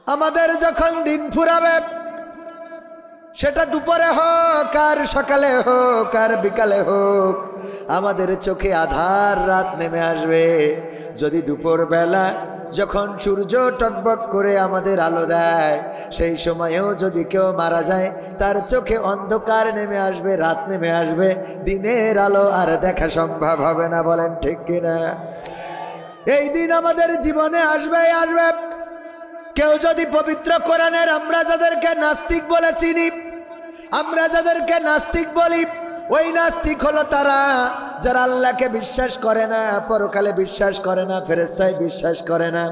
আমাদের যখন দিন ফুরাবে, সেটা দুপুরে হোক আর সকালে হোক আর বিকালে হোক, আমাদের চোখে আধার রাত নেমে আসবে। যদি দুপুর বেলা যখন সূর্য টকবক করে আমাদের আলো দেয়, সেই সময়েও যদি কেউ মারা যায়, তার চোখে অন্ধকার নেমে আসবে, রাত নেমে আসবে, দিনের আলো আর দেখা সম্ভব হবে না। বলেন ঠিক কিনা? এই দিন আমাদের জীবনে আসবে আসবে। কেউ যদি পবিত্র কোরআনের আমরা যাদেরকে নাস্তিক বলে চিনি, আমরা যাদেরকে নাস্তিক বলি, ওই নাস্তিক হলো তারা যারা আল্লাহকে বিশ্বাস করে না, পরকালে বিশ্বাস করে না, ফেরেশতায় বিশ্বাস করে না,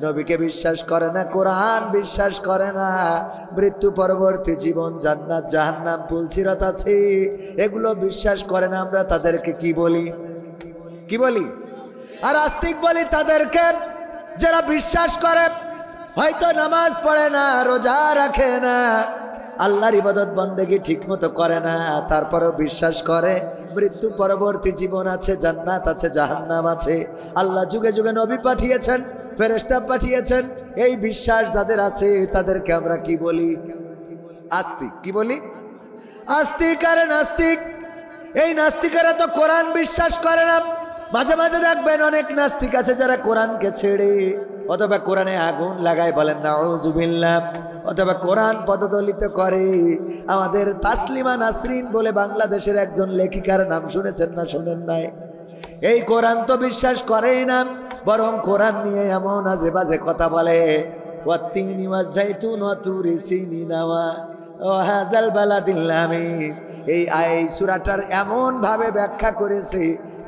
নবীকে বিশ্বাস করে না, কোরআন বিশ্বাস করে না, মৃত্যু পরবর্তী জীবন, জান্নাত জাহান্নাম, পুলসিরাত আছে, এগুলো বিশ্বাস করে না। আমরা তাদেরকে কি বলি? কি বলি? আর আস্তিক বলি তাদেরকে যারা বিশ্বাস করে, হয়তো নামাজ পড়ে না, রোজা রাখে না, আল্লাহর ইবাদত বন্দেগী ঠিক মতো করে না, তারপরেও বিশ্বাস করে মৃত্যু পরবর্তী জীবন আছে, জান্নাত আছে, জাহান্নাম আছে, আল্লাহ যুগে যুগে নবী পাঠিয়েছেন, ফেরেশতা পাঠিয়েছেন। এই বিশ্বাস যাদের আছে তাদেরকে আমরা কি বলি? আস্তিক। কি বলি? আস্তিক আর নাস্তিক। এই নাস্তিকেরা তো কোরআন বিশ্বাস করে না। মাঝে মাঝে দেখবেন অনেক নাস্তিক আছে যারা কোরআনকে ছেড়ে অথবা কোরআনে আগুন লাগায়, বলেন নাউযুবিল্লাহ, অথবা কোরআন পদদলিত করে। আমাদের তাসলিমা নাসরিন বলে বাংলাদেশের একজন লেখিকার নাম শুনেছেন না শোনেন নাই? এই কোরআন তো বিশ্বাস করেই না, বরং কোরআন নিয়ে এমন আজে বাজে কথা বলে। ওয়াত্তিনি ওয়াযাইতুন ওয়া তুরি সিনিনা ওয়া হাযাল বালাদিল আমিন। এই সূরাটার এমন ভাবে ব্যাখ্যা করেছে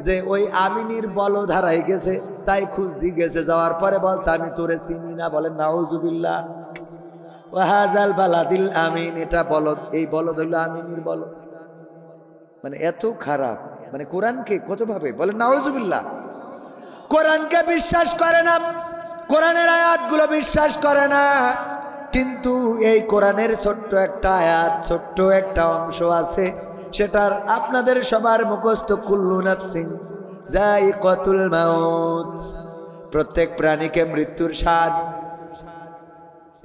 যে ওই আমিনীর বলদ হারাই গেছে, তাই খুঁজ দিয়ে গেছে, যাওয়ার পরে বলছে আমি তোরে চিনি না। বলেন নাউযুবিল্লাহ। ওয়া হাযাল বালাদিল আমিন, এটা বলদ, এই বলদ হইল আমিনীর বলদ। মানে এত খারাপ, মানে কোরআনকে কত ভাবে, বলেন নাউযুবিল্লাহ। কোরআনকে বিশ্বাস করে না, কোরআনের আয়াতগুলো বিশ্বাস করে না, কিন্তু এই কোরআনের ছোট্ট একটা আয়াত, ছোট্ট একটা অংশ আছে, সেটার আপনাদের সবার মুখস্থ, কুল্লু নাফসিন যায়িকাতুল মাউত, প্রত্যেক প্রাণীকে মৃত্যুর স্বাদ।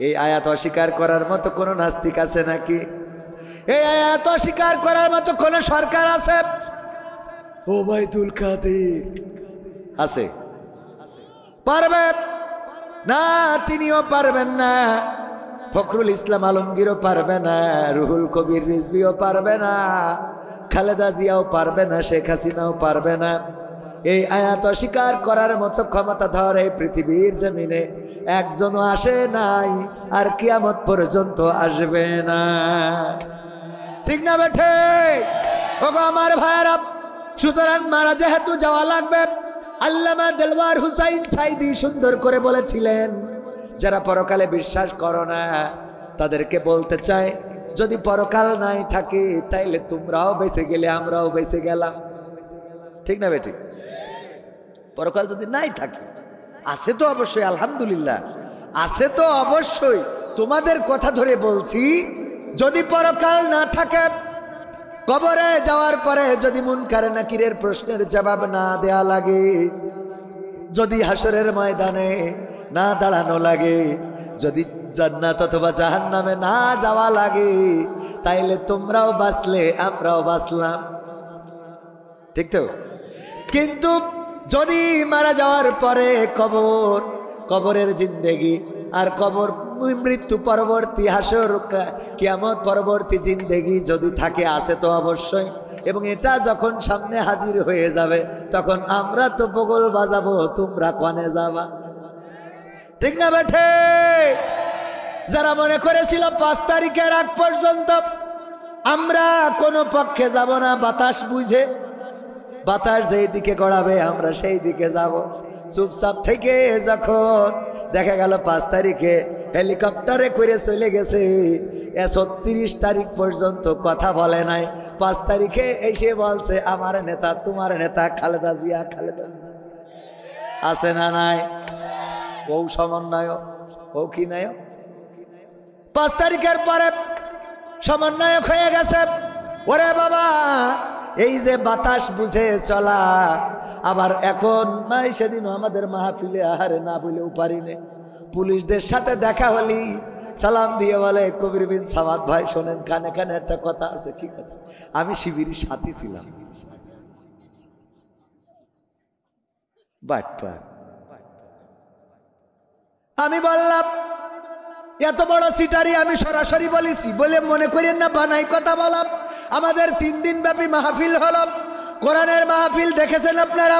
এই আয়াত অস্বীকার করার মতো কোন নাস্তিক আছে নাকি? এই আয়াত অস্বীকার করার মতো কোন সরকার আছে? ওবায়দুল কাদের আছে? পারবে না, তিনিও পারবেন না, ফখরুল ইসলাম আলমগীরও পারবে না, রুহুল কবির রিজভিও পারবে না, খালেদা জিয়াও পারবে না, শেখ হাসিনাও পারবে না। এই আয়াত অস্বীকার করার মতো ক্ষমতাধর এই পৃথিবীর জমিনে একজনও আসে নাই, আর কিয়ামত পর্যন্ত আসবে না। ঠিক না বেঠে? ওগো আমার ভাইয়েরা, সুতরাং মারা যেহেতু যাওয়া লাগবে, আল্লামা দেলওয়ার হুসাইন সাইদি সুন্দর করে বলেছিলেন, যারা পরকালে বিশ্বাস করো না তাদেরকে বলতে চাই, যদি পরকাল নাই থাকে তাইলে তোমরাও বেঁচে গেলে আমরাও বেঁচে গেলাম। ঠিক না বেটি? পরকাল যদি নাই থাকে, আছে তো অবশ্যই, আলহামদুলিল্লাহ আছে তো অবশ্যই। তোমাদের কথা ধরে বলছি, যদি পরকাল না থাকে, কবরে যাওয়ার পরে যদি মুনকার নাকিরের প্রশ্নের জবাব না দেয়া লাগে, যদি হাসরের ময়দানে না দাঁড়ানো লাগে, যদি জান্নাত অথবা জাহান্নামে না যাওয়া লাগে, তাইলে তোমরাও বাঁচলে আমরাও বাঁচলাম। ঠিক তো? কিন্তু যদি মারা যাওয়ার পরে কবরের জিন্দেগি আর কবর, মৃত্যু পরবর্তী হাসর, কিয়ামত পরবর্তী জিন্দেগি যদি থাকে, আছে তো অবশ্যই। এবং এটা যখন সামনে হাজির হয়ে যাবে, তখন আমরা তো বগল বাজাবো, তোমরা কনে যাবা। ঠিক না বেঠে? যারা মনে করেছিল 5 তারিখের আগ পর্যন্ত আমরা কোনো পক্ষে যাব না, বাতাস বুঝে, বাতাস যেই দিকে গড়াবে আমরা সেই দিকে যাব, চুপচাপ থেকে যখন দেখা গেল 5 তারিখে হেলিকপ্টারে করে চলে গেছে, 36 তারিখ পর্যন্ত কথা বলে নাই, 5 তারিখে এসে বলছে আমার নেতা, তোমার নেতা খালেদা জিয়া, খালেদা আছে না নাই? ও সমন্বয়ক, ও কি নায়ক? 5 তারিখের পরে সমন্বয়ক হয়ে গেছে। ওরে বাবা, এই যে বাতাস বুঝে চলা, আবার এখন নাই, সেদিন আমাদের মাহফিলে আহারে না বলেও পারি না, পুলিশদের সাথে দেখা হলি সালাম দিয়ে বলে, কবির বিন সামাদ ভাই শোনেন, কানে কানে একটা কথা আছে। কি কথা? আমি শিবিরের সাথী ছিলাম। বাটপার। আমি বললাম, এত বড় সিটারি আমি সরাসরি বলেছি বলে মনে করেন না বানাই কথা বলাম। আমাদের 3 দিন ব্যাপী মাহফিল হল, কোরআনের মাহফিল দেখেছেন আপনারা।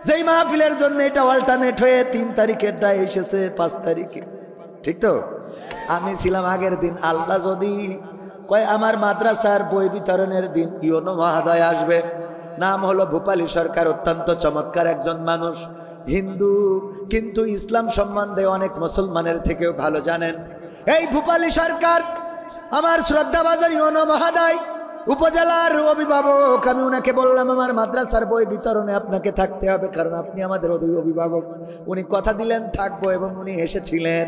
যেই মাহফিলের জন্য এটা অল্টারনেট হয়ে 3 তারিখেরটা এসেছে 5 তারিখে, ঠিক তো? আমি ছিলাম আগের দিন। আল্লাহ যদি কয় আমার মাদ্রাসার বই বিতরণের দিন ইওনো মহোদয় আসবে। নাম হলো ভূপালী সরকার, অত্যন্ত চমৎকার একজন মানুষ, হিন্দু, কিন্তু ইসলাম সম্বন্ধে অনেক মুসলমানের থেকেও ভালো জানেন। এই ভূপালী সরকার আমার শ্রদ্ধাভাজন ইওনো মহোদয়, উপজেলার অভিভাবক। আমি ওনাকে বললাম আমার মাদ্রাসার বই বিতরণে আপনাকে থাকতে হবে, কারণ আপনি আমাদের অভিভাবক। উনি কথা দিলেন থাকবো, এবং উনি এসেছিলেন।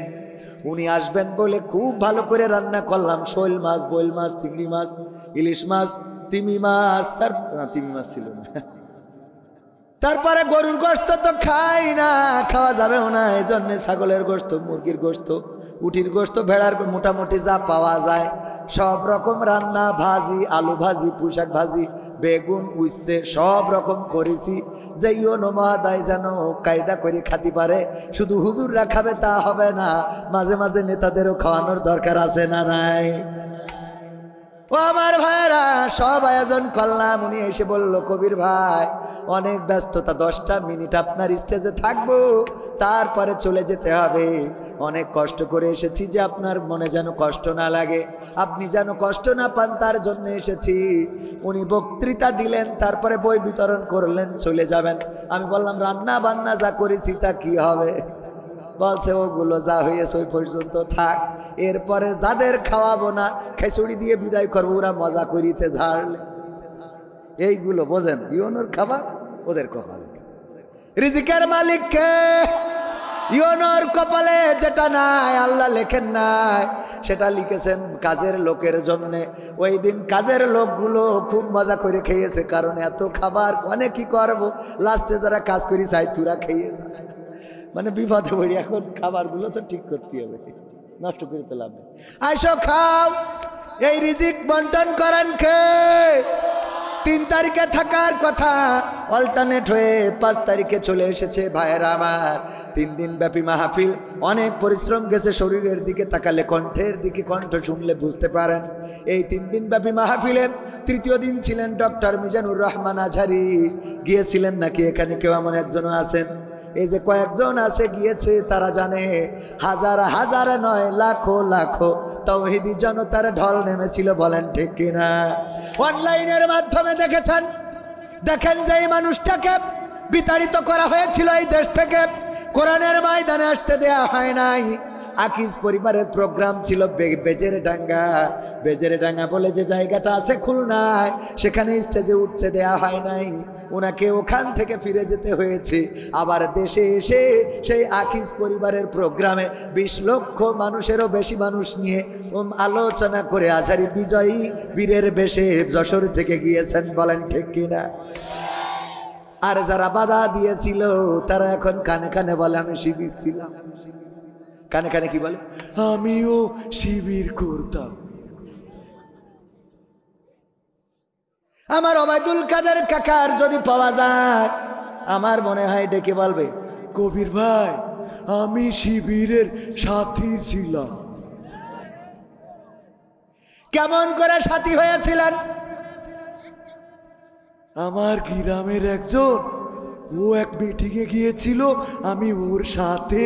উনি আসবেন বলে খুব ভালো করে রান্না করলাম, শোল মাছ, বোয়াল মাছ, চিংড়ি মাছ, ইলিশ মাছ, তিমি মাছ, তিমি মাছ ছিল না। তারপরে গরুর গোশত তো খাই না, খাওয়া যাবেও না, এই জন্য ছাগলের গোশত, মুরগির গোশত, উটির গোশত, ভেড়ার, মোটামুটি যা পাওয়া যায় সব রকম রান্না, ভাজি, আলু ভাজি, পুঁইশাক ভাজি, বেগুন, উচ্ছে সব রকম করেছি, যে ইওনো মহোদয় যেন কায়দা করে খাতে পারে। শুধু হুজুররা খাবে তা হবে না, মাঝে মাঝে নেতাদেরও খাওয়ানোর দরকার আছে না নাই? ও আমার ভাইরা, সব আয়োজন করলাম। উনি এসে বলল, কবির ভাই অনেক ব্যস্ততা, 10টা মিনিট আপনার স্টেজে থাকবো, তারপরে চলে যেতে হবে। অনেক কষ্ট করে এসেছি, যে আপনার মনে যেন কষ্ট না লাগে, আপনি যেন কষ্ট না পান, তার জন্য এসেছি। উনি বক্তৃতা দিলেন, তারপরে বই বিতরণ করলেন, চলে যাবেন। আমি বললাম, রান্না বান্না যা করেছি তা কি হবে? বলছে, ওগুলো যা হয়েছে ওই পর্যন্ত থাক, এরপরে যাদের খাওয়াবো না খিচুড়ি দিয়ে বিদায় করবো, ওরা মজা করিতে ঝাড়লে। এইগুলো বোঝেন, ইওনোর খাবার ওদের কপাল। রিজিকের মালিক কে? ইওনোর কপালে যেটা নাই, আল্লাহ লেখেন নাই, সেটা লিখেছেন কাজের লোকের জন্য। ওই দিন কাজের লোকগুলো খুব মজা করে খেয়েছে, কারণ এত খাবার কনে কি করবো, লাস্টে যারা কাজ করি চাই তুরা খেয়ে, মানে বিপদে পড়ি। এখন খাবারগুলো তো ঠিক করতে হবে, নষ্ট করে তো লাভ নেই। আইসো খাও। এই রিজিক বন্টন করেন কে? 3 তারিখে থাকার কথা অল্টারনেট হয়ে 5 তারিখে চলে এসেছে। ভাইয়েরা আমার, 3 দিন ব্যাপী মাহফিল, অনেক পরিশ্রম গেছে। শরীরের দিকে তাকালে, কণ্ঠের দিকে, কণ্ঠ শুনলে বুঝতে পারেন। এই 3 দিন ব্যাপী মাহফিলে 3য় দিন ছিলেন ডক্টর মিজানুর রহমান আজহারি। গিয়েছিলেন নাকি এখানে কেউ এমন একজনও আছেন? এই যে কয়েকজন আছে গিয়েছে, তারা জানে হাজার হাজার নয়, লাখো লাখো তাওহীদি জনতার ঢল নেমেছিল। বলেন ঠিক কিনা? অনলাইনের মাধ্যমে দেখেছেন, দেখেন যে এই মানুষটাকে বিতাড়িত করা হয়েছিল এই দেশ থেকে, কোরআনের ময়দানে আসতে দেয়া হয় নাই। আকিজ পরিবারের প্রোগ্রাম ছিল বেজেরডাঙ্গা। বেজেরডাঙ্গা বলে যে জায়গাটা আছে খুলনায়, সেখানে স্টেজে উঠতে দেয়া হয় নাই। ওনাকে ওখান থেকে ফিরে যেতে হয়েছে। আবার দেশে এসে সেই আকিজ পরিবারের প্রোগ্রামে 20 লক্ষ মানুষেরও বেশি মানুষ নিয়ে আলোচনা করে আজহারি বিজয়ী বীরের বেশে যশোর থেকে গিয়েছেন। বলেন ঠিক কিনা? আর যারা বাধা দিয়েছিল তারা এখন কানে কানে বলে আমি শিবির ছিলাম। কানে কানে কি বলে? আমিও শিবির করতাম। আমার ওবায়দুল কাদের কাকার যদি পাওয়া যায়, আমার মনে হয় ডেকে বলবে, কবির ভাই আমি শিবিরের সাথী ছিলাম। কেমন করে সাথী হয়েছিলেন? আমার গ্রামের একজন, ও এক মিটিংয়ে গিয়েছিল, আমি ওর সাথে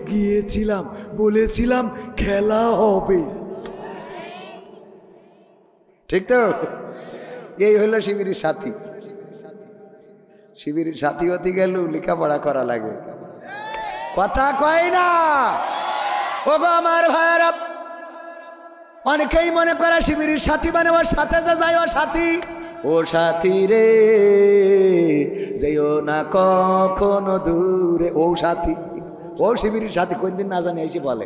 গিয়েছিলাম, বলেছিলাম খেলা হবে। ঠিক তো? এই হলো শিবিরের সাথী। শিবিরের সাথী হতে গেল লেখাপড়া করা লাগে, কথা কয় না। ও গো আমার ভাইয়েরা, অনেকেই মনে করে শিবিরের সাথী মানে ওর সাথে যে যায় ওর সাথী। ও সাথী রে যেও না কখনো দূরে, ও সাথী, ও শিবিরের সাথী। কোনদিন না জানি এসে বলে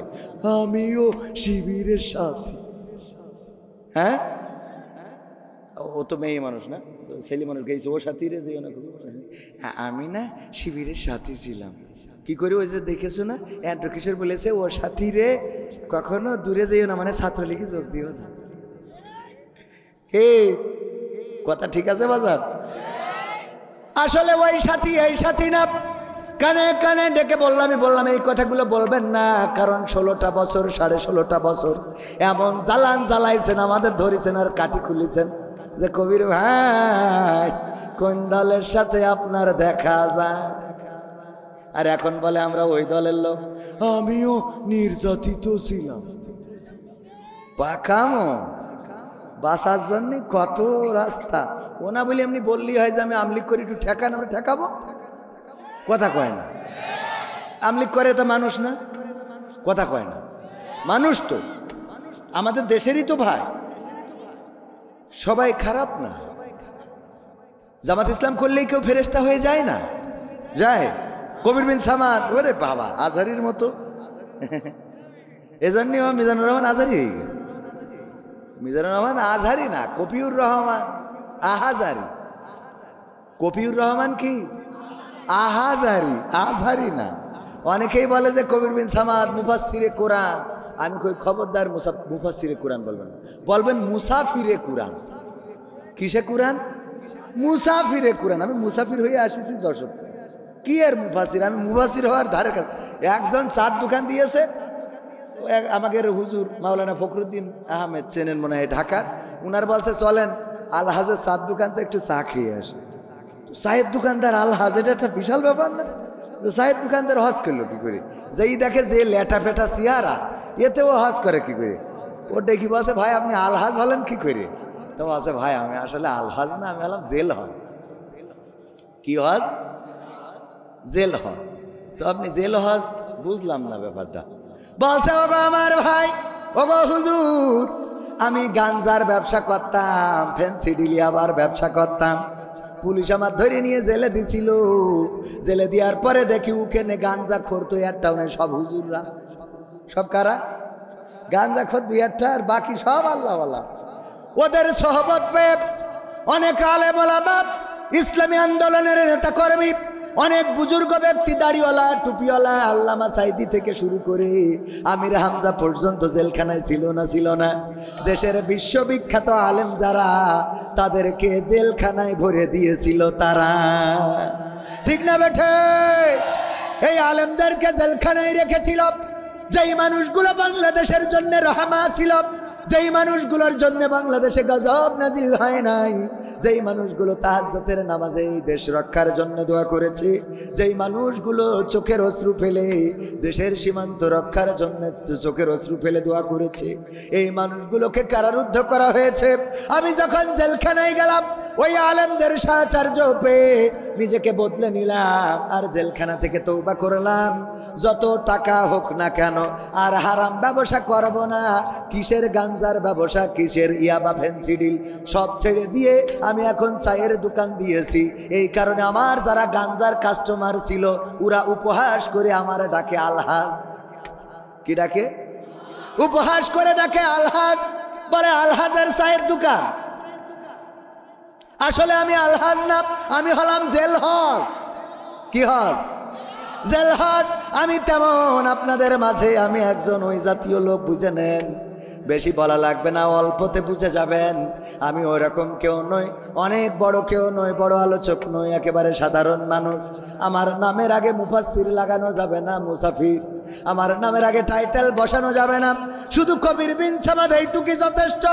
আমিও শিবিরের সাথী। হ্যাঁ, ও তো মেয়ে মানুষ না, ছেলে মানুষ গেছে, ও সাথী রে যেও না, আমি না শিবিরের সাথী ছিলাম। কি করে ওই যে দেখেছো না অ্যান্ড্রু কিশোর বলেছে ওর সাথী রে কখনো দূরে যেও না, মানে ছাত্রলীগে যোগ দিও না। হে কথা ঠিক আছে বাজার? আসলে ওই সাথী এই সাথী না। কানে কানে ডেকে বললাম এই কথাগুলো বলবেন না, কারণ 16টা বছর 16.5 বছর এমন জ্বালান জ্বালাইছেন, আমাদের ধরেছেন আর কাটি খুলেছেন যে কবির ভাই কোন দলের সাথে আপনার দেখা যায়। আর এখন বলে আমরা ওই দলের লোক। আমিও নির্যাতিত ছিলাম। পাকামো বাঁচার জন্য কত রাস্তা। ওনা বলি এমনি বললেই হয় যে আমি আমলিক করি, একটু ঠেকান, আমরা ঠেকাবো। কথা কয় না। আমলিক করে তো মানুষ না, কথা কয় না। মানুষ তো আমাদের দেশেরই তো ভাই, সবাই খারাপ না। জামাত ইসলাম করলেই কেউ ফেরেশতা হয়ে যায় না? যায়। কবির বিন সামাদ ওরে বাবা আজহারির মতো, এজন্য মিজানুর রহমান আজহারি হয়ে গেল। মিজানুর রহমান আজহারি না, কপিউর রহমান আহাজারি। কপিউর রহমান কি আহাজারি, আজহারি না। অনেকেই বলে যে কবির বিন সামাদ মুফাসসিরে কোরআন। আমি কই খবরদার মুফাসসিরে কোরআন বলবেন না, বলবেন মুসাফিরে কোরআন। কিসে কোরআন? মুসাফিরে কোরআন। আমি মুসাফির হয়ে আসিছি যশোর, কি আর মুফাসির? আমি মুফাসির হওয়ার ধারে কাছে। একজন চার দোকান দিয়েছে আমাদের হুজুর মাওলানা ফখরুদ্দিন আহমেদ, চেনেন মনে হয়, ঢাকার। উনার বলছে চলেন আলহাজের চার দোকানতে একটু চা খেয়ে আসে। চায়ের দোকানদার আলহাজ, এটা একটা বিশাল ব্যাপার না? চায়ের দোকানদার হজ করলো কি করে? যেই দেখে যে লেটা ফেটা চেহারা, এতেও হজ করে কি করে? ও দেখি বলছে ভাই আপনি আলহাজ হলেন কি করে? তো বলছে ভাই আমি আসলে আলহাজ না, আমি হলাম জেল হজ। কি হজ? জেল হজ। তো আপনি জেল হজ বুঝলাম না ব্যাপারটা। বলছে ওগো আমার ভাই, ওগো হুজুর, আমি গাঞ্জার ব্যবসা করতাম, ফেন্সিডিলিয়াবার ব্যবসা করতাম। পুলিশ আমার ধরে নিয়ে জেলে দিছিল। জেলে দেওয়ার পরে দেখি ওখানে গাঞ্জা খোর তো একটাও নাই, সব হুজুররা। সব কারা? গাঞ্জা খোর 2-1টা, আর বাকি সব আল্লাহওয়ালা। ওদের সোহবত পেয়ে অনেক আলেম ওলামা, ইসলামী আন্দোলনের নেতা কর্মী, অনেক বুজুর্গ ব্যক্তি, দাড়িওয়ালা টুপিওয়ালা, আল্লামা সাইদি থেকে শুরু করে আমির হামজা পর্যন্ত জেলখানায় ছিল না? ছিল না? দেশের বিশ্ববিখ্যাত আলেম যারা, তাদেরকে জেলখানায় ভরে দিয়েছিল তারা। ঠিক না বেঠে? এই আলেমদেরকে জেলখানায় রেখেছিল। যেই মানুষগুলো বাংলাদেশের জন্য রহমা ছিল, যেই মানুষগুলোর জন্য বাংলাদেশে গজব নাজিল হয় নাই, যেই মানুষগুলো তাহাজ্জুদের নামাজে দেশ রক্ষার জন্য দোয়া করেছে, যেই মানুষগুলো চোখের অশ্রু ফেলে দেশের সীমান্ত রক্ষার জন্য চোখের অশ্রু ফেলে দোয়া করেছে, এই মানুষগুলোকে কারারুদ্ধ করা হয়েছে। আমি যখন জেলখানায় গেলাম, ওই আলেমদের সাহায্য পেয়ে নিজেকে বদলে নিলাম, আর জেলখানা থেকে তওবা করলাম। যত টাকা হোক না কেন আর হারাম ব্যবসা করব না। কিসের গাঞ্জার ব্যবসা, কিসের ইয়াবা ফেন্সিডিল, সব ছেড়ে দিয়ে আমি এখন চায়ের দোকান দিয়েছি। এই কারণে আমার যারা গাঞ্জার কাস্টমার ছিল, ওরা উপহাস করে আমার ডাকে আলহাজ। কি ডাকে? উপহাস করে ডাকে আলহাজ। বলে আলহাজের চায়ের দোকান। আসলে আমি আলহাজ না, আমি হলাম জেল হজ। কি হজ? জেল হজ। আমি তেমন আপনাদের মাঝে আমি একজন ওই জাতীয় লোক, বুঝে নেন। বেশি বলা লাগবে না, অল্পতে বুঝে যাবেন। আমি ওই রকম কেউ নই, অনেক বড় কেউ নই, বড় আলোচক নই, একেবারে সাধারণ মানুষ। আমার নামের আগে মুফাসসির লাগানো যাবে না, মুসাফির। আমার নামের আগে টাইটেল বসানো যাবে না, শুধু কবির বিন সামাদ এইটুকুই যথেষ্ট।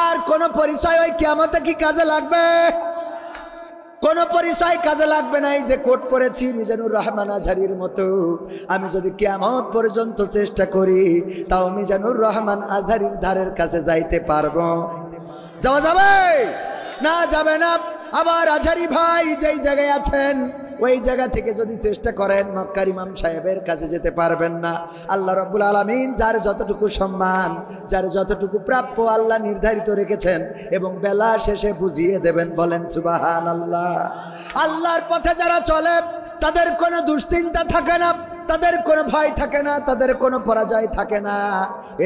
আর কোন পরিচয় ওই কিয়ামতে কি কাজে লাগবে? কোন পরিচয় কাজে লাগবে না। এই যে কোট পড়েছি মিজানুর রহমান আজহারির মতো, আমি যদি কিয়ামত পর্যন্ত চেষ্টা করি, তাও মিজানুর রহমান আজহারির ধারের কাছে যাইতে পারবো? যাওয়া যাবে না? যাবে না। আবার আজহারি ভাই যেই জায়গায় আছেন, ওই জায়গা থেকে যদি চেষ্টা করেন, মক্কার ইমাম সাহেবের কাছে যেতে পারবেন না। আল্লাহ রাব্বুল আলামিন যার যতটুকু সম্মান, যার যতটুকু প্রাপ্য আল্লাহ নির্ধারিত রেখেছেন, এবং বেলা শেষে বুঝিয়ে দেবেন। বলেন সুবহানাল্লাহ। আল্লাহর পথে যারা চলে, তাদের কোনো দুশ্চিন্তা থাকে না, তাদের কোনো ভয় থাকে না, তাদের কোনো পরাজয় থাকে না।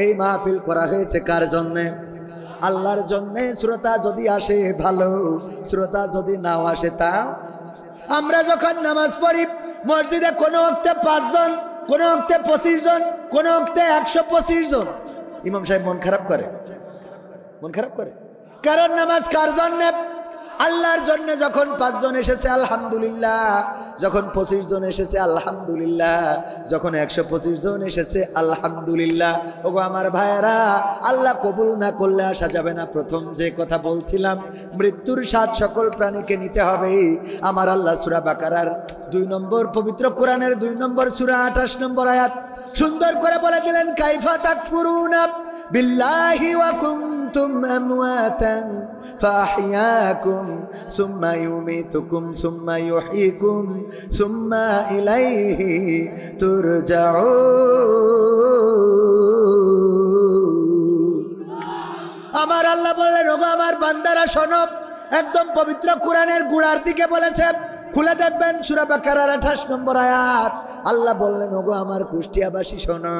এই মাহফিল করা হয়েছে কার জন্যে? আল্লাহর জন্যে। শ্রোতা যদি আসে ভালো, শ্রোতা যদি নাও আসে তা। আমরা যখন নামাজ পড়ি, মসজিদে কোনো ওক্তে 5 জন, কোনো ওক্তে 25 জন, কোনো ওক্তে 125 জন। ইমাম সাহেব মন খারাপ করে, মন খারাপ করে। কারণ নামাজ কার জন্য? আল্লাহর জন্য। যখন 5 জন এসেছে আলহামদুলিল্লাহ, যখন 25 জন এসেছে আলহামদুলিল্লাহ, যখন 125 জন এসেছে আলহামদুলিল্লাহ। ওগো আমার ভাইয়েরা, আল্লাহ কবুল না করলে আসা যাবে না। প্রথম যে কথা বলছিলাম, মৃত্যুর স্বাদ সকল প্রাণীকে নিতে হবে। আমার আল্লাহ সূরা বাকারার 2 নম্বর, পবিত্র কোরআনের 2 নম্বর সূরা 28 নম্বর আয়াত সুন্দর করে বলে দিলেন, কাইফা তাকফুরুনা বিল্লাহি ওয়া কুনতুম আমওয়াতান ফাহইয়াকুম সুম্মা ইউমিতুকুম সুম্মা ইউহয়িকুম সুম্মা ইলাইহি তুরজাউন। আমার আল্লাহ বললেন, ওগো আমার বান্দারা শোনো। একদম পবিত্র কোরআনের গোড়ার দিকে বলেছে, খুলে দেখবেন সূরা বাকারার 28 নম্বর আয়াত। আল্লাহ বললেন, ওগো আমার কুষ্টিয়াবাসী শোনো,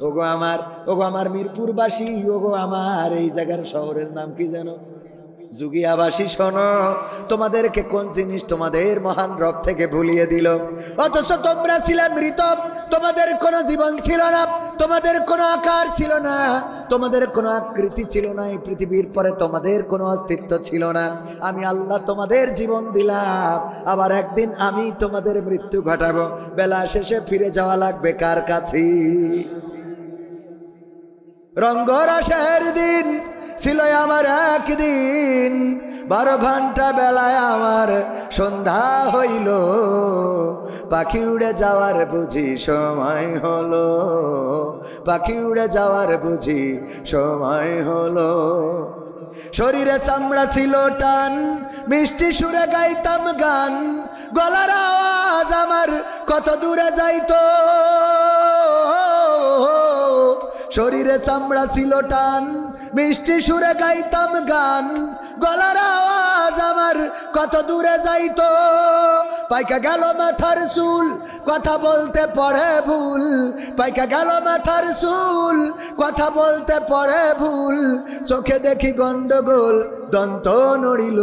ওগো আমার মিরপুরবাসী, ওগো আমার এই জায়গার শহরের নাম কি জানো, যুগিয়াবাসী শোনো। তোমাদেরকে কোন জিনিস তোমাদের মহান রব থেকে ভুলিয়ে দিল? অথচ তোমরা ছিলে মৃত, তোমাদের কোনো জীবন ছিল না, তোমাদের কোনো আকার ছিল না, তোমাদের কোনো আকৃতি ছিল না, এই পৃথিবীর পরে তোমাদের কোনো অস্তিত্ব ছিল না। আমি আল্লাহ তোমাদের জীবন দিলাম, আবার একদিন আমি তোমাদের মৃত্যু ঘটাবো। বেলা শেষে ফিরে যাওয়া লাগবে কার কাছে? রঙ্গরসের দিন ছিল আমার একদিন, 12 ঘন্টা বেলায় আমার সন্ধ্যা হইল, পাখি উড়ে যাওয়ার বুঝি সময় হলো, পাখি উড়ে যাওয়ার বুঝি সময় হলো। শরীরে চামড়া ছিল টান, মিষ্টি সুরে গাইতাম গান, গলার আওয়াজ আমার কত দূরে যাইতো। শরীরে চামড়া ছিল টান, মিষ্টি সুরে গাইতাম গান, গলার আওয়াজ আমার কত দূরে যাইতো। পাইকা গেল মাথার চুল, কথা বলতে পড়ে ভুল, পাইকা গেল মাথার চুল, কথা বলতে পড়ে ভুল। চোখে দেখি গন্ডগোল, দন্ত নড়িল,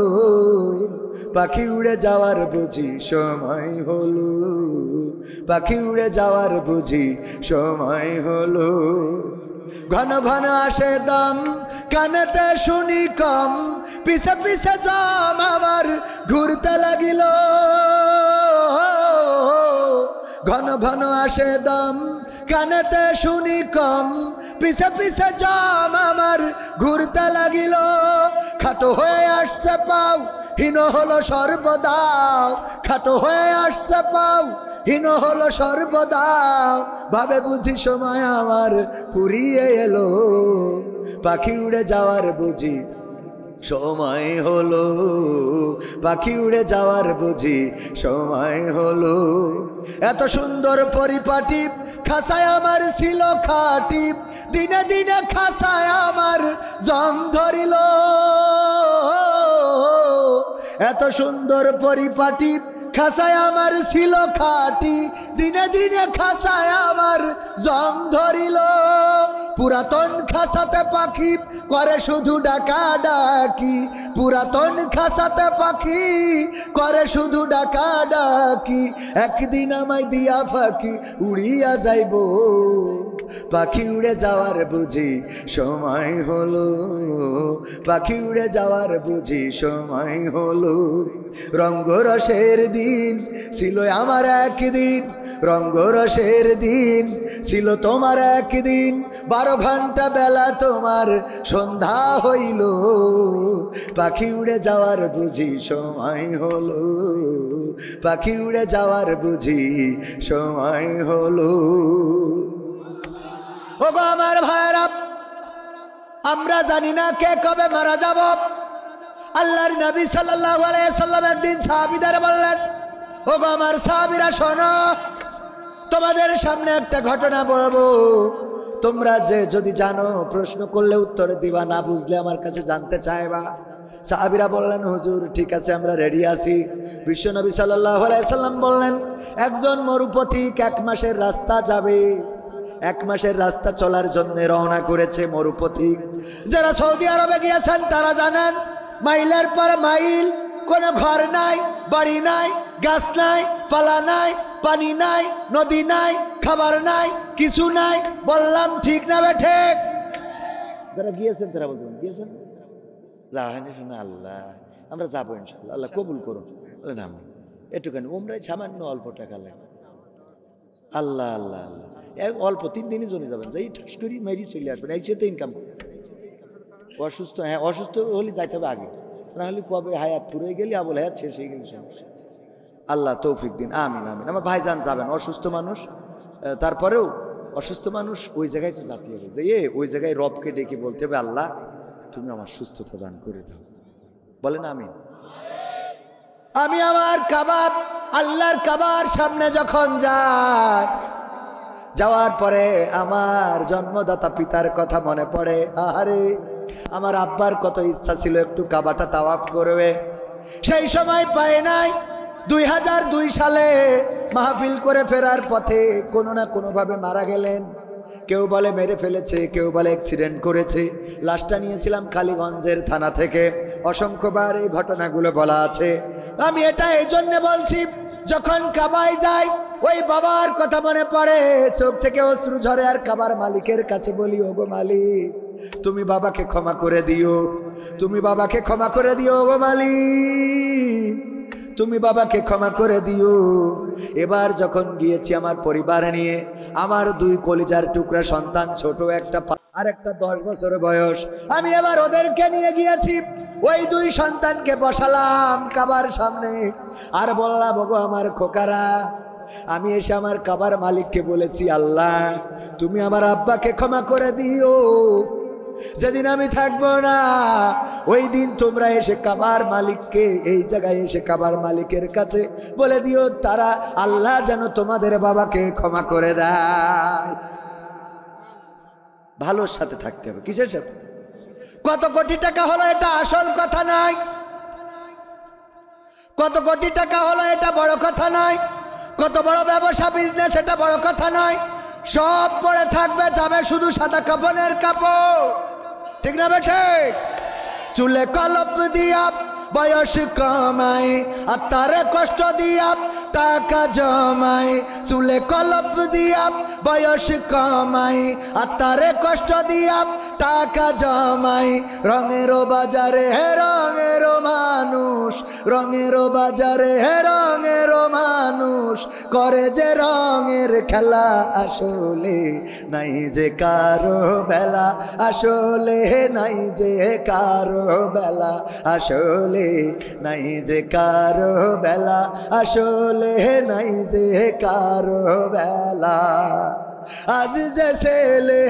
পাখি উড়ে যাওয়ার বুঝি সময় হলো, পাখি উড়ে যাওয়ার বুঝি সময় হলো। ঘন ঘন আসে দম, কানেতে শুনি কম, পিছে পিছে জম আমার ঘুরতে লাগিল। ঘন ঘন আসে দম, কানেতে শুনি কম, পিছে পিছে জম আমার ঘুরতে লাগিল। খাটো হয়ে আসছে পাও, হীন হলো সর্বদাও, খাটো হয়ে আসছে পাও, হীন হলো সর্বদাও। ভাবে বুঝি সময় আমার ফুরিয়ে এলো, পাখি উড়ে যাওয়ার বুঝি সময় হলো, পাখি উড়ে যাওয়ার বুঝি সময় হলো। এত সুন্দর পরিপাটি খাসায় আমার ছিল খাটি, দিনে দিনে খাসায় আমার জং ধরিল। এত সুন্দর পরিপাটি খাসায় আমার ছিল খাটি, দিনে দিনে খাসায় আমার জং ধরিল। পুরাতন খাসাতে পাখি করে শুধু ডাকা ডাকি, পুরাতন খাসাতে পাখি করে শুধু ডাকা ডাকি। একদিন আমায় দিয়া ফাঁকি উড়িয়া যাইব, পাখি উড়ে যাওয়ার বুঝি সময় হলো, পাখি উড়ে যাওয়ার বুঝি সময় হলো। রঙ্গরসের দিন ছিল আমার একদিন, রঙ্গরসের দিন ছিল তোমার একদিন, 12 ঘন্টা বেলা তোমার সন্ধ্যা হইল, পাখি উড়ে যাওয়ার বুঝি সময় হলো, পাখি উড়ে যাওয়ার বুঝি সময় হলো। ওগো আমার ভাইরা, আমরা জানি না কে কবে মারা যাব। আল্লাহর নবী সাল্লাল্লাহু আলাইহি সাল্লাম একদিন সাহাবীদের বললেন, ওগো আমার সাহাবীরা শোনো, তোমাদের সামনে একটা ঘটনা বলবো, তোমরা যে যদি জানো প্রশ্ন করলে উত্তর দিবা, না বুঝলে আমার কাছে জানতে চাইবা। সাহাবীরা বললেন, হুজুর ঠিক আছে আমরা রেডি আছি। বিশ্বনবী সাল্লাল্লাহু আলাইহি সাল্লাম বললেন, একজন মরুপথিক 1 মাসের রাস্তা যাবে, 1 মাসের রাস্তা চলার জন্য রওনা করেছে মরুপথিক। যারা সৌদি আরবে গিয়েছেন তারা জানেন, মাইলের পর মাইল, কোনো ঘর নাই, বাড়ি নাই, গাছ নাই, পালা নাই, পানি নাই, নদী নাই, খাবার নাই, কিছু নাই। বললাম ঠিক না বেঠে? যারা গিয়েছেন তারা বলবেন গিয়েছেন, যা হয়নি শুনে আল্লাহ আমরা যাবো ইনশাল্লাহ, আল্লাহ কবুল করুন। না একটুখানি উমরায় সামান্য অল্প টাকা লাগে। আল্লাহ আল্লাহ আল্লাহ, অল্প 3 দিনই জন্য যাবেন, যাই ঠাস করি মেরি চলে আসবেন, এই চেতে ইনকাম। অসুস্থ, হ্যাঁ অসুস্থ হলে যাইতে হবে আগে, নাহলে কবে হায়াত পুরে গেলে আবুল হায়াত শেষ হয়ে গেলে সমস্যা। আল্লাহ তৌফিক দিন, আমিন আমিন। আমার ভাইজান যাবেন, অসুস্থ মানুষ, তারপরেও অসুস্থ মানুষ ওই জায়গায় তো জাতি হবে, যে ওই জায়গায় রবকে ডেকে বলতে হবে আল্লাহ তুমি আমার সুস্থতা দান করে দাও। বলেন আমিন। আমি আমার কাবার, আল্লাহর কাবার সামনে যখন যাই, যাওয়ার পরে আমার জন্মদাতা পিতার কথা মনে পড়ে। আরে আমার আব্বার কত ইচ্ছা ছিল একটু কাবাটা তাওয়াফ করবে, সেই সময় পায় নাই। 2002 সালে মাহফিল করে ফেরার পথে কোনো না কোনোভাবে মারা গেলেন। কেউ বলে মেরে ফেলেছে, কেউ বলে অ্যাক্সিডেন্ট করেছে। লাশটা নিয়েছিলাম কালীগঞ্জের থানা থেকে, অসংখ্যবার এই ঘটনাগুলো বলা আছে। আমি এটা এই জন্য বলছি, যখন কাবায় যাই ওই বাবার কথা মনে পড়ে, চোখ থেকে অশ্রু ঝরে, আর কাবার মালিকের কাছে বলি ওগো মালিক তুমি বাবাকে ক্ষমা করে দিও, তুমি বাবাকে ক্ষমা করে দিও ওগো মালিক, তুমি বাবাকে ক্ষমা করে দিও। এবার যখন গিয়েছি আমার পরিবার নিয়ে, আমার 2 কলিজার টুকরা সন্তান, ছোট একটা আর একটা 10 বছর বয়স, আমি এবার ওদেরকে নিয়ে গিয়েছি। ওই 2 সন্তানকে বসালাম কাবার সামনে, আর বললাম ওগো আমার খোকারা, আমি এসে আমার কাবার মালিককে বলেছি আল্লাহ তুমি আমার আব্বাকে ক্ষমা করে দিও, যেদিন আমি থাকবো না ওই দিন তোমরা এসে কাবার মালিককে, এই জায়গায় এসে কাবার মালিকের কাছে বলে দিও তারা আল্লাহ যেন তোমাদের বাবাকে ক্ষমা করে দেয়। ভালোর সাথে থাকতে হবে, কিসের সাথে? কত কোটি টাকা হলো এটা আসল কথা নয়, কত কোটি টাকা হলো এটা বড় কথা নয়, কত বড় ব্যবসা বিজনেস এটা বড় কথা নয়। সব পড়ে থাকবে, যাবে শুধু সাদা কাফনের কাপড়, ঠিক না বেঠে? চুলে কলপ দিয়া বয়স কমায়, আর তারে কষ্ট দিয়া টাকা জমায়। চুলে কলপ দিয়া বয়স কমায়, আর তারে কষ্ট দিয়া টাকা জমায়। রঙেরও বাজারে হে রঙেরও মানুষ, রঙেরও বাজারে হে রঙেরও মানুষ, করে যে রঙের খেলা আসলে নাই যে কারো বেলা, আসলে নাই যে কারো বেলা, আসলে নাই যে কারো বেলা, আসলে নাই যে কারো বেলা। আজ যে ছেলে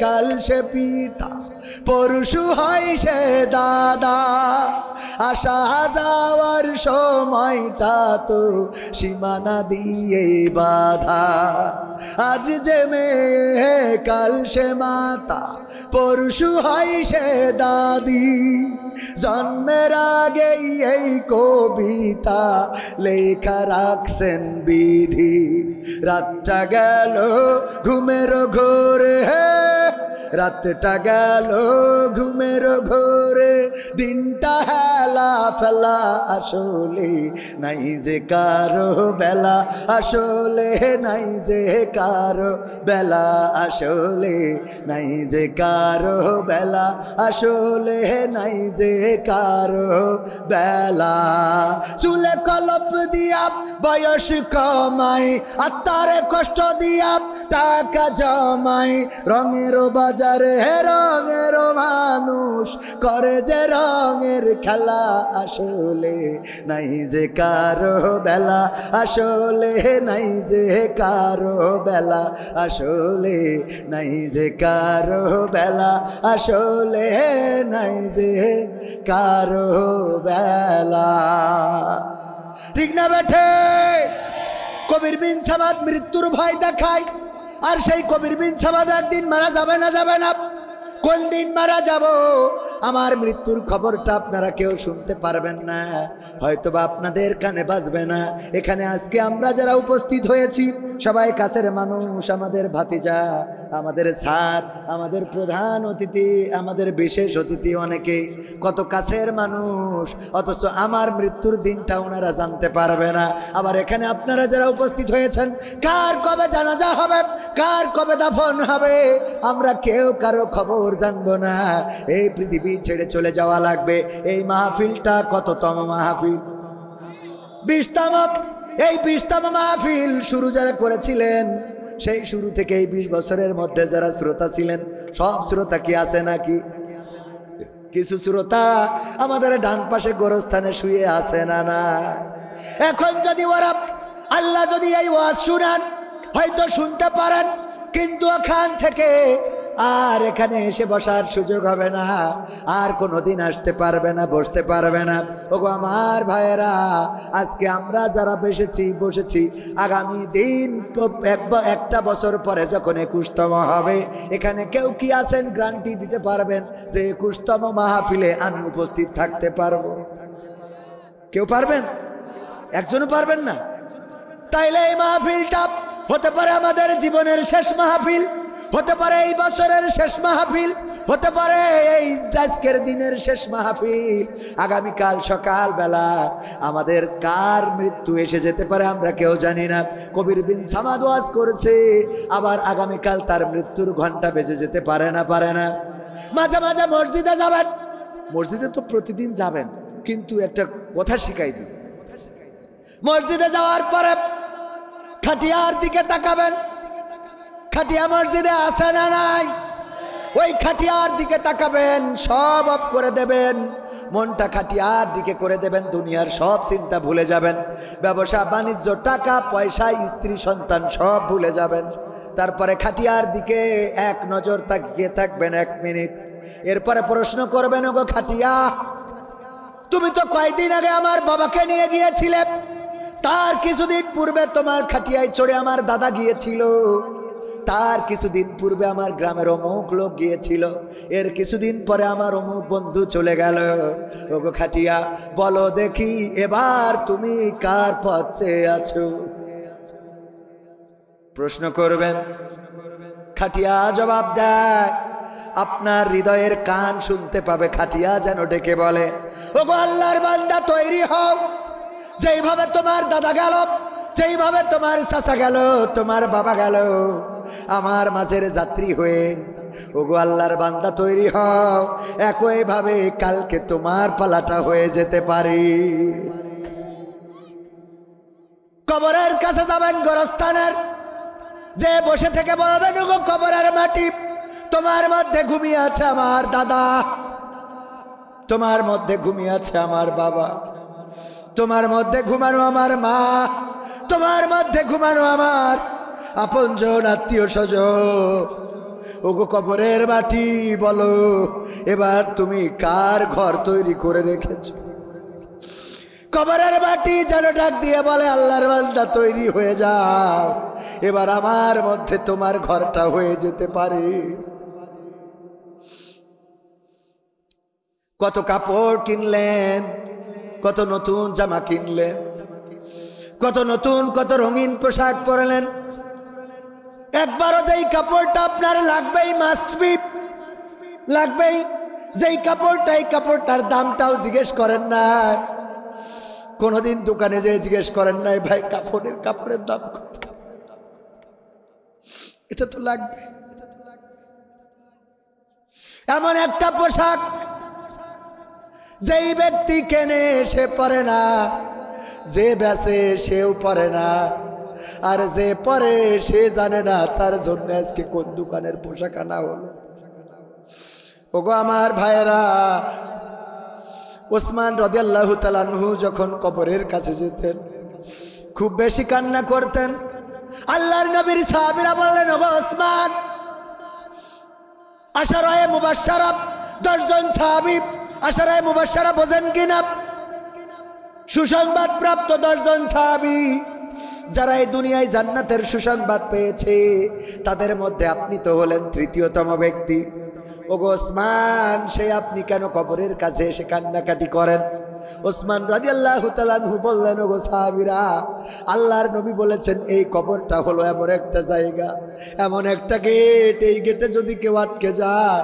কাল সে পিতা, পরশু হয় সে দাদা, আসা যাওয়ার সময়টা তো সীমানা দিয়ে বাধা। আজ যে মেয়ে কাল সে মাতা, পরশু হয় সে দাদি, জন্মের আগেই এই কবিতা লেখা রাখছেন বিধি। রাতটা গেল ঘুমের ঘোরে, রাতটা গেল ঘুমের ঘোরে, দিনটা হেলা ফেলা, আসলে নাই যে কারো বেলা, আসলে নাই যে কারো বেলা, আসলে নাই যে কারো বেলা, আসলে নাই যে কারো বেলা। চুলে কলপ দিয়া বয়স কমাই, আত্মারে কষ্ট দিয়া টাকা জমাই। রঙের বাজারে হে রঙের মানুষ, করে যে রঙের খেলা, আসলে নাই যে কারো বেলা, আসলে নাই যে কারো বেলা, আসলে নাই যে কারো বেলা, আসলে নাই যে কারো বেলা। ঠিক না বেঠে? কবির বিন সামাদ মৃত্যুর ভয় দেখায়, আর সেই কবির বিন সামাদ একদিন মারা যাবে না, যাবে না। কোন দিন মারা যাব আমার মৃত্যুর খবরটা আপনারা কেউ শুনতে পারবেন না, হয়তোবা আপনাদের কানে বাজবে না। এখানে আজকে আমরা যারা উপস্থিত হয়েছি সবাই কাছের মানুষ, আমাদের ভাতিজা, আমাদের স্যার, আমাদের প্রধান অতিথি, আমাদের বিশেষ অতিথি অনেকেই কত কাছের মানুষ, অথচ আমার মৃত্যুর দিনটা ওনারা জানতে পারবে না। আবার এখানে আপনারা যারা উপস্থিত হয়েছেন, কার কবে জানাজা হবে, কার কবে দাফন হবে, আমরা কেউ কারো খবর জানবো না। এই পৃথিবী ছেড়ে চলে যাওয়া লাগবে। এই মাহফিলটা কততম মাহফিল? 20তম। এই 20তম মাহফিল শুরু যারা করেছিলেন, সেই শুরু থেকে এই 20 বছরের মধ্যে যারা শ্রোতা ছিলেন, সব শ্রোতা কি আছে নাকি? কিছু শ্রোতা আমাদের ডান পাশে গোরস্থানে শুয়ে আছে না? না। এখন যদি ওরা, আল্লাহ যদি এই ওয়াজ শুনান, হয়তো শুনতে পারেন, কিন্তু ওখান থেকে আর এখানে এসে বসার সুযোগ হবে না, আর কোনোদিন আসতে পারবে না, বসতে পারবে না। ওগো আমার ভাইয়েরা, আজকে আমরা যারা বসেছি, আগামী দিন একটা বছর পরে যখন 21তম হবে, এখানে কেউ কি আছেন গ্যারান্টি দিতে পারবেন যে 21তম মাহফিলে আমি উপস্থিত থাকতে পারবো? কেউ পারবেন? একজনও পারবেন না। তাইলে এই মাহফিলটা হতে পারে আমাদের জীবনের শেষ মাহফিল, হতে পারে এই বছরের শেষ মাহফিল, হতে পারে এই আজকের দিনের শেষ মাহফিল। আগামীকাল সকালবেলা আমাদের কার মৃত্যু এসে যেতে পারে আমরা কেউ জানি না। কবির বিন সামাদ ওয়াজ করেছে, আবার আগামীকাল তার মৃত্যুর ঘন্টা বেজে যেতে পারে না। মাঝে মাঝে মসজিদে যাবেন, মসজিদে তো প্রতিদিন যাবেন, কিন্তু একটা কথা শিখাই দিই, মসজিদে যাওয়ার পরে খাটিয়ার দিকে তাকাবেন। খাটিয়া মসজিদে আছে না নাই? ওই খাটিয়ার দিকে তাকাবেন, সব অফ করে দেবেন, মনটা খাটিয়ার দিকে করে দেবেন, দুনিয়ার সব চিন্তা ভুলে যাবেন, ব্যবসা বাণিজ্য, টাকা পয়সা, স্ত্রী সন্তান সব ভুলে যাবেন। তারপরে খাটিয়ার দিকে এক নজর তাকিয়ে থাকবেন 1 মিনিট। এরপরে প্রশ্ন করবেন, ওগো খাটিয়া, তুমি তো কয়েকদিন আগে আমার বাবাকে নিয়ে গিয়েছিলে, তার কিছুদিন পূর্বে তোমার খাটিয়ায় চড়ে আমার দাদা গিয়েছিল, তার কিছুদিন পূর্বে আমার গ্রামের অমুক লোক গিয়েছিল, এর কিছুদিন পরে আমার অমুক বন্ধু চলে গেল। ওগো খাটিয়া, বলো দেখি এবার তুমি কার পথে আছো? প্রশ্ন করবেন। খাটিয়া জবাব দেয়, আপনার হৃদয়ের কান শুনতে পাবে। খাটিয়া যেন ডেকে বলে, ওগো আল্লাহর বান্দা, তৈরি হও, যেইভাবে তোমার দাদা গেল, যেইভাবে তোমার চাচা গেল, তোমার বাবা গেল, আমার মাঝের যাত্রী হয়ে, ওগো আল্লাহর বান্দা তৈরি হও, একইভাবে কালকে তোমার পালাটা হয়ে যেতে পারে। কবরের কাছে যাবেন, গোরস্থানের, যে বসে থেকে বলবেন, ওগো কবরের মাটি, তোমার মধ্যে ঘুমিয়ে আছে আমার দাদা, তোমার মধ্যে ঘুমিয়ে আছে আমার বাবা, তোমার মধ্যে ঘুমানো আমার মা, তোমার মধ্যে ঘুমানো আমার আপনজন, আত্মীয় স্বজন। ওগো কবরের মাটি, বলো এবার তুমি কার ঘর তৈরি করে রেখেছ? কবরের মাটি যেন ডাক দিয়ে বলে, আল্লাহর বান্দা তৈরি হয়ে যাও, এবার আমার মধ্যে তোমার ঘরটা হয়ে যেতে পারে। কত কাপড় কিনলেন, কত নতুন জামা কিনলেন, কত নতুন কত রঙিন পোশাক পরলেন, একবারও যেই কাপড়টা আপনার লাগবেই, মাস্ট বি লাগবেই, যেই কাপড়টা, এই কাপড়টার দামটাও জিজ্ঞেস করেন না, কোনোদিন দোকানে যেয়ে জিজ্ঞেস করেন নাই, ভাই কাপড়ের দাম কত, এটা তো লাগবে। এমন একটা পোশাক যেই ব্যক্তি কেনে সে পরে না, যে বেচে সেও পরে না, আর যে পরে সে জানে না তার জন্য আজকে কোন দোকানের পোশাক আনা হলো। ওগো আমার ভাইয়েরা, ওসমান রাদিয়াল্লাহু তাআলা আনহু যখন কবরের কাছে যেতেন, খুব বেশি কান্না করতেন। আল্লাহর নবীর সাহাবীরা বললেন, ওগো ওসমান, আশারায়ে মুবাশশারা 10 জন সাহাবী, আশারায়ে মুবাশশারা বোঝেন কিনা? সুসংবাদ প্রাপ্ত 10 জন সাহাবী, যারা এই দুনিয়ায় জান্নাতের সুসংবাদ পেয়েছে, তাদের মধ্যে আপনি তো হলেন 3য়তম ব্যক্তি। ওগো ওসমান, সে আপনি কেন কবরের কাছে এসে কান্নাকাটি করেন? ওসমান রাদিয়াল্লাহু তাআলা আনহু বললেন, ওগো সাহাবীরা, আল্লাহর নবী বলেছেন এই কবরটা হলো এমন একটা জায়গা, এমন একটা গেট, এই গেটে যদি কেউ আটকে যায়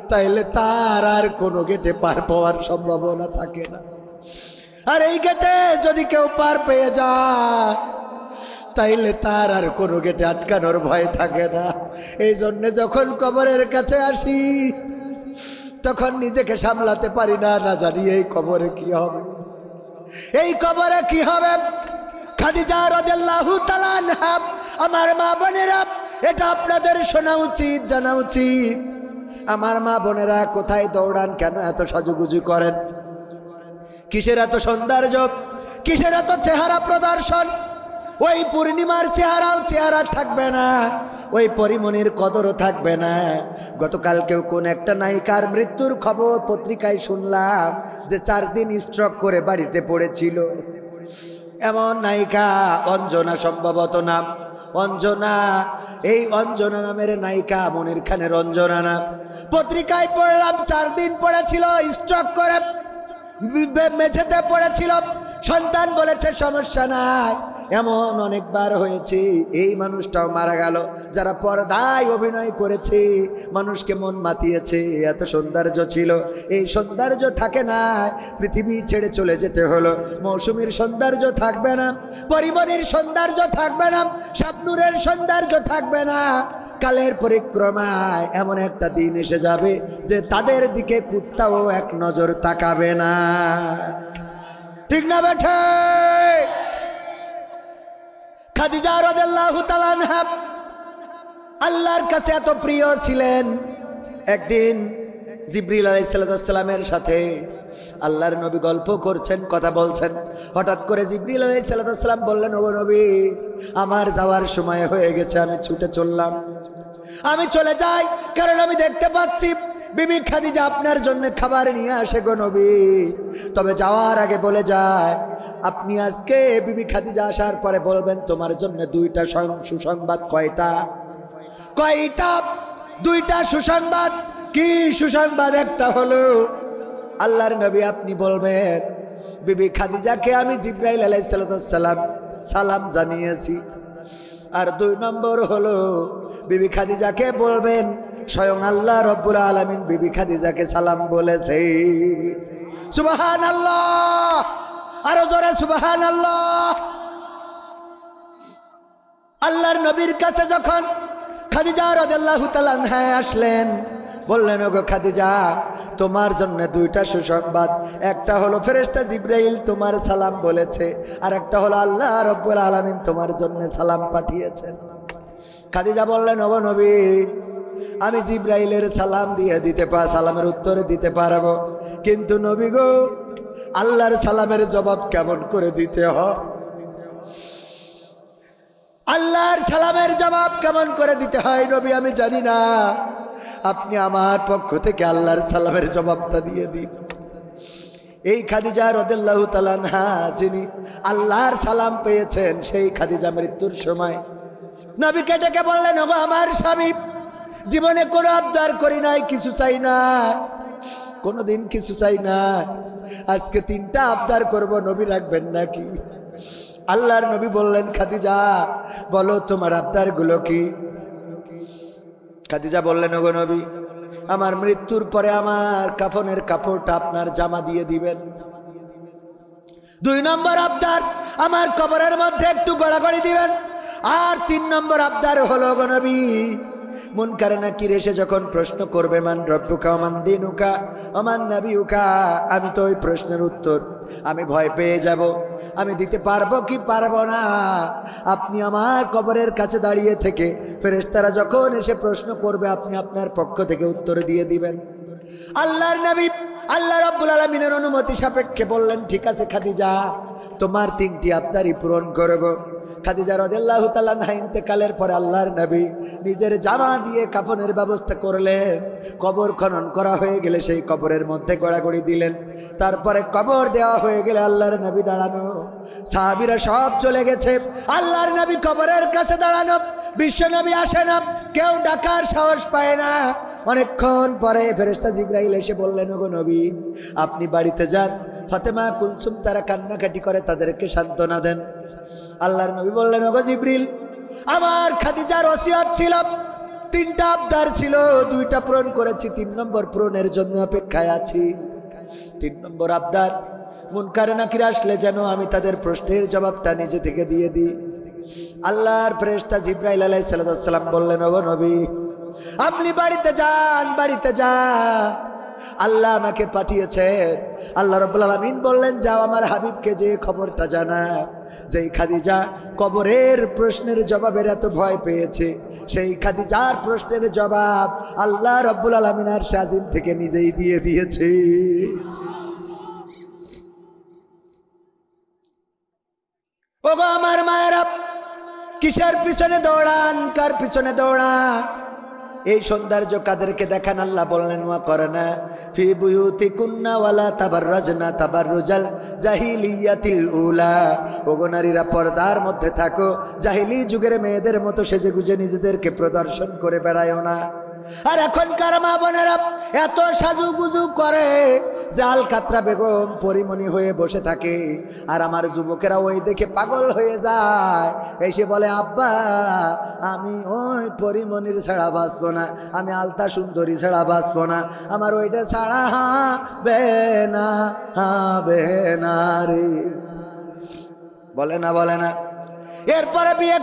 তাহলে তার আর কোনো গেটে পার পাওয়ার সম্ভাবনা থাকে না। আর এই গেটে যদি কেউ পার পেয়ে যায় তাইলে তার আর কোনো গেটে আটকানোর ভয় থাকে না। এই জন্য যখন কবরের কাছে আসি তখন নিজেকে সামলাতে পারি না, না জানি এই কবরে কি হবে, এই কবরে কি হবে। খাদিজা রাদিয়াল্লাহু তাআলা আনহা, আমার মা বোনেরা, এটা আপনাদের শোনা উচিত, জানা উচিত। আমার মা বোনেরা কোথায় দৌড়ান, কেন এত সাজুগুজু করেন, কিসের এত সৌন্দর্য, কিসের এত চেহারা প্রদর্শন? ওই পূর্ণিমার চেহারা থাকবে না, ওই পরিমণির কদরও থাকবে না। গতকালকেও কোন একটা নায়িকার মৃত্যুর খবর পত্রিকায় শুনলাম যে 4 দিন স্ট্রোক করে বাড়িতে পড়েছিল। এমন নায়িকা অঞ্জনা, সম্ভবত নাম অঞ্জনা। এই অঞ্জনা নামের নায়িকা মনির খানের অঞ্জনা না, পত্রিকায় পড়লাম 4 দিন পড়েছিল স্ট্রোক করে, মেঝেতে পড়েছিল। সন্তান বলেছে সমস্যা নাই, এমন অনেকবার হয়েছে। এই মানুষটাও মারা গেল, যারা পর্দায় অভিনয় করেছে, মানুষকে মন মাতিয়েছে, এত সৌন্দর্য ছিল। এই সৌন্দর্য থাকে না, পৃথিবী ছেড়ে চলে যেতে হলো। মৌসুমীর সৌন্দর্য থাকবে না, পরিমণির সৌন্দর্য থাকবে না, শাবনূরের সৌন্দর্য থাকবে না। কালের পরিক্রমায় এমন একটা দিন এসে যাবে যে তাদের দিকে কুত্তাও এক নজর তাকাবে না। ঠিক না বেঠে? খাদিজা রাদিয়াল্লাহু তাআলা আনহা আল্লাহর কাছে এত প্রিয় ছিলেন। একদিন জিবরিল আলাইহিস সালামের সাথে আল্লাহর নবী গল্প করছেন, কথা বলছেন। হঠাৎ করে জিবরিল আলাইহিস সালাম বললেন, ওগো নবী, আমার যাওয়ার সময় হয়ে গেছে, আমি ছুটে চললাম। আমি চলে যাই, কারণ আমি দেখতে পাচ্ছি বিবি খাদিজা আপনার জন্য খাবার নিয়ে আসে গো নবী। তবে যাওয়ার আগে বলে যায়, আপনি আজকে বিবি খাদিজা আসার পরে বলবেন তোমার জন্য 2টা সুসংবাদ। কয়টা? 2টা সুসংবাদ। কি সুসংবাদ? একটা হলো আল্লাহর নবী আপনি বলবেন বিবি খাদিজাকে আমি জিবরাইল আলাইহিস সালাম সালাম জানিয়েছি। আর 2 নম্বর হলো বিবি খাদিজাকে বলবেন স্বয়ং আল্লাহ রব্বুল আলামিন বিবি খাদিজাকে সালাম বলেছে। সুবহানাল্লাহ, আরো জোরে সুবহানাল্লাহ। আল্লাহর নবীর কাছে যখন খাদিজা রাদিয়াল্লাহু তাআলা আনহা আসলেন, বললেন, ওগো খাদিজা, তোমার জন্য 2টা সুসংবাদ। একটা হলো ফেরেশতা জিবরাইল তোমার সালাম বলেছে, আর একটা হলো আল্লাহ রব্বুল আলামিন তোমার জন্য সালাম পাঠিয়েছেন। খাদিজা বললেন, ওগো নবী, আমি জিবরাইলের সালাম সালামের উত্তর দিতে পারবো, কিন্তু নবী গো, আল্লাহর সালামের জবাব কেমন করে দিতে হয়, আল্লাহর সালামের জবাব কেমন করে দিতে হয় নবী আমি জানি না। আপনি আমার পক্ষ থেকে আল্লাহর সালামের জবাবটা দিয়ে দিন। এই খাদিজা রাদিয়াল্লাহু তাআলা আনহা যিনি আল্লাহর সালাম পেয়েছেন, সেই খাদিজা মৃত্যুর সময় নবীকে ডেকে বললেন, ওগো আমার স্বামী, জীবনে কোনো আবদার করি নাই, কিছু চাই না, কোনোদিন কিছু চাই না, আজকে 3টা আবদার করব, নবী রাখবেন নাকি? আল্লাহর নবী বললেন, খাদিজা বলো তোমার আবদারগুলো কি? খাদিজা বললেন, ওগো নবী, আমার মৃত্যুর পরে আমার কাফনের কাপড়টা আপনার জামা দিয়ে দিবেন। 2 নম্বর আবদার, আমার কবরের মধ্যে একটু গড়াগড়ি দিবেন। আর 3 নম্বর আবদার হলো, গো নবী, মুনকার নাকির এসে যখন প্রশ্ন করবে, মান রব্বুকা ওয়া মান দীনুকা ওয়া মান নাবিয়ুকা, আমি তো ওই প্রশ্নের উত্তর আমি ভয় পেয়ে যাব, আমি দিতে পারবো কি পারবো না। আপনি আমার কবরের কাছে দাঁড়িয়ে থেকে ফেরেশতারা যখন এসে প্রশ্ন করবে, আপনি আপনার পক্ষ থেকে উত্তর দিয়ে দিবেন। আল্লাহর নবী আল্লাহ রাব্বুল আলামিনের অনুমতি সাপেক্ষে বললেন, ঠিক আছে খাদিজা, তোমার 3টি আবদারই পূরণ করব। খাদিজা রাদিয়াল্লাহু তাআলা আনহা ইন্তেকালের পরে আল্লাহর নবী নিজের জামা দিয়ে কাফনের ব্যবস্থা করলেন। কবর খনন করা হয়ে গেলে সেই কবরের মধ্যে গড়াগড়ি দিলেন। তারপরে কবর দেওয়া হয়ে গেলে আল্লাহর নবী দাঁড়ানো, সাহাবীরা সব চলে গেছে, আল্লাহর নবী কবরের কাছে দাঁড়ানো। বিশ্ব নবী আসে না, কেউ ডাকার সাহস পায় না। অনেকক্ষণ পরে ফেরেশতা জিবরাইল এসে বললেন, ওগো নবী, আপনি বাড়িতে যান, ফাতেমা কুলসুম তারা কান্নাকাটি করে, তাদেরকে সান্ত্বনা দেন। আল্লাহর নবী বললেন, ওগো জিবরিল, আমার খাদিজার ওসিয়ত ছিল, 3টা আবদার ছিল, 2টা পূরণ করেছি, 3 নম্বর পূরণের জন্য অপেক্ষায় আছি। 3 নম্বর আবদার, মুনকার নাকির আসলে যেন আমি তাদের প্রশ্নের জবাবটা নিজে থেকে দিয়ে দিই। আল্লাহর ফেরেশতা জিবরাইল আলাইহিস সালাম বললেন, ওগো নবী, আপনি বাড়িতে যান, বাড়িতে যান, আল্লাহ আমাকে পাঠিয়েছেন। আল্লাহ রাব্বুল আলামিন বললেন, যাও আমার হাবিবকে যে খবরটা জানা, যেই খাদিজা কবরের প্রশ্নের জবাবের এত ভয় পেয়েছে, সেই খাদিজার প্রশ্নের জবাব আল্লাহ রাব্বুল আলামিন আরশে আজিম থেকে নিজেই দিয়ে দিয়েছে। ওগো আমার মায়েরা, কিসের পিছনে দৌড়ান, কার পিছনে দৌড়ান? এই সৌন্দর্য কাদেরকে দেখান? আল্লাহ বললেন, ওয়া করনা ফি বুয়ুতিকুন্না ওয়ালা তাবাররাজনা তাবাররুজাল জাহিলিয়াতিল উলা। ওগো নারীরা, পর্দার মধ্যে থাকো, জাহিলি যুগের মেয়েদের মতো সেজে গুজে নিজেদেরকে প্রদর্শন করে বেড়ায়ও না। আর এখনকার মা বোনেরা এত সাজুগুজু করে যে আলকাতরা বেগম পরিমণি হয়ে বসে থাকে, আর আমার যুবকেরা ওই দেখে পাগল হয়ে যায়, এসে বলে, আব্বা আমি ওই পরিমণির ছাড়া বাঁচবো না, আমি আলতা সুন্দরী ছাড়া বাঁচবো না, আমার ওইটা ছাড়া হবে না, হবে না রে। বলে না, বলে না। এরপরে বিয়ে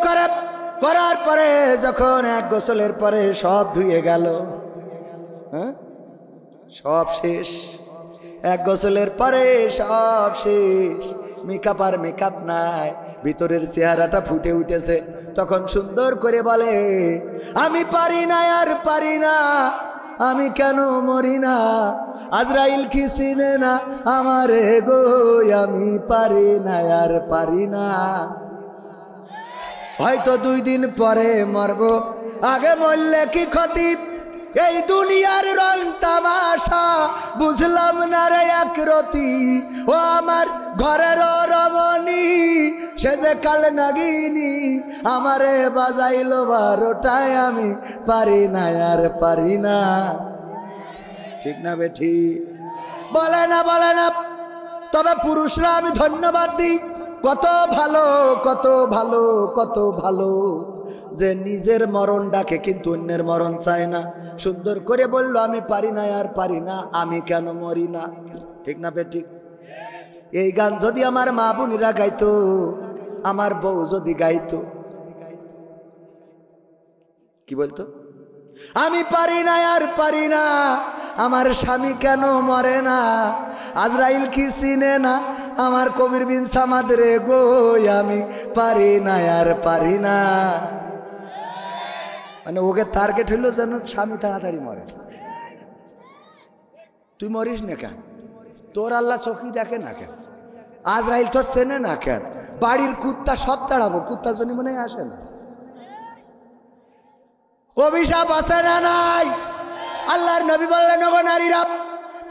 করার পরে যখন 1 গোসলের পরে সব ধুয়ে গেল, হ্যাঁ সব শেষ, 1 গোসলের পরে সব শেষ, মেকআপ আর মেকআপ নাই, ভিতরের চেহারাটা ফুটে উঠেছে, তখন সুন্দর করে বলে, আমি পারি না আর পারি না, আমি কেন মরি না, আজরাইল কি চিনে না আমারে গো, আমি পারি না আর পারি না, হয়তো 2 দিন পরে মরবো, আগে মরলে কি ক্ষতি, এই দুনিয়ার রং তামাশা বুঝলাম না রে একরতি, ও আমার ঘরের রমণী সে যে কাল নাগিনী, আমারে বাজাইলো 12টায়, আমি পারি না আর পারি না। ঠিক না বেঠি? বলে না, বলে না। তবে পুরুষরা আমি ধন্যবাদ দিই, কত ভালো, কত ভালো, কত ভালো যে নিজের মরণ ডাকে কিন্তু অন্যের মরণ চায় না। সুন্দর করে বললো, আমি পারি না আর পারি না, আমি কেন মরি না। ঠিক না বেঠিক? এই গান যদি আমার মা বোনেরা গাইতো, আমার বউ যদি গাইতো, কি বলতো? আমি পারি না আর পারি না, আমার স্বামী কেন মরে না, আজরাইল কি চিনে না আমার কবির বিন সামাদ রে গো, আমি পারি না আর পারি না। মানে ওকে টার্গেট হইলো যেন স্বামী তাড়াতাড়ি মরে। তুই মরিস না কেন? তোর আল্লাহ চোখই দেখে না কেন? আজরাইল তো চেনে না কেন? বাড়ির কুত্তা সব তাড়াবো, কুত্তার জন্য মনে আসে না? অভিশাপ আছে না নাই? আল্লাহর নবী বললেন, ওগো নারীরা,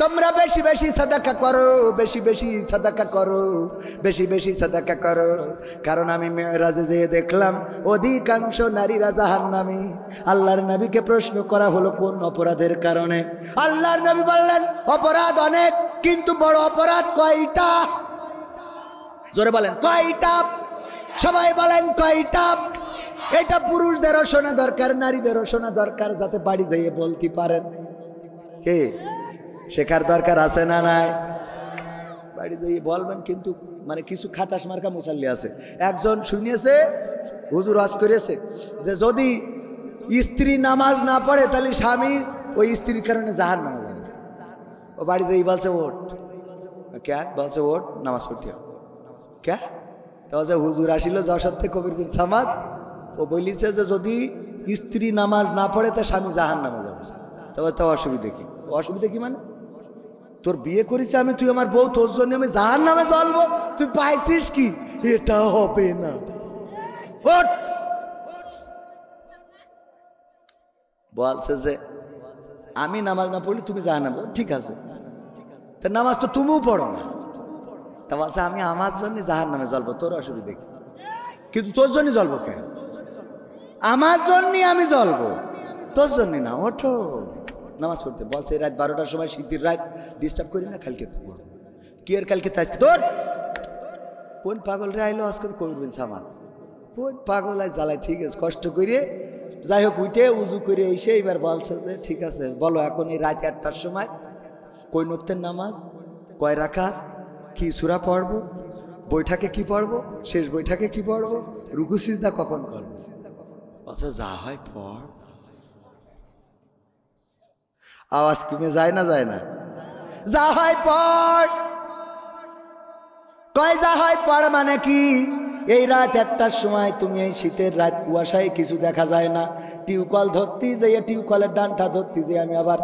তোমরা বেশি বেশি সাদাকা করো, বেশি বেশি সাদাকা করো, বেশি বেশি সাদাকা করো, কারণ আমি মেরাজে যেয়ে দেখলাম অধিকাংশ নারীরা জাহান্নামী। আল্লাহর নবীকে প্রশ্ন করা হলো, কোন অপরাধের কারণে? আল্লাহর নবী বললেন, অপরাধ অনেক, কিন্তু বড় অপরাধ কয়টা? জোরে বলেন, কয়টা? সবাই বলেন, কয়টা? এটা পুরুষদেরও শোনা দরকার, নারীদেরও শোনা দরকার, যাতে বাড়ি যেয়ে বলতে পারেন। কে শেখার দরকার আছে না নাই? বাড়ি যেয়ে বলবেন। কিন্তু মানে কিছু খাটাস মার্কা মুসাল্লি আছে, একজন শুনিয়েছে, হুজুর ওয়াজ করেছে যে যদি স্ত্রী নামাজ না পড়ে তাহলে স্বামী ওই স্ত্রীর কারণে জাহান্নামে যাবে। ও বাড়ি যেয়ে বলছে, ওঠ ক্যা বলছে, ওঠ নামাজ পড়তে হবে ক্যা? তো হুজুর আসিল যশোর কবির বিন সামাদ, ও বলিছে যে যদি স্ত্রী নামাজ না পড়ে তা স্বামী জাহান্নামে যাবে। তবে তো অসুবিধা কি? অসুবিধা কি মানে? তোর বিয়ে করেছে আমি, তুই আমার বউ, তোর জন্য আমি জাহান্নামে জ্বলবো, তুই পাইছিস কি? এটা হবে না। ওঠ। বলছে যে আমি নামাজ না পড়লে তুমি জাহান্নামে। ঠিক আছে, তা নামাজ তো তুমিও পড়ো না। তা বলছে আমি আমার জন্য জাহান্নামে জ্বলবো, তোর অসুবিধা কি? কিন্তু তোর জন্য জ্বলবো কেন? আমার জন্য আমি জ্বলবো, তোর জন্য না। ওঠো, নামাজ পড়তে বলছে রাত 12টার সময় শীতের রাত ডিস্টার্ব করি না, কালকে কি এর কালকে আজকে তোর কোন পাগল রে আইলো আজকে করবেন সামান, কোন পাগল আজ জ্বালাই, ঠিক আছে কষ্ট করে যাই হোক উঠে উজু করে এসে এবার বলছে যে ঠিক আছে বলো এখন এই রাত 8টার সময় কই নক্তের নামাজ কয় রাকাত, কি সূরা পড়বো, বৈঠাকে কি পড়বো, শেষ বৈঠাকে কি পড়বো, রুকু সিজদা কখন করবো। আচ্ছা যা হয় পড়। আওয়াজ কমে যায় না যায় না, যা হয় পড়। কয় যা হয় পড় মানে কি, এই রাত 1টার সময় তুমি এই শীতের রাত কুয়াশায় কিছু দেখা যায় না, টিউবকল ধরতে যেয়ে টিউবকলের ডানটা ধরতে যে আমি আবার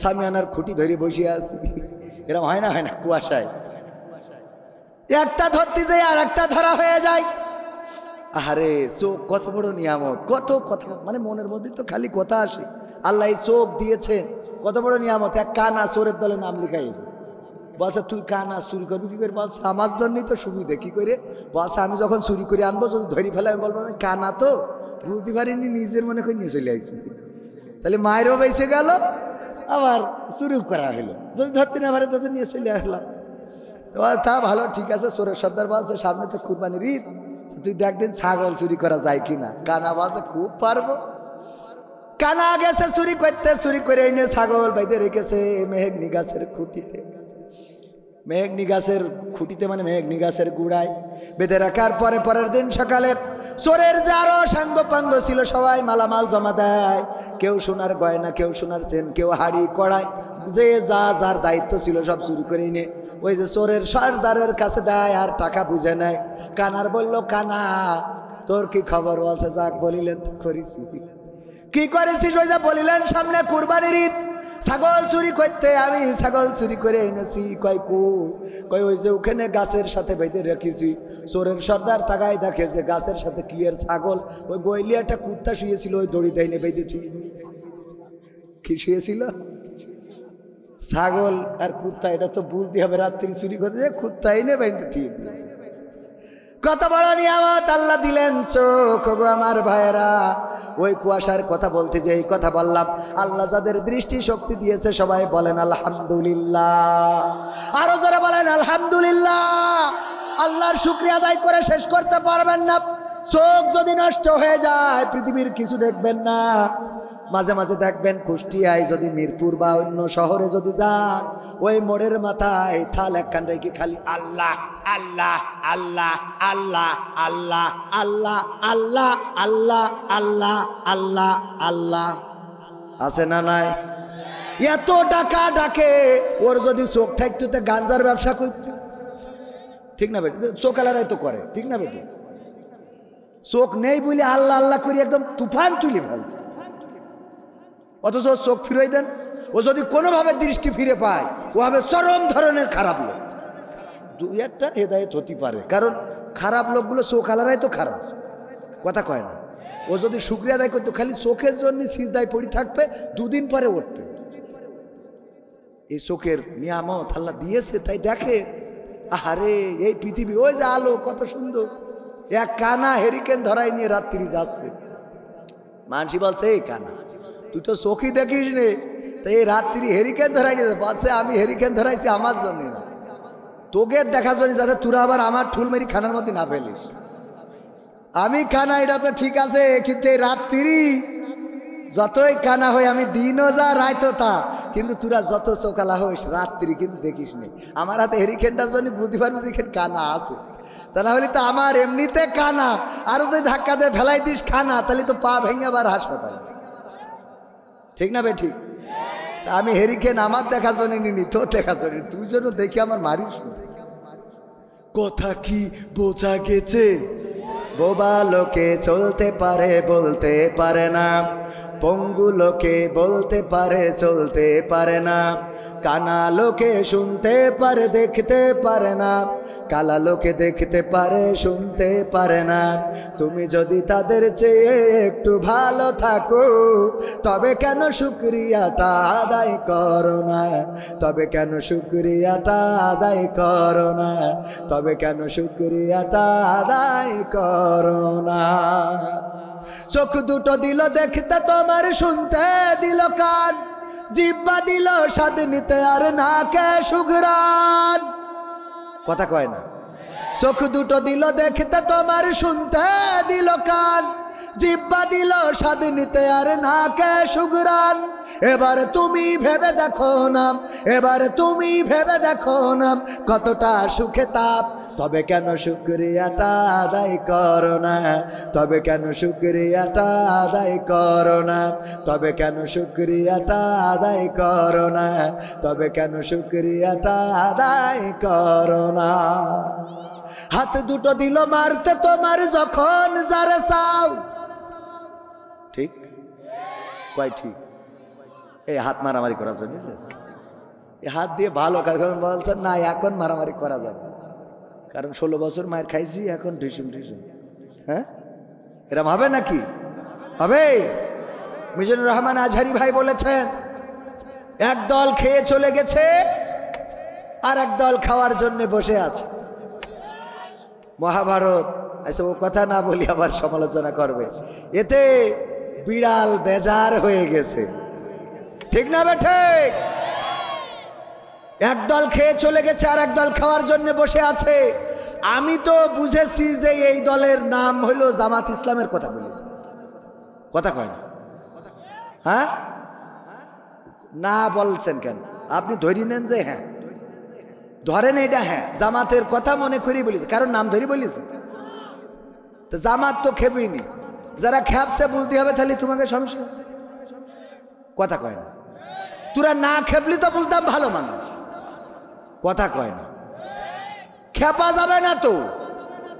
সামিয়ানার খুঁটি ধরে বসে আছি, এরকম হয় না হয় না, কুয়াশায় একটা ধরতে যাই আর একটা ধরা হয়ে যায়। আরে চোখ কত বড় নিয়ামত, কত কথা মানে মনের মধ্যে তো খালি কথা আসে। আল্লাহ এই চোখ দিয়েছেন কত বড় নিয়ামত। এক কানা চোরের দলে নাম লিখাই বলছে তুই কানা চুরি করবি কি করে, বলছে আমার জন্যই তো সুবিধে কি করে, বলছে আমি যখন চুরি করে আনবো যদি ধরি ফেলে আমি বলবো আমি কানা তো বুঝতে পারিনি, নিজের মনে করে নিয়ে চলে আসছি, তাহলে মায়েরও বেঁচে গেল আবার চুরি করা হলো, যদি ধরতে না পারে তাদের নিয়ে চলে আসলাম। তা ভালো ঠিক আছে, চোরের সর্দার বলছে সামনে তো কুরবানির ঈদ, তুই দেখদিন ছাগল চুরি করা যায় কিনা। কানা বলছে খুব পারবো। কানা গেছে চুরি করতে, চুরি করে এনে ছাগল বাইতে রেখেছে মেহগনি গাছের খুঁটিতে, মেহগনি গাছের খুঁটিতে মানে মেহগনি গাছের গুড়ায় বেঁধে রাখার পরে পরের দিন সকালে চোরের যে আরো সাঙ্গ পাঙ্গ ছিল সবাই মালামাল জমা দেয়, কেউ সোনার গয়না, কেউ সোনার চেন, কেউ হাড়ি কড়াই, যে যা যার দায়িত্ব ছিল সব চুরি করে এনে ওই যে চোরের সর্দারের কাছে দেয় আর টাকা বুঝে নেয়। কানার বলল কানা তোর কি খবর, বলছে যাক বলিলেন তো করেছি। কি করেছিস, ওই যে বলিলেন সামনে কুরবানির ঈদ, ছাগল চুরি করতে আমি ছাগল চুরি করে এনেছি। কয় কয় ওই যে ওখানে গাছের সাথে বেঁধে রেখেছি। চোরের সর্দার তাকায় দেখে যে গাছের সাথে কি এর ছাগল, ওই গইলি একটা কুত্তা শুয়েছিল ওই দড়ি দেয়নি বেঁধেছি। কি শুয়েছিল, ছাগল আর কুত্তা, এটা তো বুঝতে হবে রাত্রি চুরি করতে যে কুত্তা এনে বেঁধে দিয়ে দিয়েছে। কত বড় নিয়ামত আল্লাহ দিলেন চোখ গো আমার ভাইয়েরা। ওই কুয়াশার কথা বলতে যে এই কথা বললাম, আল্লাহ যাদের দৃষ্টি শক্তি দিয়েছে সবাই বলেন আলহামদুলিল্লাহ, আরো যারা বলেন আলহামদুলিল্লাহ। আল্লাহর শুকরিয়া আদায় করে শেষ করতে পারবেন না। চোখ যদি নষ্ট হয়ে যায় পৃথিবীর কিছু দেখবেন না। মাঝে মাঝে দেখবেন কুষ্টিয়ায় যদি মিরপুর বা অন্য শহরে যদি যান, ওই মোড়ের মাথায় থাল একখান রেখে খালি আল্লাহ আল্লাহ আল্লাহ আল্লাহ আল্লাহ আল্লাহ আল্লাহ আল্লাহ আল্লাহ আল্লাহ আল্লাহ আছে না নাই? এত টাকা ডাকে, ওর যদি চোখ থাকতো তো গাঞ্জার ব্যবসা করতো, ঠিক না বেটি? চোখালারাই তো করে, ঠিক না বেটি? চোখ নেই বলে আল্লাহ আল্লাহ করি একদম তুফান তুলে ফেলছে, অথচ চোখ ফিরে দেন। ও যদি কোনোভাবে দৃষ্টি ফিরে পায় ও হবে চরম ধরনের খারাপ লোক। দুই একটা হেদায়েত হতে পারে, কারণ খারাপ লোকগুলো চোখ আলারাই তো খারাপ, কথা কয় না। ও যদি শুকরিয়া আদায় করতো, খালি চোখের জন্য সিজদায় পড়ে থাকবে, দুদিন পরে উঠবে। এই চোখের নিয়ামত আল্লাহ দিয়েছে তাই দেখে। আরে এই পৃথিবী, ওই যে আলো কত সুন্দর, এক কানা হেরিকেন ধরাই নিয়ে রাত্রি যাচ্ছে। মানসি বলছে এই কানা তুই তো চোখই দেখিস নে, তাই এই রাত্রি হেরিকেন ধরাই নিয়ে বলছে আমি হেরিকেন ধরাইছি আমার জন্য না, তোকে দেখার জন্য, যাতে তোরা আবার আমার ঠুল মেরি খানার মধ্যে না ফেলিস। আমি কানা এটা তো ঠিক আছে, কিন্তু এই রাত্রি যতই কানা হই আমি দিনও যা রাইতো তা, কিন্তু তোরা যত চোখালা হইস রাত্রি কিন্তু দেখিস নি। আমার হাতে হেরিকেনটার জন্য বুঝতে পারবি যে এখানে কানা আছে, তা না হলে তো আমার এমনিতে কানা, আরো তুই ধাক্কা দিয়ে ফেলাই দিস খানা, তাহলে তো পা ভেঙে আবার হাসপাতাল, ঠিক না বে ঠিক? আমি হেরিকেন আমার দেখার জন্য নিনি, তোর দেখার জন্য, তুই জন্য দেখি আমার মারিস। কথা কি বোঝা গেছে? বোবা লোকে চলতে পারে বলতে পারে না, পঙ্গু লোকে বলতে পারে চলতে পারে না, কানা লোকে শুনতে পারে দেখতে পারে না, কালা লোকে দেখতে পারে শুনতে পারে না। তুমি যদি তাদের চেয়ে একটু ভালো থাকো তবে কেন শুকরিয়াটা আদায় করো না, তবে কেন শুকরিয়াটা আদায় করো না, তবে কেন শুকরিয়াটা আদায় করো না। চোখ দুটো দিল দেখতে তোমার, শুনতে দিল কান, জিহ্বা দিল স্বাদ নিতে আর নাকে সুঘ্রাণ। কথা কয় না। চোখ দুটো দিল দেখতে তোমার, শুনতে দিল কান, জিহ্বা দিল স্বাদ নিতে আর নাকে সুঘ্রাণ। এবার তুমি ভেবে দেখো না, এবার তুমি ভেবে দেখো না কতটা সুখে তাপ। তবে কেন শুকরিয়াটা আদায় করো না, তবে কেন শুকরিয়াটা আদায় করো না, তবে কেন শুকরিয়াটা আদায় করো না, তবে কেন শুকরিয়াটা আদায় করো না। হাত দুটো দিল মারতে তোমার যখন যারা চাও। ঠিক কয় ঠিক? এই হাত মারামারি করার জন্য এই হাত দিয়ে ভালো কাজ বলছেন না, এখন মারামারি করা যাবে, কারণ 16 বছর মায়ের খাইছি, এখন ঢিসুম ঢিসুম। হ্যাঁ, এরম হবে নাকি? হবে? মিজানুর রহমান আজহারি ভাই বলেছেন, এক দল খেয়ে চলে গেছে আর এক দল খাওয়ার জন্য বসে আছে। মহাভারত। আচ্ছা, ও কথা না বলি আবার সমালোচনা করবে। এতে বিড়াল বেজার হয়ে গেছে, ঠিক না বেঠে? একদল খেয়ে চলে গেছে আর একদল খাওয়ার জন্য বসে আছে। আমি তো বুঝেছি যে এই দলের নাম হইল জামাত ইসলামের কথা বলেছি। কথা কয় না? হ্যাঁ, না বলছেন কেন? আপনি ধরি নেন যে হ্যাঁ, ধরেন এটা হ্যাঁ জামাতের কথা মনে করি বলেছি, কারণ নাম ধরি বলেছি। তো জামাত তো খেবেনি, যারা খেপছে বুঝতে হবে, তাহলে তোমাকে সমস্যা হচ্ছে। কথা কয় না। তোরা না খেপলি তো বুঝতাম ভালো মানুষ। কথা কয় না। খেপা যাবে না তো,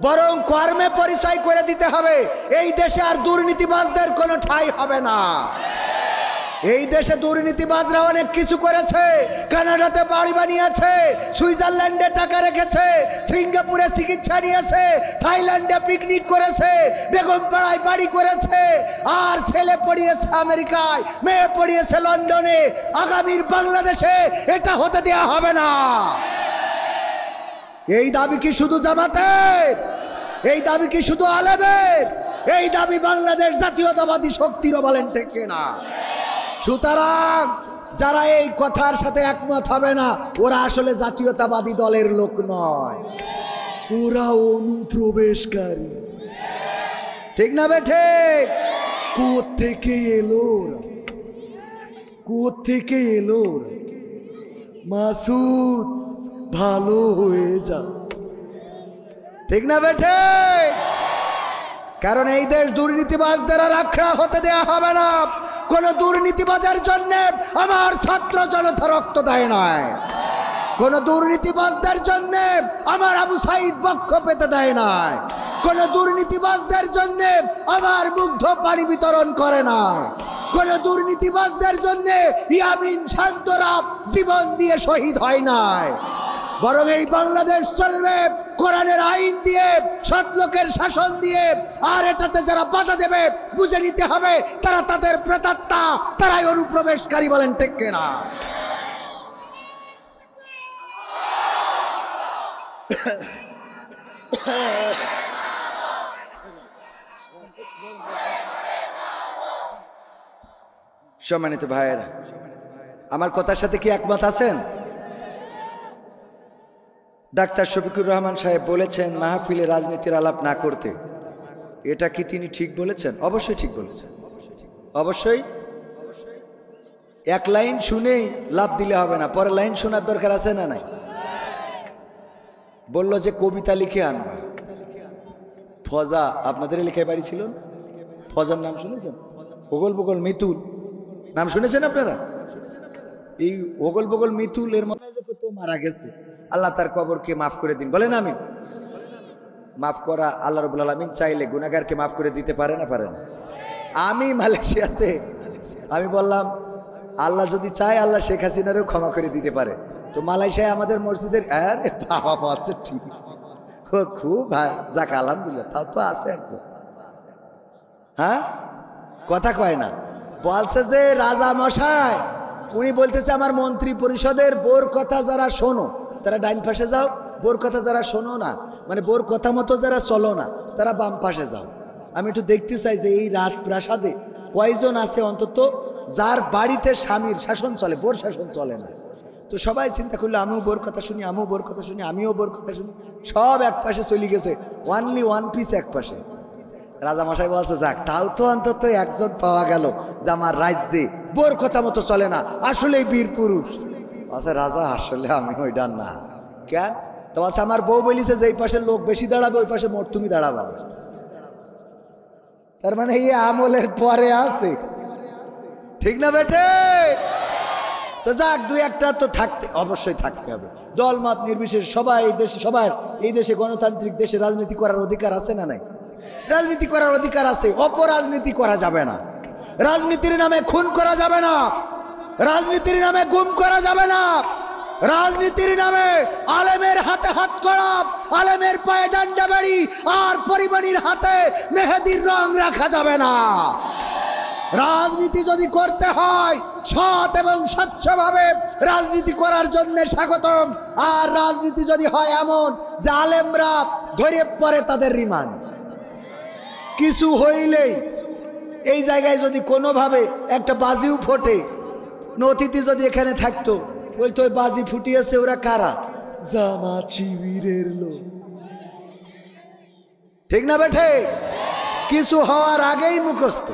বরং কর্মে পরিচয় করে দিতে হবে। এই দেশে আর দুর্নীতিবাজদের কোনো ঠাঁই হবে না। এই দেশে দুর্নীতিবাজরা অনেক কিছু করেছে। কানাডাতে বাড়ি বানিয়েছে, সুইজারল্যান্ডে টাকা রেখেছে, সিঙ্গাপুরে চিকিৎসা নিয়েছে, থাইল্যান্ডে পিকনিক করেছে, বেগমপাড়ায় বাড়ি করেছে, আর ছেলে পড়িয়েছে আমেরিকায়, মেয়ে পড়িয়েছে লন্ডনে। আগামীর বাংলাদেশে এটা হতে দেওয়া হবে না। এই দাবি কি শুধু জামাতের? এই দাবি কি শুধু আলেমের? এই দাবি বাংলাদেশ জাতীয়তাবাদী শক্তিরও, বলেন ঠিক কিনা? সুতরাং যারা এই কথার সাথে একমত হবে না, ওরা আসলে জাতীয়তাবাদী দলের লোক নয়, ওরা অনুপ্রবেশকারী। ঠিক না বেঠে? কোত্থেকে এলো, কোত্থেকে এলো? মাসুদ ভালো হয়ে যা। ঠিক না বেঠে? কারণ এই দেশ দুর্নীতিবাজদের আর আখড়া হতে দেয়া হবে না। কোন দুর্নীতিবাজের জন্য আমার ছাত্র জনতা রক্ত দেয় নাই, কোন দুর্নীতিবাজদের জন্য আমার আবু সাইদ বক্ষ পেতে দেয় নাই, কোন দুর্নীতিবাজদের জন্য আমার মুগ্ধ পানি বিতরণ করে না, কোন দুর্নীতিবাজদের জন্য ইয়ামিন শান্তরা জীবন দিয়ে শহীদ হয় নাই। বরং এই বাংলাদেশ চলবে কোরআনের আইন দিয়ে, সৎ লোকের শাসন দিয়ে। আর এটাতে যারা বাধা দেবে বুঝে নিতে হবে তারা তাদের প্রেতাত্মা, তারাই অনুপ্রবেশকারী। বলেন ঠিক কিনা? সম্মানিত ভাইয়েরা, আমার কথার সাথে কি একমত আছেন? ডাক্তার শফিকুর রহমান সাহেব বলেছেন মাহফিলে রাজনীতির আলাপ না করতে। এটা কি তিনি ঠিক বলেছেন? অবশ্যই ঠিক বলেছেন, অবশ্যই। এক লাইন শুনেই লাভ দিলে হবে না, পরের লাইন শোনার দরকার আছে না নাই? বললো যে কবিতা লিখে আনবা। ফজা আপনাদের এলাকায় বাড়ি ছিল, ফজার নাম শুনেছেন? ওগল বগল মিতুল নাম শুনেছেন আপনারা? এই ওগল বগল মিতুল এর মধ্যে তো মারা গেছে, আল্লাহ তার কবরকে মাফ করে দিন। বলেন আমিন। মাফ করা আল্লাহ রাব্বুল আলামিন চাইলে গুনাহগারকে মাফ করে দিতে পারে না? পারে না? আমি মালয়েশিয়াতে আমি বললাম আল্লাহ যদি চায় আল্লাহ শেখ হাসিনারও ক্ষমা করে দিতে পারে। তো মালয়েশিয়ায় আমাদের মসজিদের আরে বাবা আছে, ঠিক খুব যাক আলহামদুলিল্লাহ, তাও তো আছে একজন। হ্যাঁ, কথা কয় না। বলছে যে রাজা মশাই, উনি বলতেছে আমার মন্ত্রী পরিষদের বোর কথা যারা শোনো তারা ডাইন পাশে যাও, বোর কথা যারা শোনো না, মানে বোর কথা মতো যারা চলো না তারা বাম পাশে যাও। আমি একটু দেখতে চাই যে এই রাজপ্রাসাদে কয়জন আছে অন্তত যার বাড়িতে স্বামীর শাসন চলে, বোর শাসন চলে না। তো সবাই চিন্তা করলো আমিও বোর কথা শুনি, আমিও বোর কথা শুনি, আমিও বোর কথা শুনি, সব এক পাশে চলে গেছে, ওয়ানলি ওয়ান পিস এক পাশে। রাজামশাই বলছে যাক তাও তো অন্তত একজন পাওয়া গেল যে আমার রাজ্যে বোর কথা মতো চলে না, আসলেই বীর পুরুষ। বলছে রাজা আসলে আমি ওইটা না। কেন? তো বলছে আমার বউ বলিছে যে এই পাশে লোক বেশি দাঁড়াবে, ওই পাশে মোট তুমি দাঁড়াবে। তার মানে এই আমলের পরে আছে, ঠিক না বেটে? তো যাক দুই একটা তো থাকতে অবশ্যই থাকতে হবে, দলমত নির্বিশেষে সবাই এই দেশে, সবার এই দেশে গণতান্ত্রিক দেশে রাজনীতি করার অধিকার আছে না নাই? রাজনীতি করার অধিকার আছে, অপরাজনীতি করা যাবে না, রাজনীতির নামে খুন করা যাবে না, রাজনীতির নামে গুম করা যাবে না, রাজনীতির নামে আলেমের হাতে হাত করা, আলেমের পায়ে ডান্ডা বাড়ি আর পরিমণির হাতে মেহেদির রং রাখা যাবে না। রাজনীতি যদি করতে হয় সৎ এবং স্বচ্ছভাবে রাজনীতি করার জন্য স্বাগতম। আর রাজনীতি যদি হয় এমন যে আলেমরা ধরে পড়ে তাদের রিমান্ড, কিছু হইলেই এই জায়গায় যদি কোনোভাবে একটা বাজিও ফোটে, অতিথি যদি এখানে থাকতো বলতো ওই বাজি ফুটিয়েছে ওরা কারা? জামাত শিবিরের লোক, ঠিক না বেঠে? কিছু হওয়ার আগেই মুখস্থ,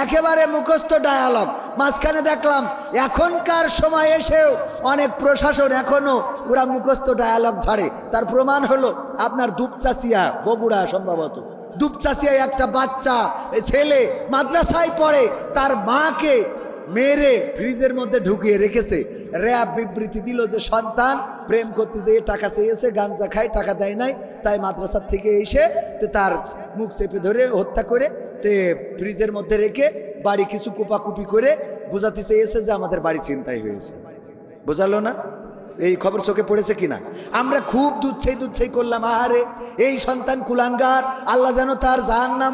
একেবারে মুখস্থ ডায়ালগ। মাঝখানে দেখলাম এখনকার সময় এসেও অনেক প্রশাসন এখনো ওরা মুখস্থ ডায়ালগ ছাড়ে। তার প্রমাণ হলো আপনার দুপচাচিয়া, বগুড়া সম্ভবত, দুপচাচিয়া একটা বাচ্চা ছেলে মাদ্রাসায় পড়ে, তার মাকে মেরে ফ্রিজের মধ্যে ঢুকিয়ে রেখেছে। র্যাব বিবৃতি দিল যে সন্তান প্রেম করতে যেয়ে টাকা চেয়েছে, গাঞ্জা খায়, টাকা দেয় নাই, তাই মাদ্রাসার থেকে এসে তার মুখ চেপে ধরে হত্যা করে ফ্রিজের মধ্যে রেখে বাড়ি কিছু কোপাকুপি করে বোঝাতে চেয়েছে যে আমাদের বাড়ি ছিনতাই হয়েছে। বোঝালো না? এই খবর চোখে পড়েছে কিনা? আমরা খুব দুধছাই করলাম, আহারে এই সন্তান কুলাঙ্গার, আল্লাহ যেন তার জাহান্নাম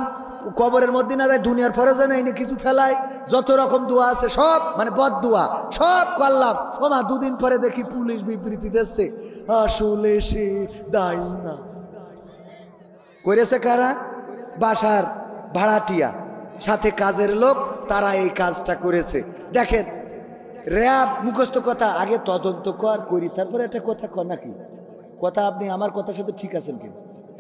কবরের মধ্যে না যায়, দুনিয়ার পরে যেন এনে কিছু ফেলায়, যত রকম দোয়া আছে সব মানে বদ দোয়া সব করলাম। ওমা দুদিন পরে দেখি পুলিশ বিবৃতি দিচ্ছে আসলে সে দায়ী না। করেছে কারা? বাসার ভাড়াটিয়া সাথে কাজের লোক, তারা এই কাজটা করেছে। দেখেন র্যাব মুখস্থ কথা, আগে তদন্ত করি তারপরে একটা কথা কর নাকি? কথা আপনি আমার কথার সাথে ঠিক আছেন কি?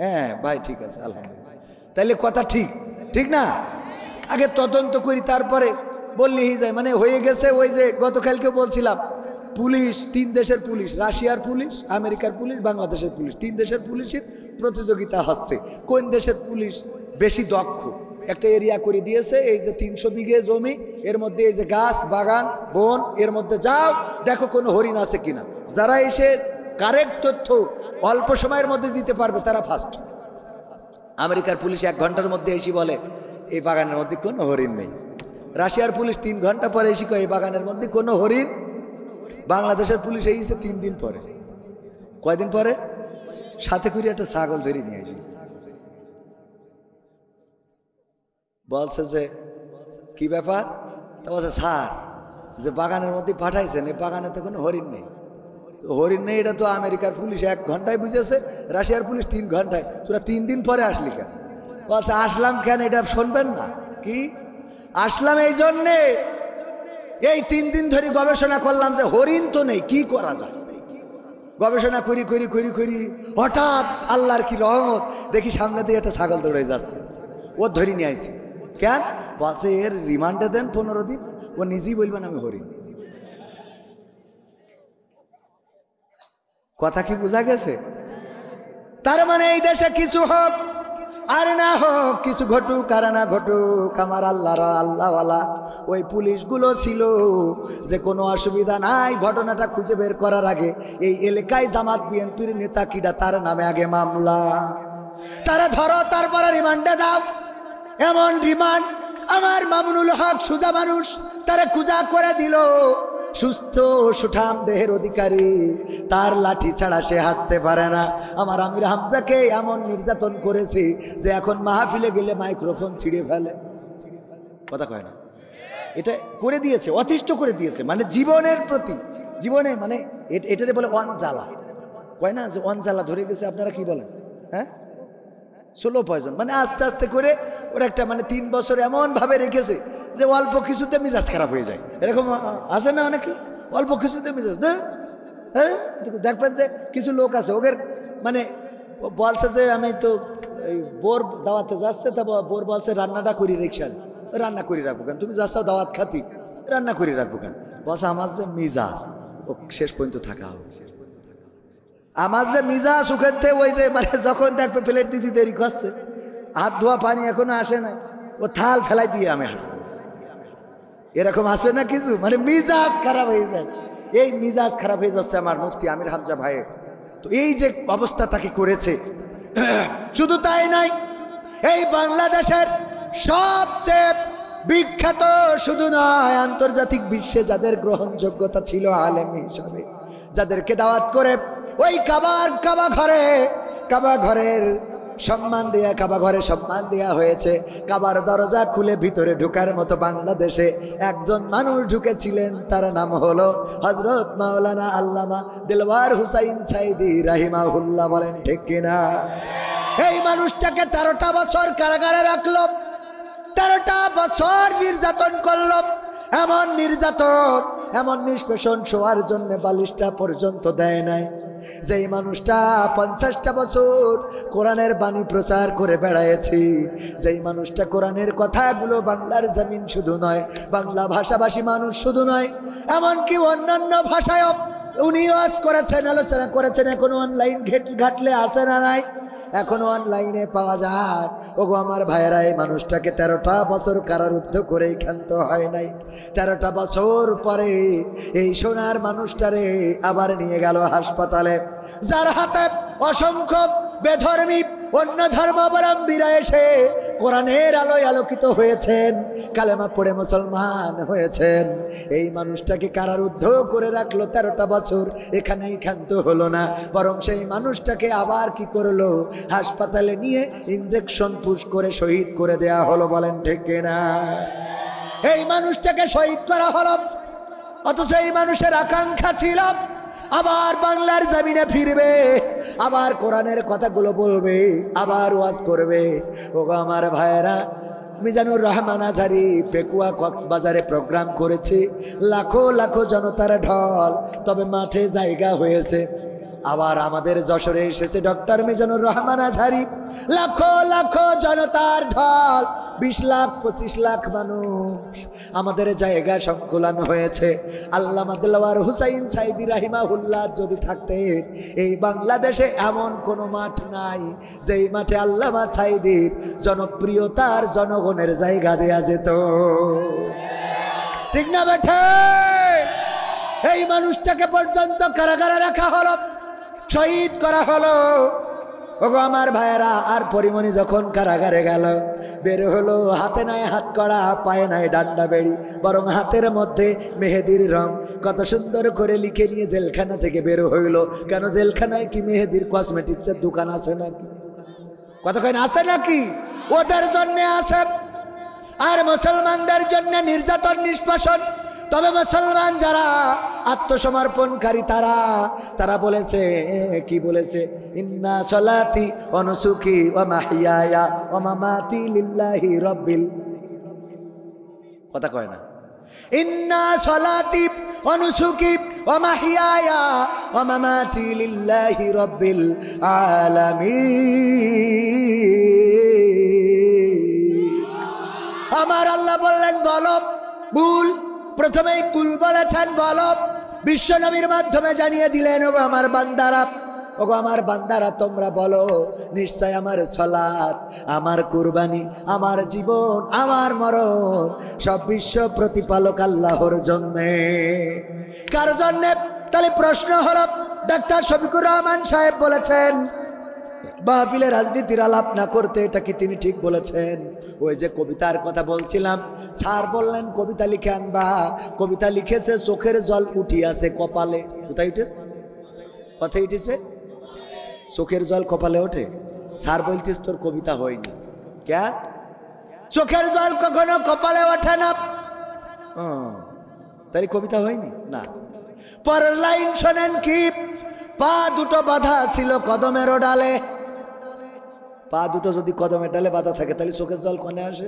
হ্যাঁ ভাই ঠিক আছে আলহামদুলিল্লাহ, তাইলে কথা ঠিক, ঠিক না? আগে তদন্ত করি তারপরে বললেই যায়। মানে হয়ে গেছে ওই যে গতকালকে বলছিলাম, পুলিশ, তিন দেশের পুলিশ, রাশিয়ার পুলিশ, আমেরিকার পুলিশ, বাংলাদেশের পুলিশ, তিন দেশের পুলিশের প্রতিযোগিতা হচ্ছে কোন দেশের পুলিশ বেশি দক্ষ। একটা এরিয়া করে দিয়েছে, এই যে 300 বিঘে জমি, এর মধ্যে এই যে গাছ বাগান বন, এর মধ্যে যাও দেখো কোনো হরিণ আছে কিনা। যারা এসে কারেক্ট তথ্য অল্প সময়ের মধ্যে দিতে পারবে তারা ফার্স্ট। আমেরিকার পুলিশ 1 ঘন্টার মধ্যে এসে বলে এই বাগানের মধ্যে কোনো হরিণ নেই। রাশিয়ার পুলিশ 3 ঘন্টা পরে এসে কয় এই বাগানের মধ্যে কোনো হরিণ। বাংলাদেশের পুলিশ এসেছে 3 দিন পরে। কয়দিন পরে? সাথে করে একটা ছাগল ধরে নিয়ে এসেছে। বলছে যে কি ব্যাপার? তা বলছে স্যার যে বাগানের মধ্যে পাঠাইছেন এই বাগানে তো কোনো হরিণ নেই। হরিণ নেই এটা তো আমেরিকার পুলিশ 1 ঘন্টায় বুঝেছে, রাশিয়ার পুলিশ 3 ঘন্টায়। তোরা 3 দিন পরে আসলি কেন? বলছে আসলাম কেন এটা শুনবেন না কি? আসলাম এই জন্যে, এই 3 দিন ধরে গবেষণা করলাম যে হরিণ তো নেই, কি করা যায়। গবেষণা করি করি করি করি হঠাৎ আল্লাহর কি রহমত, দেখি সামনে দিয়ে একটা ছাগল দৌড়ে যাচ্ছে, ও ধরে নিয়ে আইছি। কেন? বলছে এর রিমান্ডে দেন 15 দিন, ও নিজেই বলবেন আমি হরিণ। কথা কি বোঝা গেছে? তার মানে এই দেশে কিছু হোক আর না হোক, কিছু ঘটুক আর না ঘটুক, আমার আল্লাহওয়ালা ওই পুলিশগুলো ছিল যে কোনো অসুবিধা নাই, ঘটনাটা খুঁজে বের করার আগে এই এলাকায় জামাত বিএনপির নেতা কিডা তার নামে আগে মামলা, তারা ধরো তারপরে রিমান্ডে দাও। এমন রিমান্ড আমার মামুনুল হক সুজা মানুষ, তারা খুঁজা করে দিল। সুস্থ সুঠাম দেহের অধিকারী, তার লাঠি ছাড়া সে হাঁটতে পারে না। আমার আমির হামজাকে এমন নির্যাতন করেছে যে এখন মাহফিলে গেলে মাইক্রোফোন ছিঁড়ে ফেলে। কথা কয় না? এটা করে দিয়েছে, অতিষ্ঠ করে দিয়েছে, মানে জীবনের প্রতি, জীবনে মানে এটারে বলে অনজ্বালা, কয় না যে অনজ্বালা ধরে গেছে। আপনারা কি বলেন? হ্যাঁ, স্লো পয়জন, মানে আস্তে আস্তে করে ওরা একটা মানে 3 বছর এমন ভাবে রেখেছে যে অল্প কিছুতে মেজাজ খারাপ হয়ে যায়, এরকম আছে না অনেকে? অল্প কিছুতে মেজাজ, হ্যাঁ, দেখবেন যে কিছু লোক আছে ওদের মানে বলছে যে আমি তো এই বোর দাওয়াতে যাচ্ছে, তা বোর বলছে রান্নাটা করি রিক্সাল, রান্না করে রাখবো কেন, তুমি যাচ্ছ দাওয়াত খাতি, রান্না করে রাখবো কেন? বলছে আমার যে মিজাজ ও শেষ পর্যন্ত থাকা হবে, আমার যে মিজাজ ওখান থেকে ওই যে মানে যখন দেখবে প্লেট দিতে দেরি করছে, হাত ধোয়া পানি এখনো আসে না, ও থাল ফেলাই দিয়ে আমি হাঁটবো। এরকম আছে না কিছু, মানে মিজাজ খারাপ হয়ে যায়। এই মিজাজ খারাপ হয়ে যাচ্ছে আমার মুফতি আমির হামজা ভাইয়ের। তো এই যে অবস্থা তাকে করেছে, শুধু তাই নাই, এই বাংলাদেশের সবচেয়ে বিখ্যাত শুধু নয়, আন্তর্জাতিক বিশ্বে যাদের গ্রহণযোগ্যতা ছিল আলেম হিসাবে, যাদেরকে দাওয়াত করে ওই কাবা ঘরের সম্মান দেয়া, কাবা ঘরে সম্মান দেয়া হয়েছে। কাবার দরজা খুলে ভিতরে ঢোকার মতো বাংলাদেশে একজন মানুষ ঢুকেছিলেন, তার নাম হলো হযরত মাওলানা আল্লামা দিলওয়ার হুসাইন সাইদি রাহিমাহুল্লাহ। বলেন ঠিক কিনা? এই মানুষটাকে 13টা বছর কারাগারে রাখলো, 13টা বছর নির্যাতন করলো। এমন নির্যাতন, এমন নিষ্পেষণ, শোয়ার জন্য বালিশটা পর্যন্ত দেয় নাই। যেই মানুষটা 50টা বছর কোরআনের বাণী প্রচার করে বেড়ায়েছি, যেই মানুষটা কোরআনের কথাগুলো বাংলার জমিন শুধু নয়, বাংলা ভাষাভাষী মানুষ শুধু নয়, এমনকি অন্যান্য ভাষায়ও উনি ওয়াজ করেছেন, আলোচনা করেছেন। এখনো অনলাইন ঘাটলে আসে না নাই, এখনো অনলাইনে পাওয়া যায়। ওগো আমার ভাইয়েরা, এই মানুষটাকে 13টা বছর কারারুদ্ধ করেই ক্ষান্ত হয় নাই। 13টা বছর পরে এই সোনার মানুষটারে আবার নিয়ে গেল হাসপাতালে, যার হাতে অসংখ্য বেধর্মী অন্য ধর্মাবলম্বীরা এসে কোরআনের আলোয় আলোকিত হয়েছেন, কালেমা পড়ে মুসলমান হয়েছেন। এই মানুষটাকে কারারুদ্ধ করে রাখলো 13টা বছর, এখানেই ক্ষান্ত হলো না, বরং সেই মানুষটাকে আবার কি করলো, হাসপাতালে নিয়ে ইনজেকশন পুশ করে শহীদ করে দেয়া হলো। বলেন ঠিক কিনা? এই মানুষটাকে শহীদ করা হলো, অথচ এই মানুষের আকাঙ্ক্ষা ছিল আবার বাংলার জমিনে ফিরবে, আবার কোরআনের কথাগুলো বলবে, আবার ওয়াজ করবে। ওগো আমার ভাইয়েরা, মিজানুর রহমান আজহারি পেকুয়া কক্সবাজারে প্রোগ্রাম করেছে, লাখো লাখো জনতার ঢল, তবে মাঠে জায়গা হয়েছে। আবার আমাদের যশোরে এসেছে ডক্টর মিজানুর রহমান আজহারি, লাখো লাখো জনতার ঢল, 20 লাখ 25 লাখ মানুষ, আমাদের জায়গা সংকুলান হয়েছে। আল্লামা দিলওয়ার হুসাইন সাইদি রাহিমাহুল্লাহ যদি থাকতেন, এই বাংলাদেশে এমন কোনো মাঠ নাই যেই মাঠে আল্লামা সাইদির জনপ্রিয়তার জনগণের জায়গা দেয়া যেত। ঠিক না বেঠে? এই মানুষটাকে পর্যন্ত কারাগারে রাখা হলো, শহীদ করা হলো। ওগো আমার ভাইয়েরা, আর পরিমণি যখন কারাগারে গেল, বের হলো, হাতে নাই হাত কড়া, পায়ে নাই ডান্ডা বেড়ি, বরং হাতের মধ্যে মেহেদির রং কত সুন্দর করে লিখে নিয়ে জেলখানা থেকে বের হইল। কেন, জেলখানায় কি মেহেদির কসমেটিক্সের দোকান আছে নাকি? কতক্ষণ আছে নাকি? ওদের জন্য আছে, আর মুসলমানদের জন্য নির্যাতন নিষ্পেষণ। তবে মুসলমান যারা আত্মসমর্পণকারী, তারা বলেছে, কি বলেছে? ইন্না সলাতি ওয়া নুসুকি ওয়া মাহইয়ায়া ওয়া মামাতি লিল্লাহি রাব্বিল, কথা কয় না, ইন্না সলাতি ওয়া নুসুকি ওয়া মাহইয়ায়া ওয়া মামাতি লিল্লাহি রাব্বিল আলামিন। আমার আল্লাহ বললেন বলো, বুল, প্রথমেই কুল বলেছেন বলো, বিশ্বনবীর মাধ্যমে জানিয়ে দিলেন, ওগো আমার বান্দারা, ওগো আমার বান্দারা, তোমরা বলো, নিশ্চয় আমার সালাত, আমার কুরবানি, আমার জীবন, আমার মরণ সব বিশ্ব প্রতিপালক আল্লাহর জন্যে। কার জন্যে? তাহলে প্রশ্ন হলো, ডাক্তার শফিকুর রহমান সাহেব বলেছেন মাহফিলে রাজনীতির আলাপ না করতে, এটা কি তিনি ঠিক বলেছেন? ওই যে কবিতার কথা বলছিলাম, স্যার বললেন কবিতা লিখে আনবা, কবিতা লিখেছে, চোখের জল উঠিয়াছে কপালে। কোথায় উঠেছে? কোথায় উঠেছে? চোখের জল কপালে ওঠে? স্যার বলতিস তোর কবিতা হয়নি। ক্যা? চোখের জল কখনো কপালে ওঠে না, তাই কবিতা হয়নি না। পরের লাইন শোনেন কি? পা দুটো বাঁধা ছিল কদমের ডালে। পা দুটো যদি কদমের ডালে বাঁধা থাকে, তাহলে চোখের জল কনে আসে?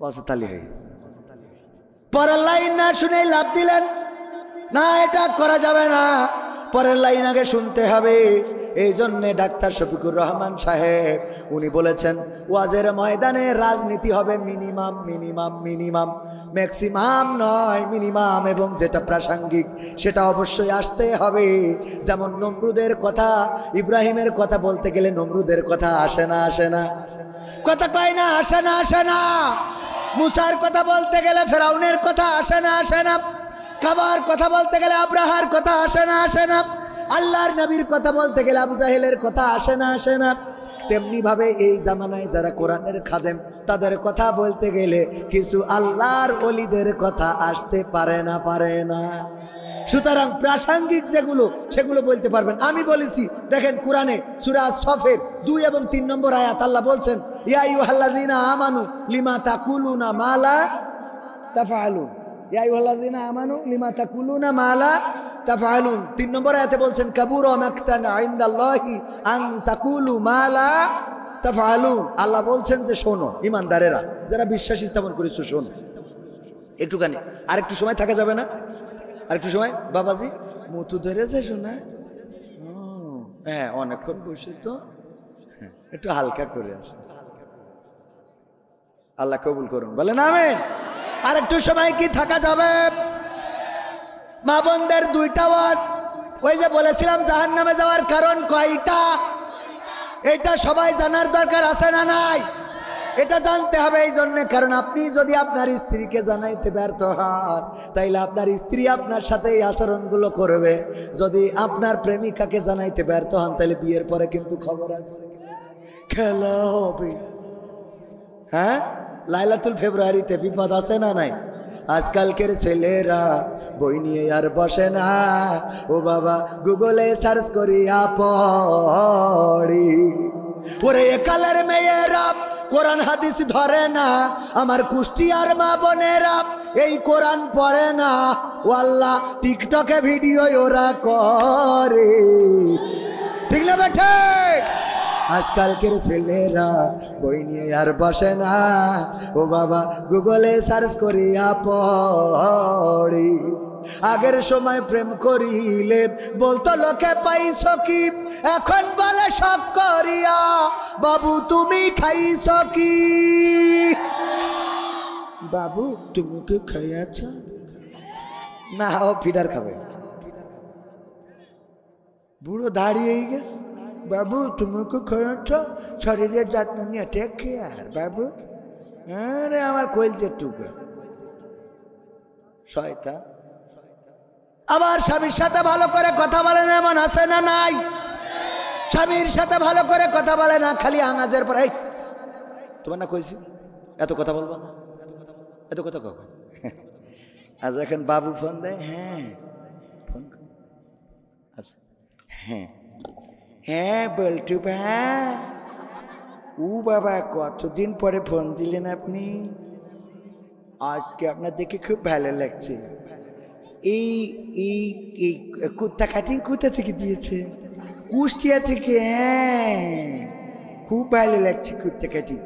অসতালি হয়ে গেছে। পরের লাইন না শুনে লাভ দিলেন, না এটা করা যাবে না, পরের লাইন আগে শুনতে হবে। এই জন্যে ডাক্তার শফিকুর রহমান সাহেব উনি বলেছেন ওয়াজের ময়দানে রাজনীতি হবে মিনিমাম মিনিমাম মিনিমাম, ম্যাক্সিমাম নয়, মিনিমাম, এবং যেটা প্রাসঙ্গিক সেটা অবশ্যই আসতে হবে। যেমন নমরুদের কথা, ইব্রাহিমের কথা বলতে গেলে নমরুদের কথা আসে না, আসে না, কথা কয় না, আসে না, আসে না। মুসার কথা বলতে গেলে ফেরাউনের কথা আসে না, আসে না। কাবার কথা বলতে গেলে আব্রাহার কথা আসে না, আসে না। আল্লাহর নবীর কথা বলতে গেলে আবু জাহেলের কথা আসে না, আসে না। তেমনি ভাবে এই জামানায় যারা কোরআনের খাদেম তাদের কথা বলতে গেলে কিছু আল্লাহর ওলিদের কথা আসতে পারে না, পারে না। সুতরাং প্রাসঙ্গিক যেগুলো সেগুলো বলতে পারবেন। আমি বলেছি দেখেন কোরআনে সূরা সফের 2 এবং 3 নম্বর আয়াত আল্লাহ বলছেন ইয়া আইয়ুহাল্লাযীনা আমানু লিমা তাকুলুনা মা লা তাফআলুন, ইয়া আইয়ুহাল্লাযীনা আমানু লিমা তাকুলুনা মা লা তাফআলুন। 3 নম্বর আয়াতে বলছেন কাবুরা মাকতান ইনদাল্লাহি আন তাকুলু মা লা তাফআলুন। আল্লাহ বলছেন যে শোনো ঈমানদারেরা, যারা বিশ্বাস স্থাপন করেছো শোনো। একটুখানি আরেকটু সময় থাকা যাবে না? আরেকটু সময় বাবাজি মুতু ধরেছে শোনা, হ্যাঁ অনেকক্ষণ বসে তো, একটু হালকা করে আসে। আল্লাহ কবুল করুন, বলেন আমিন। আরেকটু সময় কি থাকা যাবে? মা বোনদের 2টা ওয়াজ, ওই যে বলেছিলাম জাহান্নামে যাওয়ার কারণ কয়টা, এটা সবাই জানার দরকার আছে না নাই? এটা জানতে হবে এই জন্য, কারণ আপনি যদি আপনার স্ত্রীকে জানাইতে ব্যর্থ হন তাইলে আপনার স্ত্রী আপনার সাথে এই আচরণগুলো করবে। যদি আপনার প্রেমিকাকে জানাইতে ব্যর্থ হন তাহলে বিয়ের পরে কিন্তু খবর আছে, খেলা হবে। হ্যাঁ, লাইলাতুল ফেব্রুয়ারিতে বিপদ আছে না নাই? আজকালকের ছেলেরা বই নিয়ে আর বসে না, ও বাবা গুগলে সার্চ করিয়া পড়ি। ওরে একালের মেয়েরা কোরআন হাদিস ধরে না, আমার কুষ্টিয়ার মা বোনেরা এই কোরআন পড়ে না, ও আল্লাহ টিকটকে ভিডিও ওরা করে, ঠিক না বেঠে? আজকালকের ছেলেরা বই নিয়ে আর বসে না, ও বাবা গুগলে সার্চ করিয়া পড়ি। আগের সময় প্রেম করিলে বলতো লোকে পাইছ কি, এখন বলে শখ করিয়া বাবু তুমি খাইছ কি। বাবু তুমি কি খাইয়াছ? না, ও ফিডার খাবে। বুড়ো দাঁড়িয়েই গেছে, বাবু তুমি কি খাইয়াছ? শরীরের যত্ন নিয়ে টেক কেয়ার বাবু। আরে আমার কইলচের টুকরা শয়তান। আবার স্বামীর সাথে ভালো করে কথা বলে না, এমন আছে না নাই? স্বামীর সাথে ভালো করে কথা বলে না, খালি আঙাজের পর এই তোমার না কইছি এত কথা বলবো না, এত কথা কখন? আজ এখন বাবু ফোন দেয়, হ্যাঁ ফোন আচ্ছা, হ্যাঁ হ্যাঁ বলটু ভাই, ও বাবা কতদিন পরে ফোন দিলেন আপনি, আজকে আপনার দেখে খুব ভালো লাগছে। এই এই এই কুত্তা কাটিং কোথা থেকে দিয়েছে? কুষ্টিয়া থেকে। হ্যাঁ খুব ভালো লাগছে কুত্তা কাটিং।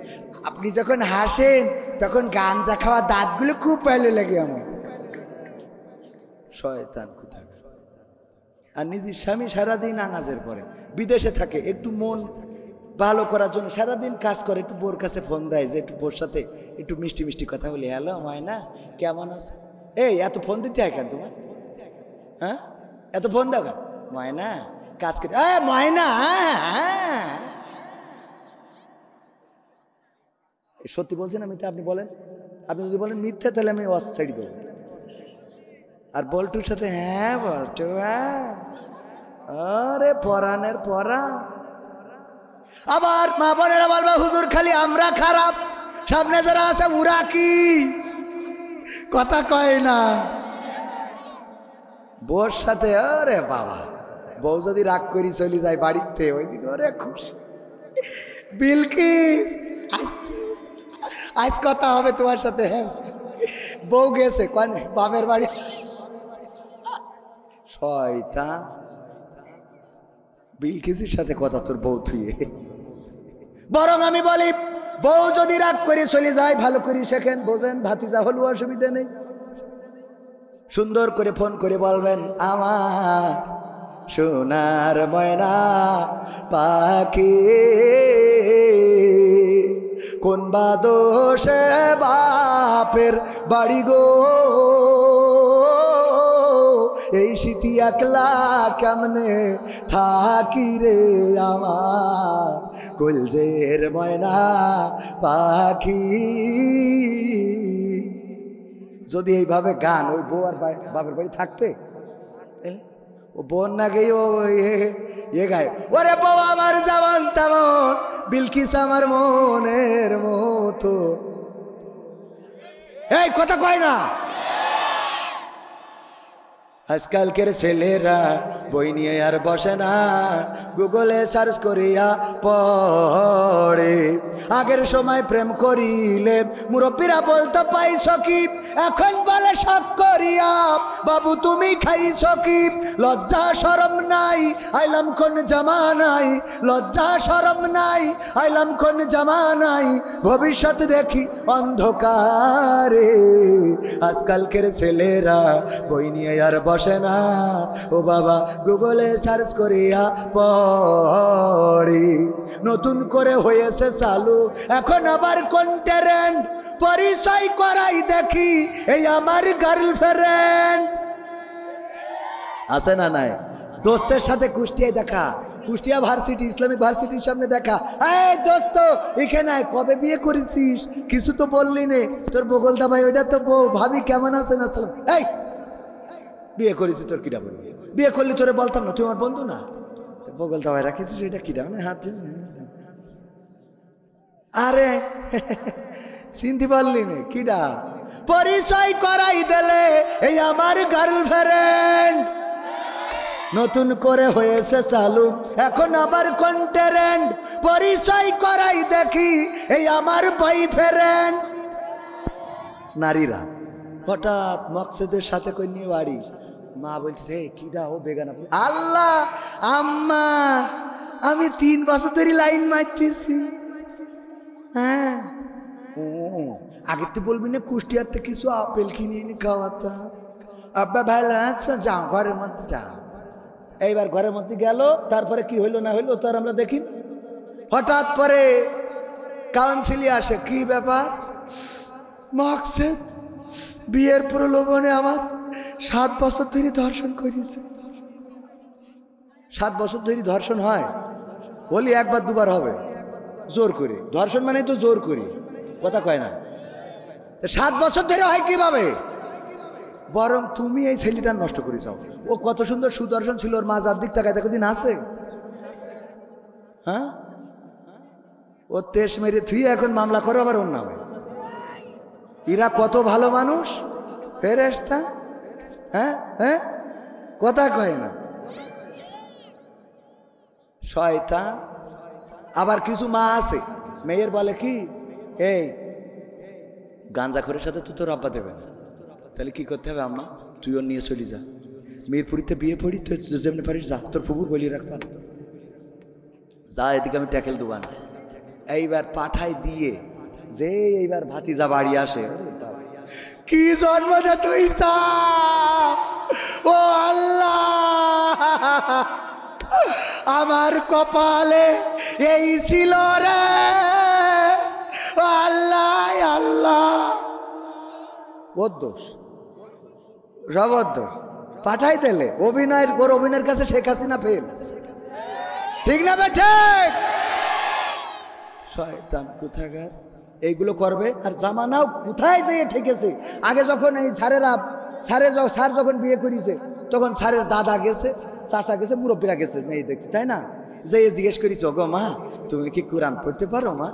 আপনি যখন হাসেন তখন গাঞ্জা খাওয়া দাঁতগুলো খুব ভালো লাগে আমার। শয়তান কোথা। আর নিজের স্বামী সারাদিন আঙাজের পরে বিদেশে থাকে, একটু মন ভালো করার জন্য সারাদিন কাজ করে, একটু বোর কাছে ফোন দেয় যে একটু বোর সাথে একটু মিষ্টি মিষ্টি কথা বলি, হ্যালো ময়না কেমন আছো? এই এত ফোন দিতে হয় কেন তোমার? হ্যাঁ এত ফোন দাও কেন? ময়না কাজ করে, ময়না সত্যি বলছেন না মিথ্যা? আপনি বলেন, আপনি যদি বলেন মিথ্যা তাহলে আমি ওয়াজ ছেড়ে দেবো। আর বল্টুর সাথে হ্যাঁ বল্টু, আরে পরানের পরা। আবার মা বোনেরা বলবে হুজুর খালি আমরা খারাপ, সামনে যারা আছে উরা কি কথা কয় না। বউর সাথে আরে বাবা, বউ যদি রাগ করি চলে যায় বাড়িতে, ওইদিকে ওরে খুশি, বিলকিস আজ কথা হবে তোমার সাথে। হ্যাঁ বউ গেছে কনে বাপের বাড়ি। শয়তান, বিলকিসের সাথে কথা তোর বউ থুয়ে। বরং আমি বলি বউ যদি রাগ করে চলে যায় ভালো করে শেখেন, বোঝেন ভাতিজা হলো অসুবিধা নেই। সুন্দর করে ফোন করে বলবেন, আমার সোনার ময়না পাখি কোন বা দোষে বাপের বাড়ি গো, এই শীতি একলা কেমনে থাকি রে আমার কলজের ময়না পাখি। যদি এইভাবে গান, ওই বউ আর বাপের বাড়ি থাকবে, ও বোন না গেই ও এ গায়, ওরে বউ আমার যেমন তেমন বিলকিস আমার মনের মতো। এই কথা কয় না। আজকালকের ছেলেরা বই নিয়ে আর বসে না, গুগলে সার্চ করিয়া পড়ে। আগের সময় প্রেম করিলে মুরব্বীরা বলতো পাইছ কি, এখন বলে শখ করিয়া বাবু তুমি খাইছ কি। লজ্জা শরম নাই আইলাম কোন জামানাই, লজ্জা শরম নাই আইলাম কোন জামানাই, ভবিষ্যৎ দেখি অন্ধকারে। আজকালকের ছেলেরা বই নিয়ে আর বসে না, ও বাবা গুগলে সার্চ করিয়া পড়ি। নতুন করে হয়েছে চালু এখন আবার কোন ট্রেন্ড, পরিচয় করাই দেখি এই আমার গার্লফ্রেন্ড। আছে না নাই? দোস্তের সাথে কুষ্টিয়ায় দেখা, কুষ্টিয়া ভার্সিটি ইসলামিক ভার্সিটির সামনে দেখা। এই দোস্ত এখানে কবে বিয়ে করেছিস? কিছু তো বললি নে। তোর বগলদা ভাই ওইটা তো বউ, ভাবি কেমন আছেন? আসসালাম। এই বিয়ে করেছি, তোর কিটা বলবি? বিয়ে করলি তোরে বলতাম না, তুই আমার বন্ধু না? বগলদা ভাই রাখিছিস এটা কিটা, মানে হাত আরে চিনতে পারলি নে কিডা? পরিচয় করাই দিলে এই আমার গার্লফ্রেন্ড। নতুন করে হয়েছে চালু এখন আবার কোন ট্রেন্ড, পরিচয় করাই দেখি এই আমার বয়ফ্রেন্ড। নারীরা হঠাৎ মকসেদের সাথে কই নিয়ে বাড়ি, মা বলছে কিডা ও বেগানা। আল্লাহ আম্মা আমি 3 বছর ধরে লাইন মারতেছি। হ্যাঁ আগের তো বলবি না কুষ্টিয়ার থেকে কিছু আপেল কিনে এনে খাওয়াতাম। আব্বা ভালো আচ্ছা যাও ঘরের মধ্যে যাও। এইবার ঘরের মধ্যে গেল, তারপরে কি হইলো না হইলো তো আর আমরা দেখি। হঠাৎ পরে কাউন্সিলে আসে, কি ব্যাপার? মকসেদ বিয়ের প্রলোভনে আমার 7 বছর ধরে ধর্ষণ করেছে। 7 বছর ধরে ধর্ষণ হয়? বলি একবার দুবার হবে, জোর করে ধর্ষণ মানে তো জোর করি, কথা কয় না। 7 বছর ধরে হয় কিভাবে? বরং তুমি এই ছেলেটা নষ্ট করে যাও। ও কত সুন্দর সুদর্শন ছিল, ওর মা যার দিক তাকায় দেখো দিন আছে। হ্যাঁ ও তেজ মেরে থুই এখন মামলা করো আবার ওর নামে। এরা কত ভালো মানুষ, ফেরেশতা। হ্যাঁ হ্যাঁ কথা কয় না, শয়তান। আবার কিছু মা আছে মেয়ের বলে কি, এই গাঁজাখোরের সাথে তো তোর আব্বা দেবে না, তাহলে কি করতে হবে? আম্মা তুই ওর নিয়ে চলি যা, মিরপুরিতে বিয়ে পড়ি, তো যেমনি পারিস যা, তোর ফুপুর বলি রাখবা যা, এদিকে আমি ট্যাকেল দেবান। এইবার পাঠাই দিয়ে যে এইবার ভাতিজা বাড়ি আসে, কি জন্ম দে তুই ও আল্লাহ, আমার কপালে এই ছিল রে আল্লাহ আল্লাহ। ওর দোষ, রবর দোষ, পাঠাই দিলে অভিনয়ের, ওর অভিনয়ের কাছে শেখ হাসিনা ফেল, ঠিক না বেঠে? শয়তান কোথাকার এইগুলো করবে। আর জামানাও কোথায় যেয়ে ঠেকেছে। আগে যখন এই স্যার যখন বিয়ে করেছে তখন স্যারের দাদা গেছে, চাচা গেছে, মুরব্বীরা গেছে এই দেখতে, তাই না? যে জিজ্ঞেস করেছে, ওগো মা তুমি কি কোরআন পড়তে পারো? মা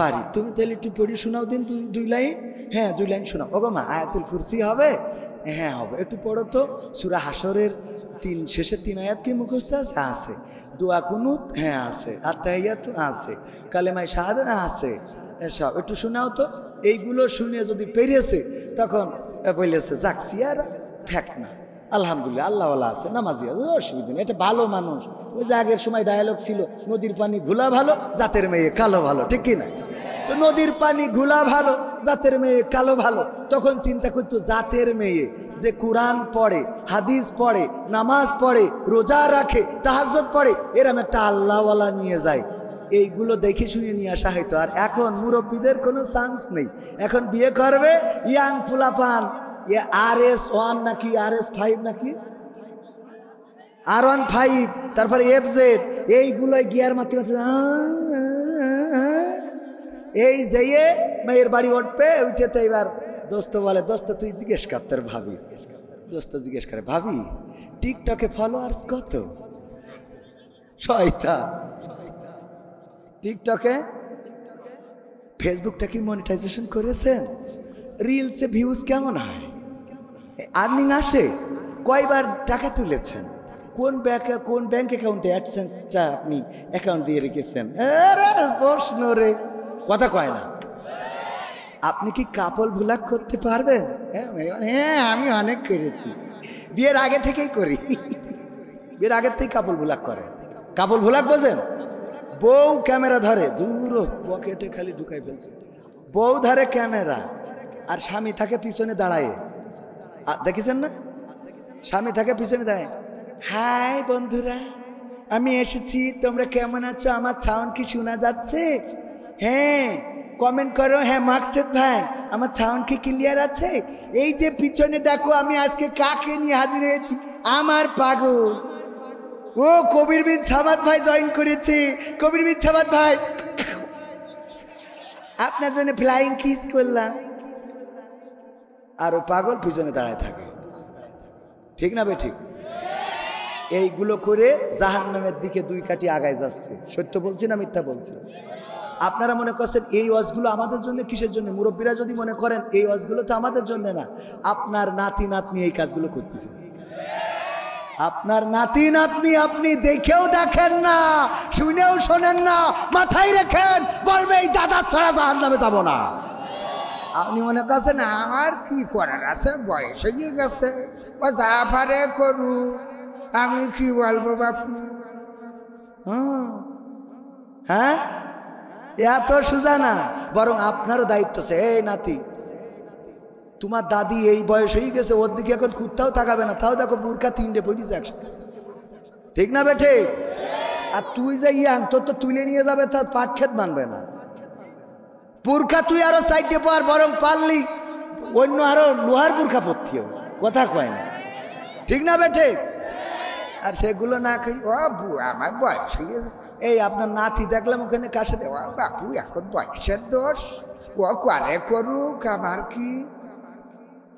পারি। তুমি তাহলে একটু পড়ি শোনাও দিন, 2 লাইন। হ্যাঁ 2 লাইন শোনাও। ওগো মা আয়াতুল কুরসি হবে? হ্যাঁ হবে। একটু পড়ো তো সূরা হাসরের শেষের 3 আয়াত কি মুখস্থ আছে? আছে। দোয়া কুনুত? হ্যাঁ আছে। আত্তাহিয়াতু? আছে। কালেমায়ে শাহাদাত? আছে। সব একটু শোনাও তো। এইগুলো শুনে যদি পেরিয়েছে তখন বলেছে যাক সিয়ারা ফ্যাক না, আলহামদুলিল্লাহ আল্লাহওয়ালা আছে, নামাজি আছে, অসুবিধা নেই, এটা ভালো মানুষ। ওই যে আগের সময় ডায়ালগ ছিল, নদীর পানি ঘোলা ভালো, জাতের মেয়ে কালো ভালো, ঠিক কিনা? তো নদীর পানি ঘোলা ভালো, জাতের মেয়ে কালো ভালো। তখন চিন্তা করতো জাতের মেয়ে যে কোরআন পড়ে, হাদিস পড়ে, নামাজ পড়ে, রোজা রাখে, তাহাজ্জুদ পড়ে, এরম একটা আল্লাহওয়ালা নিয়ে যায়। এইগুলো দেখে শুনে নিয়ে আসা হয়তো। আর এখন মুরব্বীদের কোনো চান্স নেই। এখন বিয়ে করবে ইয়াং ফুলাপান, RS1 নাকি RS5 নাকি R15, তারপরে FZ, এইগুলোই গিয়ার মারতে মারতে এই যেয়ে মেয়ের বাড়ি উঠবে। উঠে তো এবার দোস্ত বলে, দোস্ত তুই জিজ্ঞেস কর তোর ভাবি। দোস্ত জিজ্ঞেস করে, ভাবি টিকটকে ফলোয়ার্স কত? শয়তান, টিকটকে ফেসবুকটা কি মনিটাইজেশন করেছেন? রিলসে ভিউজ কেমন হয়? আর্নিং আসে? কয়বার টাকা তুলেছেন? কোন ব্যাংক অ্যাকাউন্টে অ্যাডসেন্সটা আপনি অ্যাকাউন্ট দিয়ে রেখেছেন? প্রশ্ন রে, কথা কয় না। আপনি কি কাপল ভুলাক করতে পারবেন? হ্যাঁ, আমি অনেক করেছি, বিয়ের আগে থেকেই করি। বিয়ের আগের থেকেই কাপল ভুলাক করে। কাপল ভুলাক বোঝেন? বউ ক্যামেরা ধরে, দূর পকেটে খালি ঢুকাই ফেলছে। বউ ধরে ক্যামেরা আর স্বামী থাকে পিছনে দাঁড়ায়। দেখেছেন না? স্বামী থাকে পিছনে দাঁড়ায়, হাই বন্ধুরা আমি এসেছি, তোমরা কেমন আছো? আমার সাউন্ড কি শোনা যাচ্ছে? হ্যাঁ কমেন্ট করো। হ্যাঁ মাকসেদ ভাই, আমার সাউন্ড কি ক্লিয়ার আছে? এই যে পিছনে দেখো আমি আজকে কাকে নিয়ে হাজির হয়েছি, আমার পাগল। ও কবির বিন সামাদ ভাই জয়েন করেছে। কবির বিন সামাদ ভাই, আপনার জন্য ফ্লাইং কিস করলাম। আর ও পাগল পিছনে দাঁড়ায় থাকে। ঠিক না বেঠিক? এইগুলো করে জাহান্নামের দিকে দুই কাঠি আগায় যাচ্ছে। সত্য বলছি না মিথ্যা বলছি? আপনারা মনে করছেন এই ওয়াজগুলো আমাদের জন্য? কিসের জন্য? মুরব্বীরা যদি মনে করেন এই ওয়াজগুলো তো আমাদের জন্য না, আপনার নাতি নাতনি এই কাজগুলো করতেছে। আপনার নাতি নাতনি আপনি দেখেও দেখেন না, শুনেও শোনেন না, মাথায় রেখেন, বলবে এই দাদা ছাড়া জাহান্নামে যাব না। আপনি মনে করছেন আমার কি করার আছে, বয়স হয়ে গেছে, ও যা পারে করু, আমি কি বলবো বাপু? হ্যাঁ, এত সোজা না। বরং আপনারও দায়িত্ব আছে। এই নাতি, তোমার দাদি এই বয়স হয়ে গেছে, ওর দিকে এখন কুত্তাও তাকাবে না, তাও দেখো বোরকা 3টে পড়িছে একসাথে। ঠিক না বেঠে? আর তুই যে ইয়াং, তোর তো তুলে নিয়ে যাবে, তার পাট খেত মানবে না। বোরকা তুই আরো সাইডে পার, বরং পারলি অন্য আরো লোহার বোরকা পরতে হবে। কথা কয় না? ঠিক না বেঠে? আর সেগুলো না খাই, ও আমার বয়স হয়ে গেছে। এই আপনার নাতি দেখলাম ওখানে কাছে, ও বাপু এখন বয়সের দোষ, ও করে করুক, আমার কি,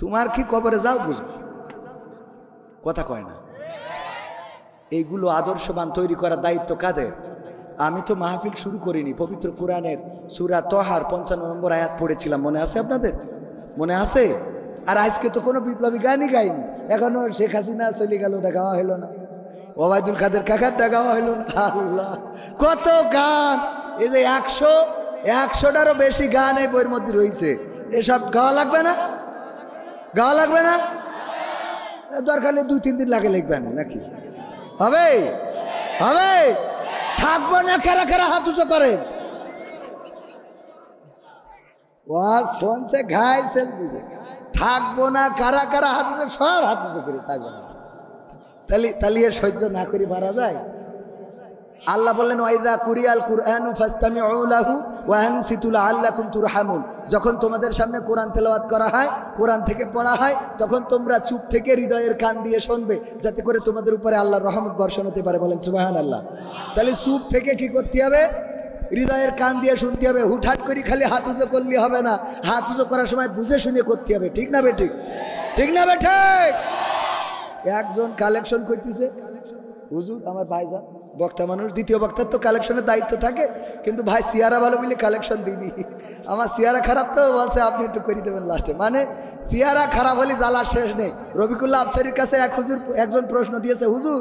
তোমার কি, কবরে যাও বুঝো। কথা কয় না? এইগুলো আদর্শবান তৈরি করার দায়িত্ব কাদের? আমি তো মাহফিল শুরু করিনি, পবিত্র কোরআনের সূরা তহার 55 নম্বর আয়াত পড়েছিলাম, মনে আছে আপনাদের? মনে আছে? আর আজকে তো কোনো বিপ্লবী গানই গাইনি। এখনো শেখ হাসিনা চলে গেল, ওটা গাওয়া হলো না। ওবায়দুল কাদের কাকারটা গাওয়া হলো না। আল্লাহ, কত গান! এই যে 100টারও বেশি গান এই বইয়ের মধ্যে রয়েছে। এসব গাওয়া লাগবে না? গাওয়া লাগবে না? দরকার নেই 2-3 দিন লাগে লিখবেন নাকি? হবে? হবে? থাকবো না কারা কারা হাত উঁচু করে? থাকবো না কারা কারা হাত উঁচু, সব হাত উঁচু করে থাকবো না। তাহলে এর সহ্য না করে মারা যায়? আল্লাহ বললেন, ওয়াইদা কুরিয়াল কুরআনু ফাসতামিউ লাহু ওয়া আনসিতু লাআল্লাকুম তুরহামুন। যখন তোমাদের সামনে কোরআন তেলাওয়াত করা হয়, কোরআন থেকে পড়া হয়, তখন তোমরা চুপ থেকে হৃদয়ের কান দিয়ে শুনবে, যাতে করে তোমাদের উপরে আল্লাহর রহমত বর্ষণ হতে পারে। বলেন সুবহানাল্লাহ। তাহলে চুপ থেকে কি করতে হবে? হৃদয়ের কান দিয়ে শুনতে হবে। হুটহাট করে খালি হাত উঁচু করলে হবে না, হাত উঁচু করার সময় বুঝে শুনে করতে হবে। ঠিক না বেঠিক? ঠিক না বেঠিক? একজন কালেকশন করতেছে, হুজুর আমার ভাইজান বক্তা মানুষ, দ্বিতীয় বক্তার তো কালেকশনের দায়িত্ব থাকে, কিন্তু ভাই সিয়ারা ভালো বলে কালেকশন দিবি। আমার সিয়ারা খারাপ তো বলছে আপনি একটু করে দেবেন লাস্টে। মানে সিয়ারা খারাপ হলে জ্বালার শেষ নেই। রফিকুল্লাহ আফসারির কাছে একজন প্রশ্ন দিয়েছে, হুজুর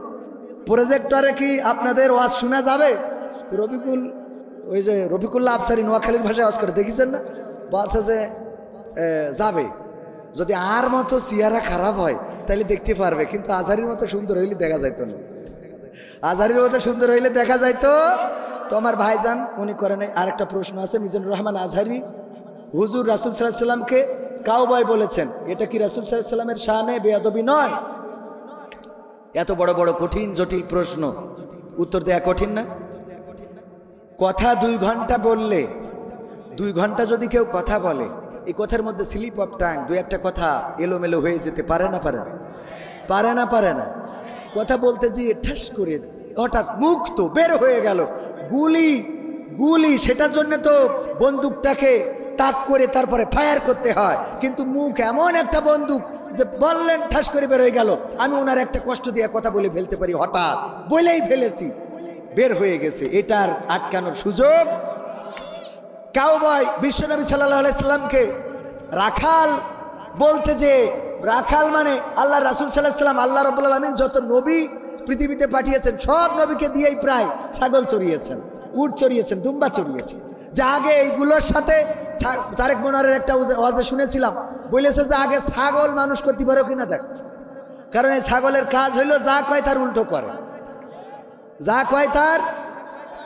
প্রজেক্টরে কি আপনাদের ওয়াজ শোনা যাবে? তো রফিকুল্লাহ আফসারি নোয়াখালীর ভাষায় ওয়াজ করে, দেখেছেন না? বলছে যে যাবে, যদি আর মতো সিয়ারা খারাপ হয় তাহলে দেখতে পারবে, কিন্তু আজহারির মতো সুন্দর হইলে দেখা যাইতো না। আজহারির মতো সুন্দর হইলে দেখা যাইতো। তো আমার ভাইজান উনি করে নাই। আরেকটা প্রশ্ন আছে, মিজানুর রহমান আজহারি হুজুর রাসূল সাল্লাল্লাহু আলাইহি সাল্লামকে কাউবয় বলেছেন, এটা কি রাসূল সাল্লাল্লাহু আলাইহি সাল্লামের শানে বেয়াদবি নয়? এত বড় বড় কঠিন জটিল প্রশ্ন উত্তর দেয়া কঠিন না? কথা 2 ঘন্টা বললে, 2 ঘন্টা যদি কেউ কথা বলে, এই কথার মধ্যে স্লিপ অফ টাং, 2-1টা কথা এলোমেলো হয়ে যেতে পারে না? পারে না? পারে না? পারে না? কথা বলতে গিয়ে ঠাস করে হঠাৎ মুখ তো বের হয়ে গেল, গুলি, সেটার জন্য তো বন্দুকটাকে তাক করে তারপরে ফায়ার করতে হয়, কিন্তু মুখ এমন একটা বন্দুক যে বললেন ঠাস করে বের হয়ে গেল। আমি ওনার একটা কষ্ট দিয়ে কথা বলে ফেলতে পারি, হঠাৎ বলেই ফেলেছি, বের হয়ে গেছে, এটার আটকানোর সুযোগ কাউবয় বিশ্বনবী সাল্লাল্লাহু আলাইহি সাল্লামকে রাখাল বলতে, যে রাখাল মানে আল্লাহ রাসূল সাল্লাল্লাহু আলাইহি সাল্লাম, আল্লাহ রাব্বুল আলামিন যত নবী পৃথিবীতে পাঠিয়েছেন সব নবীকে দিয়েই প্রায় ছাগল চড়িয়েছেন, উট চড়িয়েছেন, দুম্বা চড়িয়েছেন। যে আগে এইগুলোর সাথে তারেক মনোয়ারের একটা ওয়াজে শুনেছিলাম, বলেছে যে আগে ছাগল মানুষ করতে পারো কিনা দেখ, কারণ এই ছাগলের কাজ হইলো যা কয় তার উল্টো করে, যা কয় তার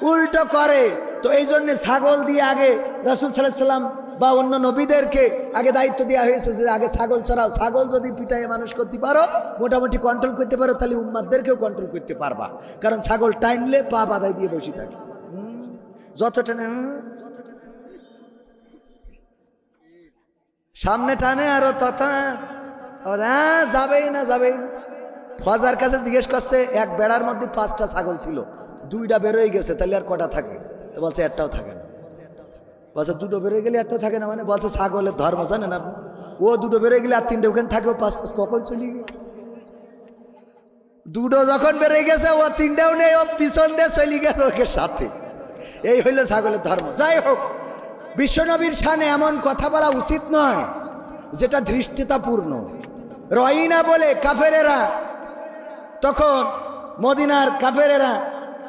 উল্টো করে। তো এই জন্য ছাগল দিয়ে আগে রাসূল সাল্লাল্লাহু আলাইহি সাল্লাম বা অন্য নবীদেরকে আগে দায়িত্ব দেওয়া হয়েছে যে আগে ছাগল চড়াও। ছাগল যদি পিটায়ে মানুষ করতে পারো, মোটামুটি কন্ট্রোল করতে পারো, তাহলে উম্মাদদেরকেও কন্ট্রোল করতে পারবা, কারণ ছাগল টাইমলে পা বাঁধাই দিয়ে বসে থাকে, যত টানে সামনে টানে আরো তত যাবেই না, যাবেই না। ফজার কাছে জিজ্ঞেস করছে, এক বেড়ার মধ্যে 5টা ছাগল ছিল, 2টা বেরোয় গেছে, তাহলে আর কটা থাকে? তো বলছে একটাও থাকে না। বলছে 2টো বেরোয় গেলে একটা থাকে না, মানে বলছে ছাগলের ধর্ম জানেন আপনি, ও 2টো বেরোয় গেলে আর 3টে ওখানে থাকে, ও 5 কখন চলে গেছে? 2টো যখন বেরোয় গেছে ও 3টাও নেই, ও পিছন দিয়ে চলে গেল ওকে সাথে। এই হইল ছাগলের ধর্ম। যাই হোক, বিশ্বনবীর শানে এমন কথা বলা উচিত নয় যেটা ধৃষ্টতাপূর্ণ। রয়িনা বলে কাফেরেরা, তখন মদিনার কাফেরেরা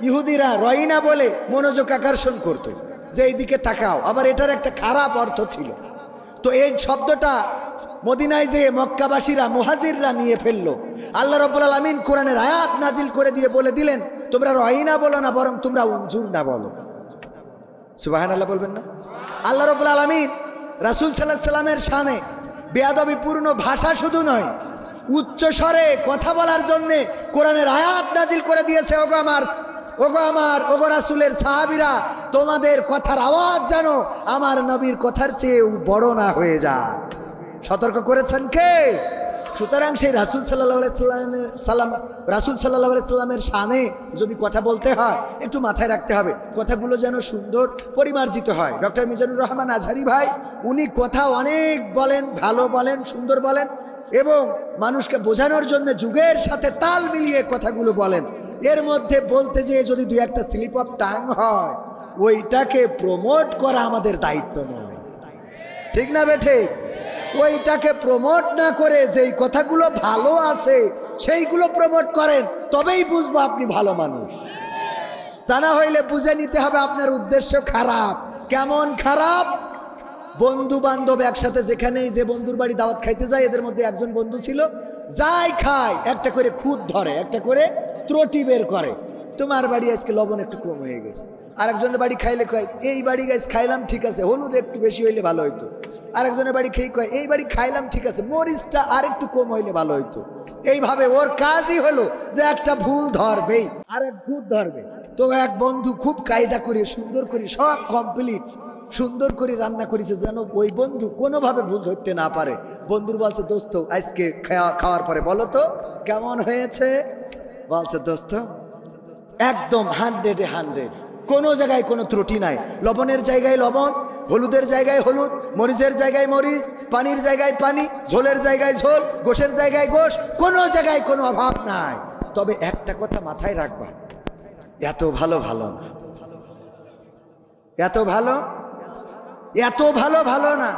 ইহুদিরা রয়িনা বলে মনোযোগ আকর্ষণ করতো যে এইদিকে তাকাও, আবার এটার একটা খারাপ অর্থ ছিল। তো এই শব্দটা মদিনায় যে মক্কাবাসীরা মুহাজিররা নিয়ে ফেললো। আল্লাহ রাব্বুল আলামিন কোরআনের আয়াত নাজিল করে দিয়ে বলে দিলেন, তোমরা রয়িনা বলো না, বরং তোমরা উনজুর না বলো। সুবহানাল্লাহ বলবেন না? আল্লাহ রাব্বুল আলামিন রাসূল সাল্লাল্লাহু আলাইহি সাল্লামের শানে বেয়াদবিপূর্ণ ভাষা শুধু নয়, উচ্চ স্বরে কথা বলার জন্য কোরআনের আয়াত নাজিল করে দিয়েছে। ওগো রাসূলের সাহাবীরা, তোমাদের কথার আওয়াজ যেন আমার নবীর কথার চেয়ে বড় না হয়ে যায়, সতর্ক করেছেন কে? সুতরাং সেই রাসূল সাল্লাল্লাহু আলাইহি সাল্লামের শানে যদি কথা বলতে হয়, একটু মাথায় রাখতে হবে কথাগুলো যেন সুন্দর পরিমার্জিত হয়। ডক্টর মিজানুর রহমান আজহারি ভাই, উনি কথা অনেক বলেন, ভালো বলেন, সুন্দর বলেন, এবং মানুষকে বোঝানোর জন্য যুগের সাথে তাল মিলিয়ে কথাগুলো বলেন। এর মধ্যে বলতে যেয়ে যদি 2-1টা স্লিপ অফ টাং হয়, ওইটাকে প্রমোট করা আমাদের দায়িত্ব নয়, ঠিক না বেঠে? ওইটাকে প্রমোট না করে যেই কথাগুলো ভালো আছে সেইগুলো প্রমোট করেন, তবেই বুঝবো আপনি ভালো মানুষ। তা না হইলে বুঝে নিতে হবে আপনার উদ্দেশ্য খারাপ। কেমন খারাপ? বন্ধু বান্ধব একসাথে, যেখানেই যে বন্ধুর বাড়ি দাওয়াত খাইতে যায়, এদের মধ্যে একজন বন্ধু ছিল, যাই খায় একটা করে খুঁত ধরে, একটা করে ত্রুটি বের করে। তোমার বাড়ি আজকে লবণ একটু কম হয়ে গেছে। আরেকজনের বাড়ি খাইলে কয়, এই বাড়ি গাছ খাইলাম ঠিক আছে, হলুদ একটু বেশি হইলে ভালো হইতো। আরেকজনের বাড়ি খেয়ে কয়, এই বাড়ি খাইলাম ঠিক আছে, মরিচটা আর একটু কম হইলে ভালো হইতো। এইভাবে ওর কাজই হলো যে একটা ভুল ধরবেই, আরেক ভুল ধরবে। তো এক বন্ধু খুব কায়দা করে সুন্দর করে সব কমপ্লিট সুন্দর করে রান্না করেছে, যেন ওই বন্ধু কোনোভাবে ভুল ধরতে না পারে। বন্ধুর বলছে, দোস্ত আজকে খাওয়ার পরে বলো তো কেমন হয়েছে? বলছে, দোস্ত একদম 100-এ 100, কোনো জায়গায় কোনো ত্রুটি নাই। লবণের জায়গায় লবণ, হলুদের জায়গায় হলুদ, মরিচের জায়গায় মরিচ, পানির জায়গায় পানি, ঝোলের জায়গায় ঝোল, গোশের জায়গায় গোশ, কোনো জায়গায় কোনো অভাব নাই। তবে একটা কথা মাথায় রাখবা, এত ভালো ভালো না, এত ভালো ভালো না,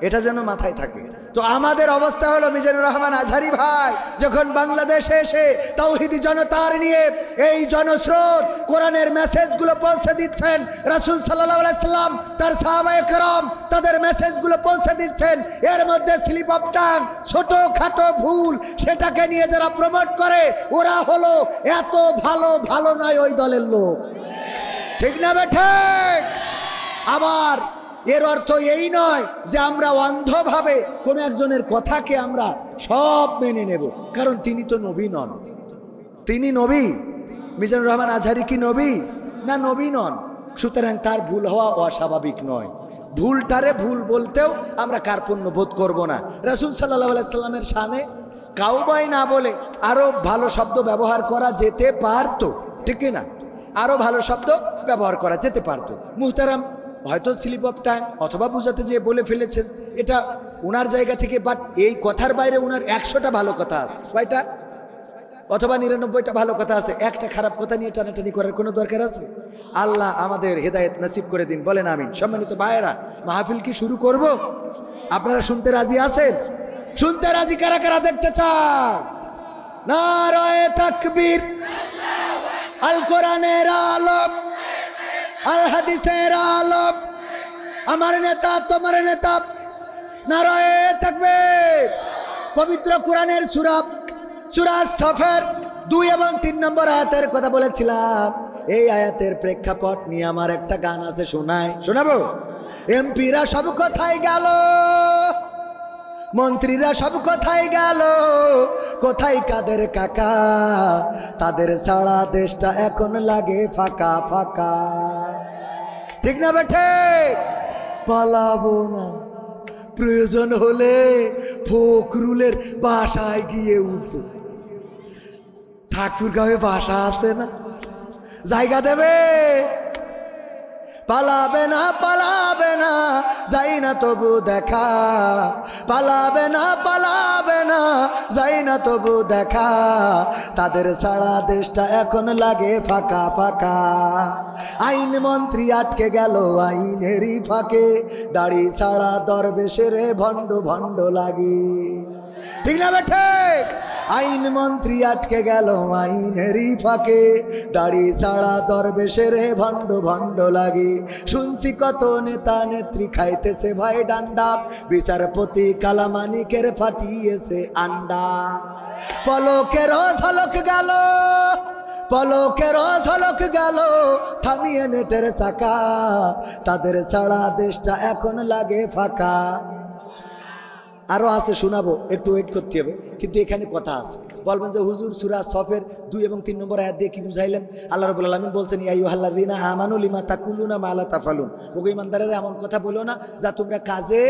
এটা যেন মাথায় থাকে। তো আমাদের অবস্থা হলো, মিজানুর রহমান আজহারি ভাই যখন বাংলাদেশে এসে তাওহীদি জনতার নিয়ে এই জনস্রোত কোরআনের মেসেজগুলো পৌঁছে দিচ্ছেন, রাসূল সাল্লাল্লাহু আলাইহি সাল্লাম তার সাহাবায়ে কেরাম তাদের মেসেজগুলো পৌঁছে দিচ্ছেন, এর মধ্যে স্লিপ অফ টাং, ছোটখাটো ভুল, সেটাকে নিয়ে যারা প্রমোট করে, ওরা হলো এত ভালো নয় ওই দলের লোক। ঠিক না ঠিক? আবার এর অর্থ এই নয় যে আমরা অন্ধভাবে কোন একজনের কথাকে আমরা সব মেনে নেব, কারণ তিনি তো নবী নন। তিনি নবী? মিজানুর রহমান আজহারি কি নবী? না, নবী নন। সুতরাং তার ভুল হওয়া অস্বাভাবিক নয়। ভুলটারে ভুল বলতেও আমরা কার্পণ্য বোধ করব না। রাসূল সাল্লাল্লাহু আলাইহি সাল্লামের শানে কাউবাই না বলে আরো ভালো শব্দ ব্যবহার করা যেতে পারতো, ঠিক না? আরো ভালো শব্দ ব্যবহার করা যেতে পারতো। মুহতারাম হয়তো স্লিপ অফ টাং অথবা বুঝাতে যেয়ে বলে ফেলেছেন, এটা ওনার জায়গা থেকে। বাট এই কথার বাইরে ওনার 100টা ভালো কথা আছে। কয়টা? অথবা 99টা ভালো কথা আছে। একটা খারাপ কথা নিয়ে টানাটানি করার কোনো দরকার আছে? আল্লাহ আমাদের হেদায়েত নসিব করে দিন, বলেন আমিন। সম্মানিত ভাইয়েরা, মাহফিল কি শুরু করব? আপনারা শুনতে রাজি আছেন? শুনতে রাজি কারা কারা দেখতে চান? নারায়ে তাকবীর, আল কোরআনের আলো, আল হাদিসের আলো, আমার নেতা তোমার নেতা, নারায়ে তাকবীর। পবিত্র কোরআনের সূরা সফের 2 এবং 3 নম্বর আয়াতের কথা বলেছিলাম। এই আয়াতের প্রেক্ষাপট নিয়ে আমার একটা গান আছে, শোনাবো? এমপিরা সব কোথায় গেল, মন্ত্রীরা সব কোথায় গেল, কোথায় কাদের কাকা, তাদের সারা দেশটা এখন লাগে ফাঁকা ফাঁকা। ঠিক না বেঠে? পালাবো না, প্রয়োজন হলে ফখরুলের বাসায় গিয়ে উঠবো। ঠাকুরগাঁওয়ে বাসা আছে না, জায়গা দেবে? পালাবে না, পালাবে না, যাই না তবু দেখা, পালাবে না, পালাবে না, যাই না তবু দেখা, তাদের সারা দেশটা এখন লাগে ফাঁকা ফাঁকা। আইন মন্ত্রী আটকে গেল আইনেরই ফাঁকে, দাড়ি ছাড়া দরবেশের ভণ্ড ভণ্ড লাগে। ঠিক না বেঠে? আইন মন্ত্রী আটকে গেল আইনেরই ফাঁকে, দাড়ি ছাড়া দরবেশের ভণ্ড ভণ্ড লাগে। শুনছি কত নেতা নেত্রী খাইতেছে ভাই ডান্ডা, বিচারপতি কালামানিকের ফাটিয়েছে আন্ডা। পলকের ঝলক গেল, পলকের ঝলক গেল, থামিয়ে নেটের চাকা, তাদের ছাড়া দেশটা এখন লাগে ফাঁকা। আরো আছে, শোনাবো, একটু ওয়েট করতে হবে। কিন্তু এখানে কথা আছে, বলবেন যে হুজুর সূরা সফের 2 এবং 3 নম্বর আয়াত দিয়ে কি বুঝাইলেন? আল্লাহ রাব্বুল আলামিন বলছেন, ইয়া আইয়ুহাল্লাযীনা আমানু লিমা তাকুলুনা মা লা তাফালুন। ওগো ঈমানদারেরা, এমন কথা বলো না যা তোমরা কাজে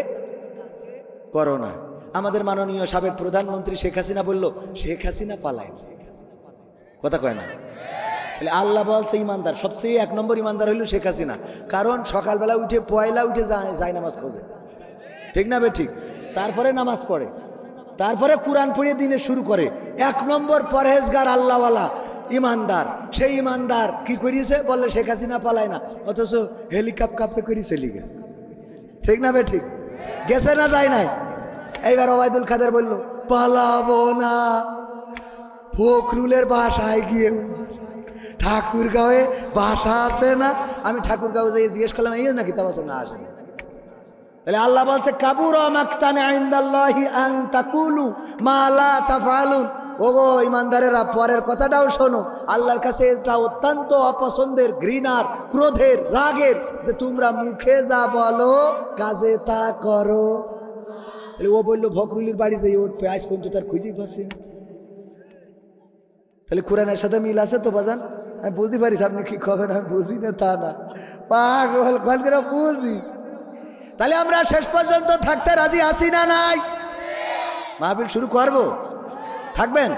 করো না। আমাদের মাননীয় সাবেক প্রধানমন্ত্রী শেখ হাসিনা বলল, শেখ হাসিনা পালায়, কথা কয় না? আল্লাহ বলছে ইমানদার, সবচেয়ে 1 নম্বর ইমানদার হইল শেখ হাসিনা। কারণ সকালবেলা উঠে পয়লা উঠে যায় নামাজ খোঁজে, ঠিক না বে ঠিক? তারপরে নামাজ পড়ে, তারপরে কোরআন পড়ে দিনে শুরু করে। 1 নম্বর পরহেজগার আল্লাহওয়ালা ইমানদার। সেই ইমানদার কি করিয়েছে? বললে শেখ হাসিনা পালায় না, অথচ হেলিকপ্টার করে চলে গেছে। ঠিক না বে ঠিক? গেছে না যায় নাই? এইবার ওবায়দুল কাদের বলল, পালাবো না, ফখরুলের বাসায় গিয়ে। ঠাকুরগাঁওয়ে বাসা আছে না? আমি ঠাকুরগাঁও যাই জিজ্ঞেস করলাম, এই নাকি? তা বলছে না, আসে না। তাহলে আল্লাহ বলছে, কাবুরা মাকতান ইনদাল্লাহি আন তাকুলু মা লা তাফআলুন। ওগো ইমানদারেরা, পরের কথাটাও শোনো। আল্লাহর কাছে এটা অত্যন্ত অপছন্দের, ঘৃণার, ক্রোধের, রাগের, যে তোমরা মুখে যা বলো কাজে তা করো। তাহলে ও বললো ফখরুলের বাড়ি যাই উঠবে, আজ পর্যন্ত তার খুঁজেই পাচ্ছি না। তাহলে কোরআনের সাথে মিল আছে তো বাজান? আমি বুঝতে পারিস আপনি কি কবেন, আমি বুঝি না তা না, পাগল কল করে বুঝি। তাহলে আমরা শেষ পর্যন্ত থাকতে রাজি আছি না নাই? মাহফিল শুরু করবো, থাকবেন?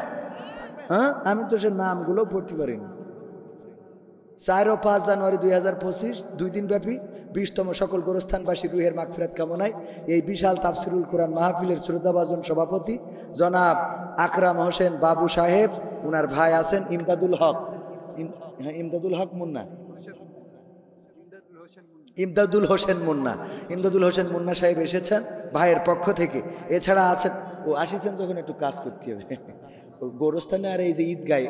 হ্যাঁ, আমি তো সে নামগুলো পড়তে পারিনি। 4 ও 5 জানুয়ারি 2025, 2 দিন ব্যাপী 20তম সকল গোরস্থানবাসী রুহের মাগফিরাত কামনায় এই বিশাল তাফসিরুল কোরআন মাহফিলের শ্রোতাভাজন সভাপতি জনাব আকরাম হোসেন বাবু সাহেব, উনার ভাই আছেন ইমদাদুল হক, ইমদাদুল হক মুন্না, ইমদাদুল হোসেন মুন্না, ইমদাদুল হোসেন মুন্না সাহেব এসেছেন ভাইয়ের পক্ষ থেকে। এছাড়া আছেন, ও আসিছেন তখন একটু কাজ করতে হবে গোরস্থানে, আর এই যে ঈদগায়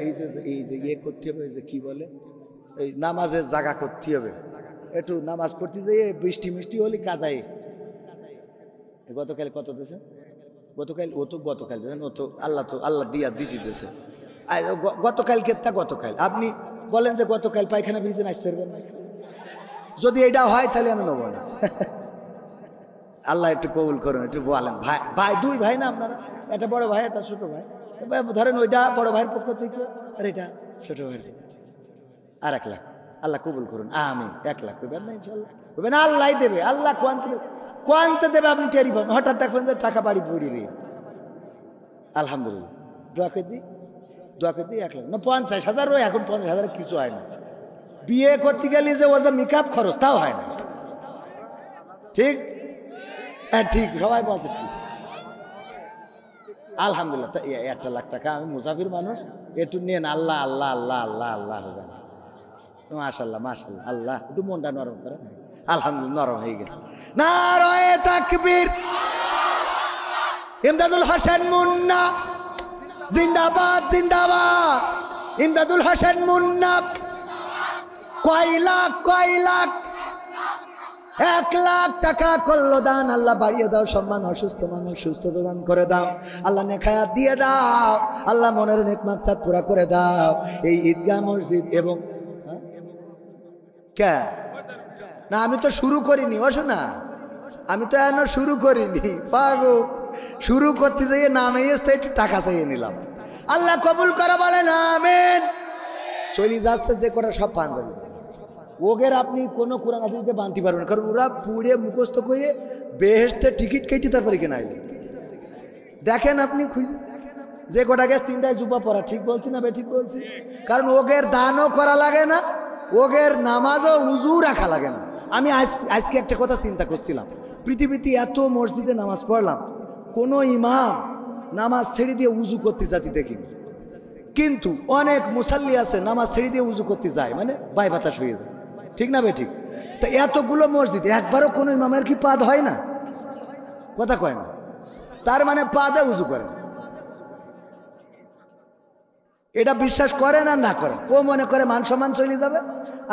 এই যে ইয়ে করতে হবে, এই যে কি বলে, এই নামাজের জায়গা করতে হবে, একটু নামাজ পড়তে যাইয়ে বৃষ্টি মিষ্টি হলে কাদায়। গতকাল কত দিয়েছে? গতকাল ও তো গতকাল দেন, ও তো আল্লাহ দিয়া দিতেছে। গতকালকে তা গতকাল আপনি বলেন যে গতকাল পায়খানা ভিজে আসতে পারবেন না, যদি এটা হয় তাহলে আমি নেবো না। আল্লাহ একটু কবুল করুন, একটু বলেন। ভাই ভাই দুই ভাই না আপনারা, একটা বড় ভাই একটা ছোট ভাই, ধরেন ওইটা বড় ভাইয়ের পক্ষ থেকে আর এটা ছোট ভাইয়ের পক্ষ থেকে। আর 1 লাখ আল্লাহ কবুল করুন, আমি 1 লাখ করবেন না ইনশাল্লাহ, করবেন আল্লাহ দেবে। আল্লাহ কোয়ান্তে দেবে আপনি টেরি পাবেন। হঠাৎ দেখবেন যে টাকা বাড়ি পড়িয়ে, আলহামদুলিল্লাহ দোয়া করে দিই 1 লাখ না 50,000, এখন 50,000 কিছু হয় না। বিয়ে করতে গেলে যে ও যে মেকআপ খরচ তাও হয় না। ঠিক হ্যাঁ ঠিক, সবাই বলছে ঠিক। আলহামদুলিল্লাহ 1 লাখ টাকা, আমি মুসাফির মানুষ, একটু নেন। আল্লাহ আল্লাহ আল্লাহ আল্লাহ আল্লাহ হবে না, মাশাআল্লাহ মাশাআল্লাহ, আল্লাহ একটু মনটা নরম করে। আলহামদুলিল্লাহ নরম হয়ে গেছে। নারায়ে তাকবীর। ইমদাদুল হোসেন মুন্না জিন্দাবাদ জিন্দাবাদ। ইমদাদুল হোসেন মুন্না। কয় লাখ 1 লাখ টাকা করলো দান। আল্লাহ বাড়িয়ে দাও সম্মান, অসুস্থ মানুষ সুস্থতা দান করে দাও। আল্লাহ নেখায়াত দিয়ে দাও। আল্লাহ মনের নেক মাকসাদ পুরা করে দাও। এই ঈদগাহ মসজিদ এবং কে না, আমি তো শুরু করিনি, বসো না, আমি তো এখনো শুরু করিনি। পাগো শুরু করতে যাইয়ে নামে এসে একটু টাকা চাইয়ে নিলাম। আল্লাহ কবুল করে বলেন আমিন। চলি যাচ্ছে যে কটা সব পাঞ্জাবি, ওগের আপনি কোনো কোরআন হাদিসে বানতে পারবেন, কারণ ওরা পুড়ে মুখস্থ করে বেহেশতে টিকিট কেটে তারপরে কেনা আইলে। দেখেন আপনি খুঁজে যে কটা গেছে 3টায় জুব্বা পরা, ঠিক বলছি না বে ঠিক বলছি? কারণ ওগের দানও করা লাগে না, ওগের নামাজও উজু রাখা লাগে না। আমি আজকে একটা কথা চিন্তা করছিলাম, পৃথিবীতে এত মসজিদে নামাজ পড়লাম, কোনো ইমাম নামাজ ছেড়ে দিয়ে উজু করতে যাতে দেখিনি। কিন্তু অনেক মুসাল্লি আছে নামাজ ছেড়ে দিয়ে উজু করতে যায়, মানে বাই বাতাস হয়ে যায়। ঠিক না বে ঠিক? তা এতগুলো মসজিদ একবারও কোনো ইমামের কি পাদ হয় না? কথা কয় না, তার মানে পাদে উজু করে। এটা বিশ্বাস করে না না করে, ও মনে করে মান সম্মান চলে যাবে,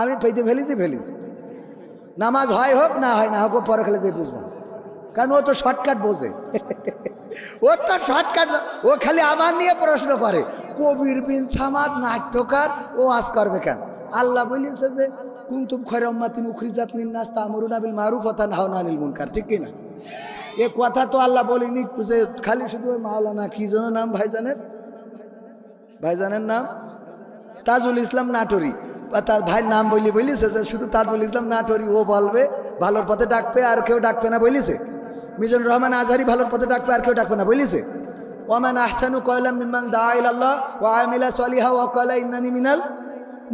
আমি পেতে ফেলেছি। নামাজ হয় হোক না হয় না হোক, ও পরে খেলে দিয়ে বুঝবো, কারণ ও তো শর্টকাট বোঝে। ও তো শর্টকাট, ও খালি আমার নিয়ে প্রশ্ন করে, কবির বিন সামাদ নাট্যকার, ও আজ করবে কেন? আল্লাহ বলেছে যে কুনতুম খায়রা উম্মাতিন উখরিজাত লিন-নাস তা'মুরুনা বিল মারুফ ওয়া তানহাউনা আনিল মুনকার, ঠিক কি না? এ কথা তো আল্লাহ বলেনি যে খালি শুধু মাওলানা কি যেন নাম ভাইজানের নাম তাজুল ইসলাম নাটোরি, তার ভাইয়ের নাম বলিছে যে শুধু তাজুল ইসলাম নাটোরি ও বলবে, ভালোর পথে ডাকবে আর কেউ ডাকবে না বলিছে। মিজানুর রহমান আজহারি ভালোর পথে ডাকবে আর কেউ ডাকবে না বলিছে। ওয়ামান আহসানু কওলাম মিম্মান দাআ ইলাল্লাহ ওয়া আমিলা সলিহা ওয়া ক্বালা ইন্নানি মিনাল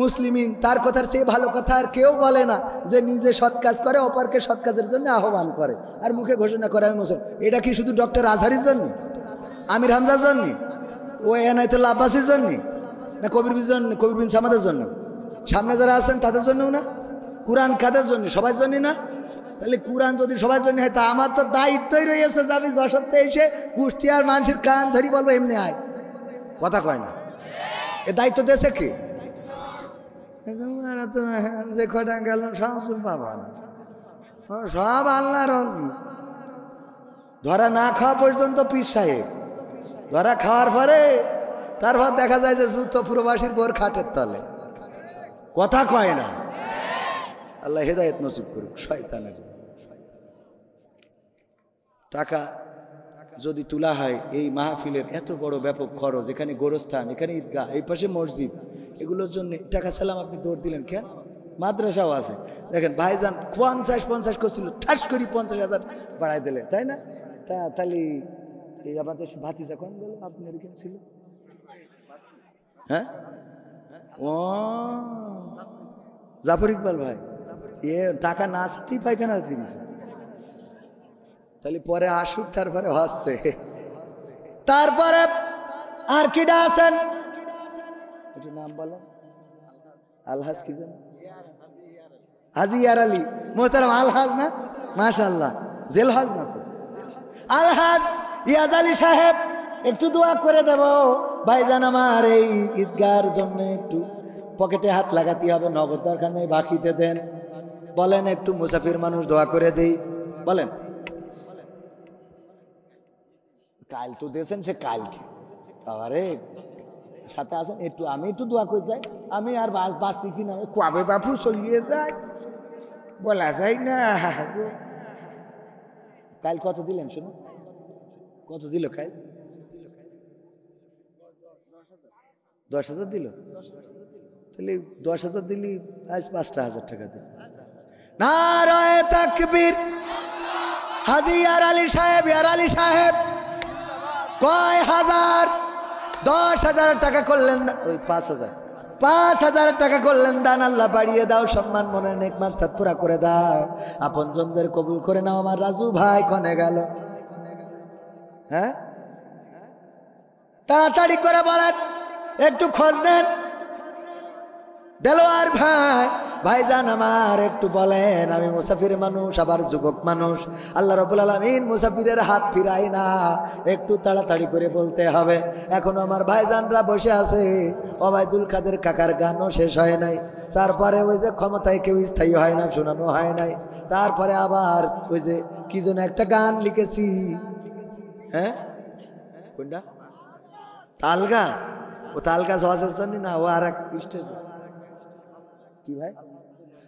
মুসলিমিন। তার কথার চেয়ে ভালো কথা আর কেউ বলে না, যে নিজে সৎ কাজ করে অপরকে সৎ কাজের জন্য আহ্বান করে আর মুখে ঘোষণা করে আমি মুসলমান। এটা কি শুধু ডক্টর আজহারির জন্য, আমির হামজার জন্য, ও এনায়েতুল্লাহ আব্বাসীর জন্য, না কবির বিন সামাদের জন্য? সামনে যারা আছেন তাদের জন্যও না? কোরআন কাদের জন্য? সবার জন্য না? তাহলে কোরআন যদি সবার জন্য হয়, তা আমার তো দায়িত্বই রয়েছে যে আমি যশোরতে এসে কুষ্টিয়ার মানুষের কান ধরি বলবো এমনি আয়। কথা কয় না, এ দায়িত্ব দেশে কে? যে কটা গেল শামসুল বাবা, সব আল্লাহর। ধরা না খাওয়া পর্যন্ত পীর সাহেব, ধরা খাওয়ার পরে তারপর দেখা যায় যে যুদ্ধ প্রবাসীর বোর খাটের তলে। কথা কয় না। আল্লাহ হেদায়েত নসিব করুক। শয়তানের টাকা যদি তোলা হয়, এই মাহফিলের এত বড় ব্যাপক খরচ, এখানে গোরস্থান, এখানে ঈদগাহ, এই পাশে মসজিদ, এগুলোর জন্য টাকা ছাড়লাম, আপনি দৌড় দিলেন কেন? মাদ্রাসাও আছে, দেখেন ভাইজান 50 করছিল, ঠাস করি 50,000 বাড়াই দিলে, তাই না? তাহলে এই আমাদের ভাতিজা কোন বলো আপনি এরকম ছিল? হ্যাঁ, ও জাফর ইকবাল ভাই, এ টাকা না আসতেই পায়খানা দিয়েছে। তাহলে পরে আসুক, তারপরে হচ্ছে। তারপরে আর কিডা আছেন একটু নাম বলেন? আলহাজ কি জান? হাজি ইয়ার আলী মোহতারাম আলহাজ না? মাশাআল্লাহ, জেলহাজ না তো, আলহাজ ইয়াজ আলী সাহেব, একটু দোয়া করে দেব ভাইজান আমার এই ঈদগার জন্য। একটু পকেটে হাত লাগাতে হবে, নগদ দরকার নেই, বাকিতে দেন। বলেন একটু মুসাফির মানুষ, দোয়া করে দেই। বলেন কাল তো দিয়েছেন, সে কালকে আরে সাথে আসেন, একটু আমি একটু দোয়া করে যাই। আমি আর বাঁচি কিনা কবে বাপু চলিয়ে যায়, বলা যায় না। কাল কত দিলেন শোনো, কত দিল কাল? 10,000 দিল। তাহলে 10,000 দিলি, আজ 5,000 টাকা দিল। নারায়ে তাকবীর। হাজী ইয়ার আলী সাহেব, ইয়ার আলী সাহেব কয় হাজার? 10,000 টাকা করলেন, ওই 5,000 টাকা করলেন দান। আল্লাহ বাড়িয়ে দাও, সম্মান মনে নেক মাকসাদ পুরা করে দাও, আপনজনদের কবুল করে নাও। আমার রাজু ভাই কনে গেল? হ্যাঁ, তাড়াতাড়ি করে বলেন, একটু খোঁজ নেন। দেলোয়ার ভাই, ভাইজান আমার একটু বলেন, আমি মুসাফির মানুষ, আবার যুবক মানুষ। আল্লাহ রাব্বুল আলামিন মুসাফিরের হাত ফিরাই না, একটু তাড়াতাড়ি করে বলতে হবে। এখনো আমার ভাইজানরা বসে আছে, ওবায়দুল কাদের কাকার গানও শেষ হয় নাই, তারপরে ওই যে ক্ষমতায় কেউ স্থায়ী হয় না, শোনানো হয় নাই। তারপরে আবার ওই যে কি যেন একটা গান লিখেছি, হ্যাঁ কোনটা? তালগা। ও তালগা সহজের জন্য না, ও আর এক স্টেজ। কি ভাই?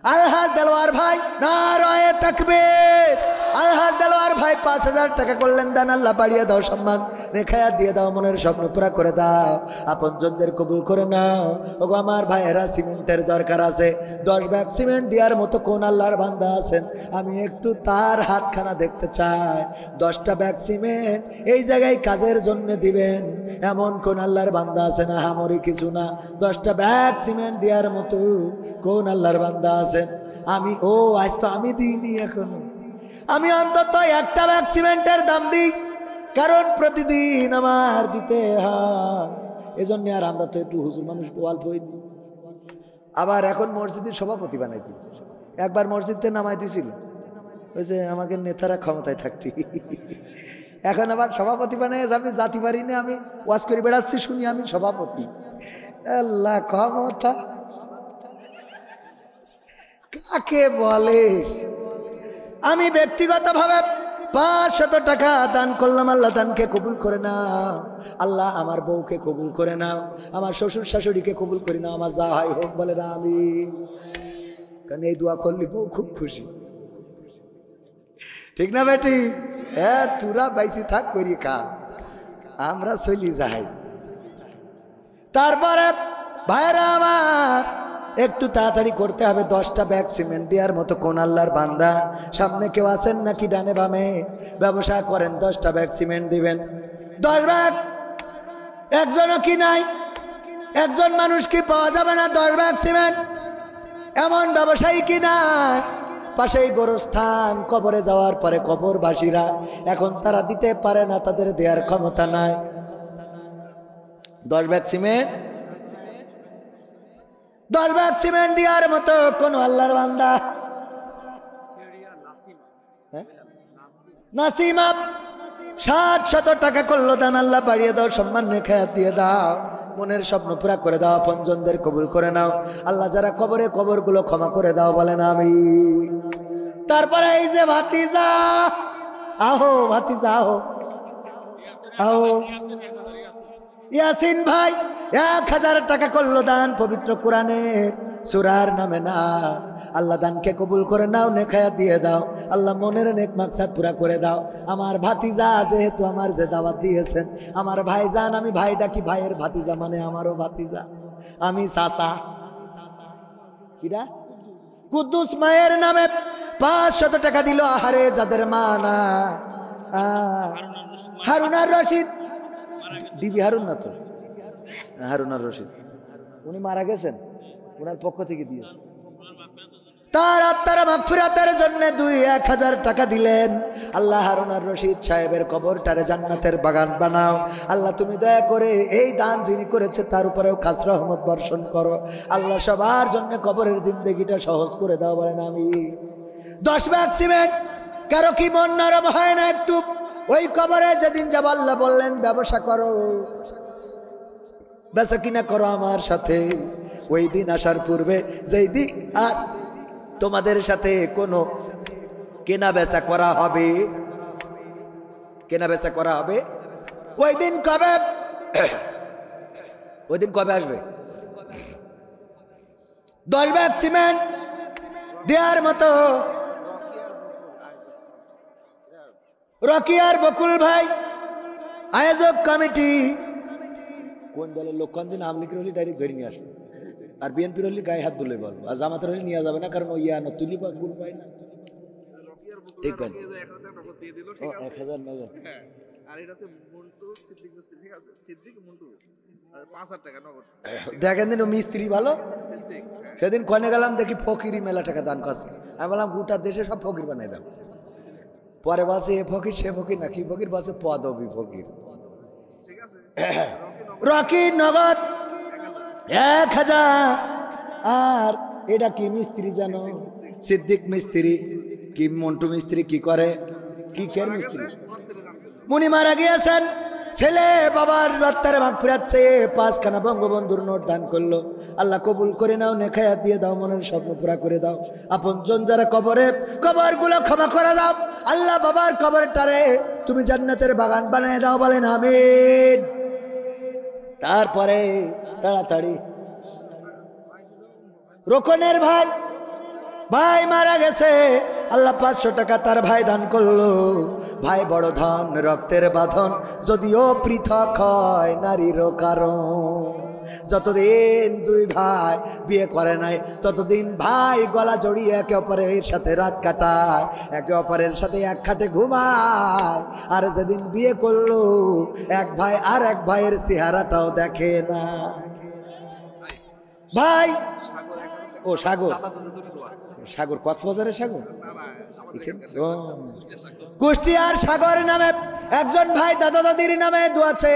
আলহাজ দেলোয়ার ভাই, নারায়ে তাকবীর। আলহাজ দেলোয়ার ভাই 5,000 টাকা করলেন দান। আল্লাহ বাড়িয়ে দাও, সম্মান নেখায়া দিয়ে দাও, মনের স্বপ্ন পুরা করে দাও, আপনজনদের কবুল করে নাও। ওগো আমার ভাইয়েরা, সিমেন্টের দরকার আছে। 10 ব্যাগ সিমেন্ট দেওয়ার মতো কোন আল্লাহর বান্দা আছেন? আমি একটু তার হাতখানা দেখতে চাই। 10টা ব্যাগ সিমেন্ট এই জায়গায় কাজের জন্য দিবেন, এমন কোন আল্লাহর বান্দা আছে? না হামরি কিছু না, 10টা ব্যাগ সিমেন্ট দেওয়ার মতো কোন আল্লাহর বান্দা আছেন? আমি আজ তো আমি দিইনি এখনো। আমি অন্তত 1টা ব্যাগ সিমেন্টের দাম দিই, কারণ প্রতিদিন আমার দিতে হয়। এজন্য আর আমরা তো একটু হুজুর মানুষ, অল্প হই। আবার এখন মসজিদের সভাপতি বানাই দিই। একবার মসজিদে নামাই দিছিল, ওই যে আমাকে নেতারা ক্ষমতায় থাকতি, এখন আবার সভাপতি বানাই। আমি জাতি পারি না, আমি ওয়াজ করে বেড়াচ্ছি, শুনি আমি সভাপতি। আল্লাহ, ক্ষমতা কাকে বলে? আমি ব্যক্তিগতভাবে 500 টাকা দান করলাম। আল্লাহ দানকে কবুল করে নাও। আল্লাহ আমার বউকে কবুল করে নাও, আমার শ্বশুর শাশুড়িকে কবুল করে নাও, আমার যা হয় হোক বলে না আমি। কারণ এই দোয়া করলি বউ খুব খুশি, ঠিক না বেটি? হ্যাঁ, তোরা বাইসি থাক, করি খা, আমরা চলি যাই। তারপরে ভাইরা আমার, একটু তাড়াতাড়ি করতে হবে। 10টা ব্যাগ সিমেন্ট দেওয়ার মতো কোন আল্লাহর বান্দা সামনে কেউ আছেন নাকি? ডানে বামে ব্যবসা করেন, 10টা ব্যাগ সিমেন্ট দিবেন। 10 ব্যাগ একজনও কি নাই? একজন মানুষ কি পাওয়া যাবে না 10 ব্যাগ সিমেন্ট? এমন ব্যবসায়ী কি নাই? পাশেই গোরস্থান, কবরে যাওয়ার পরে কবরবাসীরা এখন তারা দিতে পারে না, তাদের দেওয়ার ক্ষমতা নাই। 10 ব্যাগ সিমেন্ট, 10 ব্যাগ সিমেন্ট দেওয়ার মতো কোন আল্লাহর বান্দা? নাসিমা 700 টাকা করলো দান। আল্লাহ বাড়িয়ে দাও, সম্মান নেখায়াত দিয়ে দাও, মনের স্বপ্ন পুরা করে দাও, আপনজনদের কবুল করে নাও। আল্লাহ যারা কবরে, কবরগুলো ক্ষমা করে দাও, বলেন আমি। তারপরে এই যে ভাতিজা, আহো ভাতিজা, আহো আহো। ইয়াসিন ভাই 1000 টাকা করলো দান, পবিত্র কোরআনের সূরার নামে না। আল্লাহ দানকে কবুল করে নাও, নেখায়াত দিয়ে দাও। আল্লাহ মনের নেক মাকসাদ পুরা করে দাও। আমার ভাতিজা যেহেতু আমার যে দাওয়াত দিয়েছেন, আমার ভাইজান, আমি ভাই ডাকি, ভাইয়ের ভাতিজা মানে আমারও ভাতিজা, আমি চাচা। কিরা? কুদ্দুস মায়ের নামে 500 টাকা দিল। আহারে, যাদের মা না। হারুনার রশিদ, দিবি হারুন না তো, হারুনার রশিদ, উনি মারা গেছেন, ওনার পক্ষ থেকে দিয়েছে। তার আত্মার মাগফিরাতের জন্য 1000 টাকা দিলেন। আল্লাহ হারুনার রশিদ সাহেবের কবরটারে জান্নাতের বাগান বানাও। আল্লাহ তুমি দয়া করে এই দান যিনি করেছে তার উপরেও খাস রহমত বর্ষণ করো। আল্লাহ সবার জন্য কবরের জিন্দেগিটা সহজ করে দাও, বলেন আমি। 10 ব্যাগ সিমেন্ট, কারো কি মন নরম হয় না একটু? ওই কবরে যেদিন যাব আল্লাহ বললেন ব্যবসা করো, বেচা কিনা করো আমার সাথে। ওই দিন আসার পূর্বে, যেই দিন আর তোমাদের সাথে কোনো কেনা বেচা করা হবে, কেনা বেচা করা হবে, ওই দিন কবে? ওই দিন কবে আসবে? 10 ব্যাগ সিমেন্ট দেওয়ার মতো। রকি আর বকুল ভাই আয়োজক কমিটি। কোন দলের লোক কোন দিন আওয়ামী লীগের হলে ডাইরেক্ট ধরে নিয়ে আসবে, আর বিএনপির হলে গায়ে হাত তুলে বলবো, আর জামাতের হলে নিয়ে যাবে না, কারণ ওই তুলি বা গুল পাই না। ঠিক আছে, 1000 নগদ। আর এটা হচ্ছে মন্টু সিদ্দিক মিস্ত্রি, ঠিক আছে, সিদ্দিক মন্টু 5000 টাকা নগদ। দেখেন দিন ও মিস্ত্রি ভালো। সেদিন কনে গেলাম দেখি ফকিরি মেলা টাকা দান করছে। আমি বললাম গোটা দেশে সব ফকির বানাই দাও। পরে বলছে এ ফকির সে ফকির না, কি ফকির বলছে পদবী ফকির। ঠিক আছে, রকি নগদ 1000। আর এটা কি মিস্ত্রি জানো? সিদ্দিক মিস্ত্রি। কি মন্টু মিস্ত্রি কি করে? কি কেন মিস্ত্রি? মুনি মারা গিয়েছেন, ছেলে বাবার রত্তারে মাগফিরাত 5খানা বঙ্গবন্ধুর নোট দান করলো। আল্লাহ কবুল করে নাও, নেখায়াত দিয়ে দাও, মনের স্বপ্ন পুরা করে দাও। আপনজন যারা কবরে, কবরগুলো ক্ষমা করে দাও। আল্লাহ বাবার কবরটারে তুমি জান্নাতের বাগান বানিয়ে দাও, বলেন আমিন। তারপরে তাড়াতাড়ি রোকনের ভাই, ভাই মারা গেছে, আল্লাহ 500 টাকা তার ভাই দান করলো। ভাই বড় ধন, রক্তের বাঁধন, যদিও পৃথক হয় নারীরও কারণ। যতদিন দুই ভাই বিয়ে করে নাই ততদিন ভাই গলা জড়িয়ে একে অপরের সাথে রাত কাটায়, একে অপরের সাথে এক খাটে ঘুমায়। আর যেদিন বিয়ে করলো এক ভাই আর এক ভাইয়ের চেহারাটাও দেখে না। ভাই ও সাগর, সাগর কক্সবাজারের সাগর, কুষ্টিয়ার সাগর নামে একজন ভাই দাদা দাদির নামে দোয়াছে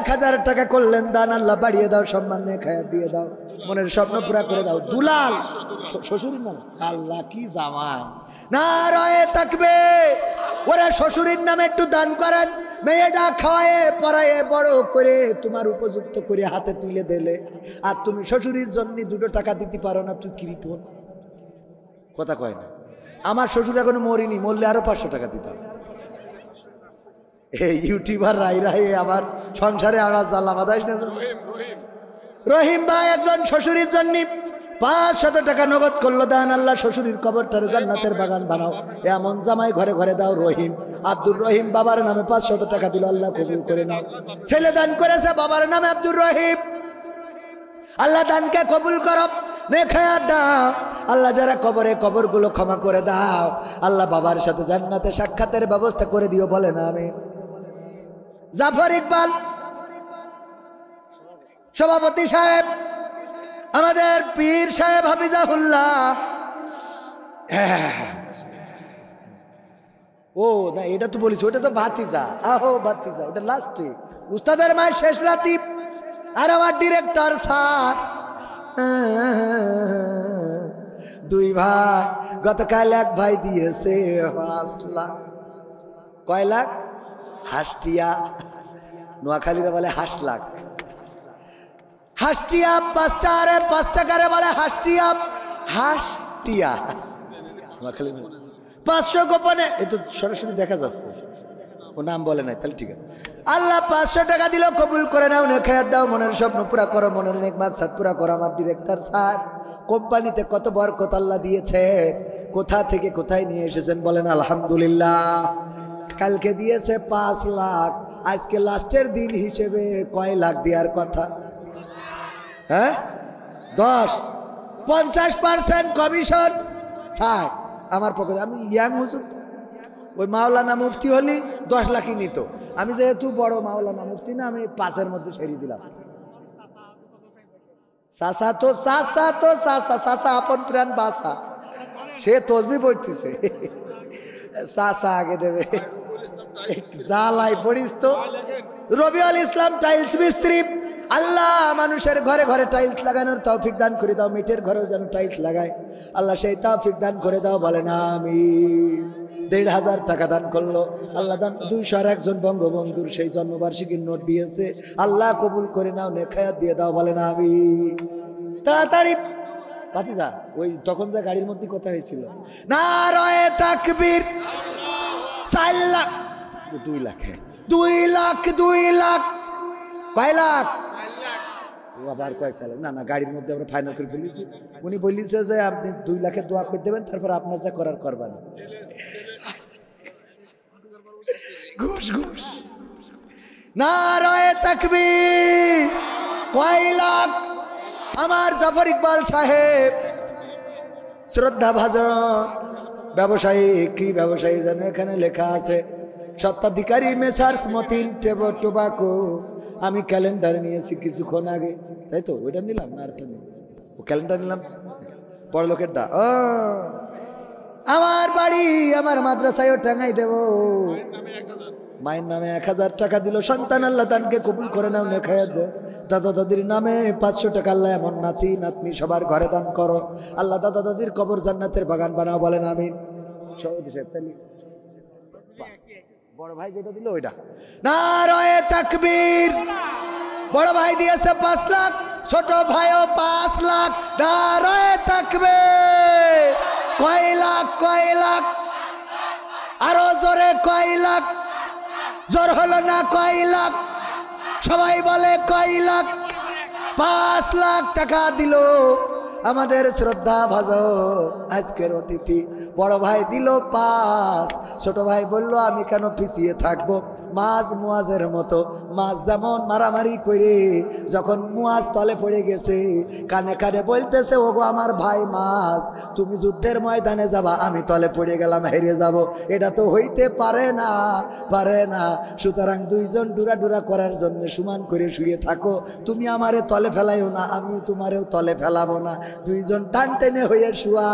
1000 টাকা করলেন দান। আল্লাহ বাড়িয়ে দাও, সম্মান নিয়ে খায়া দিয়ে দাও, মনের স্বপ্ন পুরা করে দাও। দুলাল শ্বশুরের নাম, আল্লাহ কি জামান না রয়ে থাকবে। ওরা শ্বশুরের নামে একটু দান করেন, মেয়েটা খাওয়ায়ে পড়ায়ে বড় করে তোমার উপযুক্ত করে হাতে তুলে দিলে, আর তুমি শ্বশুরের জন্য 2 টাকা দিতে পারো না, তুই কৃপণ। কথা কয় না। আমার শ্বশুর এখনো মরিনি, মরলে আরো 500 টাকা দিতাম। এই ইউটিউবার রাই রাই আমার সংসারে আমার জ্বালা বাদাস না। রহিম ভাই একজন শ্বশুরের জন্য 500 টাকা নগদ করলো দান। আল্লাহ শ্বশুরের কবরটারে জান্নাতের বাগান বানাও, এমন জামাই ঘরে ঘরে দাও। রহিম আব্দুর রহিম বাবার নামে 500 টাকা দিল, আল্লাহ কবুল করে নাও। ছেলে দান করেছে বাবার নামে আব্দুর রহিম, আল্লাহ দানকে কবুল করো, নেখায়াত দাও। আল্লাহ যারা কবরে, কবরগুলো ক্ষমা করে দাও। আল্লাহ বাবার সাথে জান্নাতে সাক্ষাতের ব্যবস্থা করে দিও, বলে না আমি। জাফর ইকবাল সভাপতি সাহেব, আমাদের পীর সাহেব হাফিজাহুল্লাহ। ও না, এটা তো বলিস, ওটা তো ভাতিজা। আহো ভাতিজা, ওটা লাস্টে উস্তাদের মায়ের শেষ রাতি। আর আমার ডিরেক্টর স্যার, 2 ভাই গতকাল এক ভাই দিয়েছে 5 লাখ। কয় লাখ? হাসটিয়া, নোয়াখালীরা বলে হাস লাখ। হাসটিয়া 5 টাকারে বলে হাসটিয়া, হাসটিয়া নোয়াখালী 500 গোপনে। এই তো সরাসরি দেখা যাচ্ছে, ও নাম বলে নাই, তাহলে ঠিক আছে। আল্লাহ 500 টাকা দিল, কবুল করে নাও, নেখায়াত দাও, মনের স্বপ্ন পুরা করো, মনের নেক মাকসাদ পুরা করো। আমার ডিরেক্টর স্যার, কোম্পানিতে কত বরকত আল্লাহ দিয়েছে, কোথা থেকে কোথায় নিয়ে এসেছেন বলেন আলহামদুলিল্লাহ। কালকে দিয়েছে 5 লাখ, আজকে লাস্টের দিন হিসেবে কয় লাখ দেওয়ার কথা? হ্যাঁ 10, 50% কমিশন। স্যার আমার পক্ষে, আমি ইয়াং হুজুর, ওই মাওলানা মুফতি হলি 10 লাখই নিত। আমি যেহেতু বড় মাওলানা মুফতি না, আমি 5-এর মধ্যে সেরি দিলাম। চাষা তো চাষা তো চাষা, চাষা আপন প্রাণ বাসা, সে তসবি পড়তেছে, চাষা আগে দেবে। জালাই পড়িস তো। রবিউল ইসলাম টাইলস মিস্ত্রি, আল্লাহ মানুষের ঘরে ঘরে টাইলস লাগানোর তৌফিক দান করে দাও, মিটের ঘরেও যেন টাইলস লাগায়, আল্লাহ সেই তৌফিক দান করে দাও, বলেন আমিন। 1,500 টাকা দান করলো, আল্লাহ দান 201 বঙ্গবন্ধুর সেই জন্মবার্ষিকীর নোট দিয়েছে, আল্লাহ কবুল করে নাও, নেখায়াত দিয়ে দাও, বলেন আমিন। তাড়াতাড়ি পাতিদা, ওই তখন যা গাড়ির মধ্যে কথা হয়েছিল, নারায়ে তাকবীর। 4 লাখ, 2 লাখ, 2 লাখ, 2 লাখ, কয় লাখ? ও আবার কয়েক সালে না না গাড়ির মধ্যে আমরা ফাইনাল করে ফেলেছি। উনি বলিছে যে আপনি 2 লাখের দোয়া করে দেবেন, তারপর আপনার যা করার করবেন। ঘুষ ঘুষ নারায়ে তাকবীর। কয় লাখ আমার জাফর ইকবাল সাহেব শ্রদ্ধা ভাজন ব্যবসায়ী, কি ব্যবসায়ী যেন এখানে লেখা আছে, স্বত্বাধিকারী মেসার্স মতিন টোবাকো। আমি ক্যালেন্ডার নিয়েছি কিছুক্ষণ আগে, তাই তো ওইটা নিলাম না আরেকটা নিলাম, ও ক্যালেন্ডার নিলাম বড় লোকেরটা। ও আমার বাড়ি আমার মাদ্রাসায়ও টাঙাই দেব। মায়ের নামে 1000 টাকা দিল, সন্তান আল্লাহ দানকে কবুল করে নাও, নেখায়াত দে। দাদা দাদির নামে 500 টাকা, আল্লাহ এমন নাতি নাতনি সবার ঘরে দান করো। আল্লাহ দাদা দাদির কবর জান্নাতের বাগান বানাও, বলেন আমিন। বড় ভাই যেটা দিল ওইটা। নারায়ে তাকবীর। বড় ভাই দিয়েছে 5 লাখ, ছোট ভাইও 5 লাখ। নারায়ে তাকবীর। কয় লাখ কয় লাখ, আরো জোরে কয় লাখ, জোর হলো না কয় লাখ, সবাই বলে কয় লাখ। 5 লাখ টাকা দিল আমাদের শ্রদ্ধা ভাজন আজকের অতিথি। বড় ভাই দিল 5, ছোট ভাই বলল আমি কেন পিছিয়ে থাকবো। মাছ মুয়াজের মতো, মাছ যেমন মারামারি করে যখন মুয়াজ তলে পড়ে গেছে, কানে কানে বলতেছে ওগো আমার ভাই মাছ, তুমি যুদ্ধের ময়দানে যাবা, আমি তলে পড়ে গেলাম, হেরে যাব, এটা তো হইতে পারে না, পারে না। সুতরাং 2 জন ডুরা ডুরা করার জন্য সমান করে শুয়ে থাকো, তুমি আমারে তলে ফেলাইও না, আমি তোমারেও তলে ফেলাবো না। 2 জন টান টেনে হয়ে শুয়া।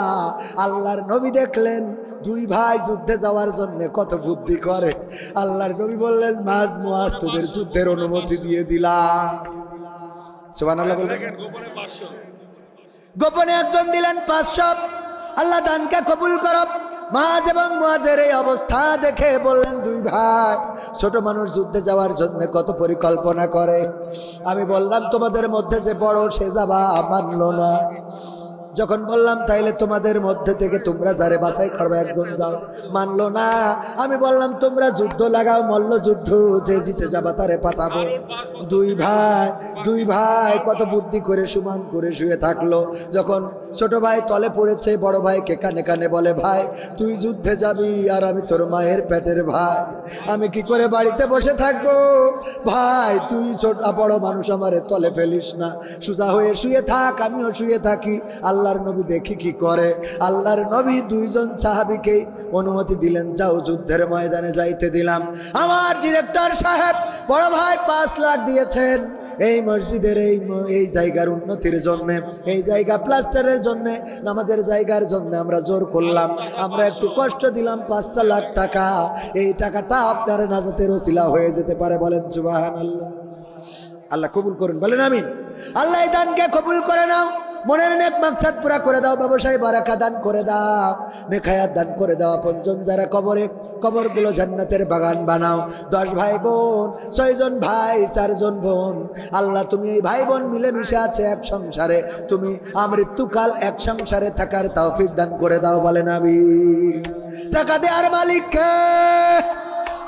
আল্লাহর নবী দেখলেন 2 ভাই যুদ্ধে যাওয়ার জন্য কত বুদ্ধি করে। আল্লাহর নবী বললেন মাঝ মুয়াজ তোদের যুদ্ধের অনুমতি দিয়ে দিলাম। সুবহানাল্লাহ বলবেন। গোপনে একজন দিলেন 500। আল্লাহ দানকে কবুল করো। মাঝ এবং মুয়াজের এই অবস্থা দেখে বললেন 2 ভাই, ছোট মানুষ যুদ্ধে যাওয়ার জন্য কত পরিকল্পনা করে। আমি বললাম তোমাদের মধ্যে যে বড় সে যাবা, মানলো না। যখন বললাম তাইলে তোমাদের মধ্যে থেকে তোমরা যারে বাছাই করবে একজন যাও, মানলো না। আমি বললাম তোমরা যুদ্ধ লাগাও, মল্ল যুদ্ধ, যে জিতে যাবা তারে পাঠাবো। 2 ভাই কত বুদ্ধি করে সমান করে শুয়ে থাকলো। যখন ছোট ভাই তলে পড়েছে, বড় ভাইকে কানে কানে বলে ভাই তুই যুদ্ধে যাবি আর আমি তোর মায়ের পেটের ভাই, আমি কি করে বাড়িতে বসে থাকবো। ভাই তুই ছোট বড় মানুষ, আমারে তলে ফেলিস না, সোজা হয়ে শুয়ে থাক, আমিও শুয়ে থাকি। আল্লাহর নবী দেখি কি করে। আল্লাহর নবী 2 জন সাহাবীকে অনুমতি দিলেন, যাও যুদ্ধের ময়দানে যাইতে দিলাম। আমার ডিরেক্টর সাহেব বড় ভাই 5 লাখ দিয়েছেন এই মসজিদের এই জায়গার উন্নতির জন্য, এই জায়গা প্লাস্টারের জন্য, নামাজের জায়গার জন্য আমরা জোর করলাম, আমরা একটু কষ্ট দিলাম 5 লাখ টাকা। এই টাকাটা আপনার নাজাতের ওসিলা হয়ে যেতে পারে, বলেন সুবহানাল্লাহ। আল্লাহ কবুল করুন, বলেন আমিন। আল্লাহ এই দানকে কবুল করে নাও, মনের নেক মাকসাদ পুরা করে দাও, ব্যবসায় বারাকা দান করে দাও, নেখায়াত দান করে দাও। আপনজন যারা কবরে, কবরগুলো জান্নাতের বাগান বানাও। 10 ভাই বোন, 6 জন ভাই, 4 জন বোন। আল্লাহ তুমি এই ভাই বোন মিলেমিশে আছে এক সংসারে, তুমি আমৃত্যুকাল এক সংসারে থাকার তৌফিক দান করে দাও, বলেন আমিন। টাকা দেওয়ার মালিক কে?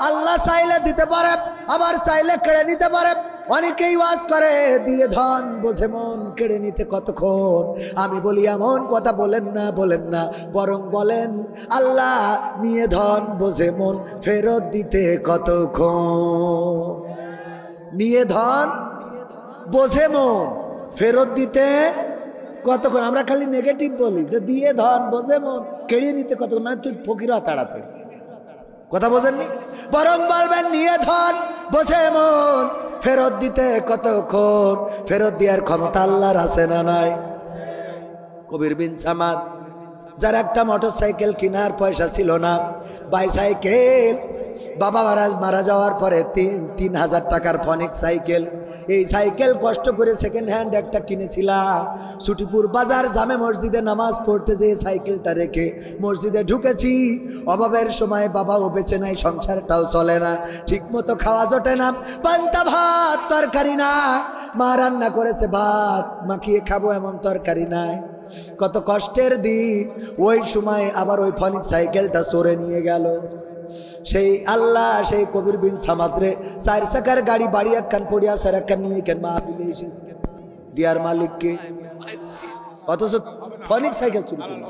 আল্লাহ চাইলে দিতে পারে, আবার চাইলে কেড়ে নিতে পারে। অনেকেই ওয়াজ করে দিয়ে ধন বোঝে মন, কেড়ে নিতে কতক্ষণ। আমি বলি এমন কথা বলেন না, বলেন না, বরং বলেন আল্লাহ নিয়ে ধন বোঝে মন, ফেরত দিতে কতক্ষণ। নিয়ে ধন বোঝে মন, ফেরত দিতে কতক্ষণ। আমরা খালি নেগেটিভ বলি যে দিয়ে ধন বোঝে মন, কেড়ে নিতে কতক্ষণ, মানে তুই ফকিরা তাড়াতাড়ি। কথা বোঝেননি? বরং বলবেন নিয়ে ধন বোঝে মন, ফেরত দিতে কতক্ষণ। ফেরত দেওয়ার ক্ষমতা আল্লাহর আছে না নাই? কবির বিন সামাদ, যার একটা মোটরসাইকেল কেনার পয়সা ছিল না, বাইসাইকেল, বাবা মারা যাওয়ার পরে 3,000 টাকার ফনিক সাইকেল, এই সাইকেল কষ্ট করে সেকেন্ড হ্যান্ড একটা কিনেছিলাম। ছুটিপুর বাজার জামে মসজিদে নামাজ পড়তে যেয়ে সাইকেলটা রেখে মসজিদে ঢুকেছি। অভাবের সময় বাবাও বেঁচে নাই, সংসারটাও চলে না, ঠিক মতো খাওয়া জোটে না, পান্তা ভাত তরকারি না, মা রান্না করেছে ভাত মাখিয়ে খাবো এমন তরকারি নাই। কত কষ্টের দিন। ওই সময় আবার ওই ফনিক সাইকেলটা চোরে নিয়ে গেল। সেই আল্লাহ সেই কবির বিন সামাদরে 4 চাকার গাড়ি বাড়ি একখান পড়িয়া 4 একখান নিয়ে কেন মাহফিলে এসেছে। দিয়ার মালিককে, অথচ ফনিক সাইকেল চুরি করলো।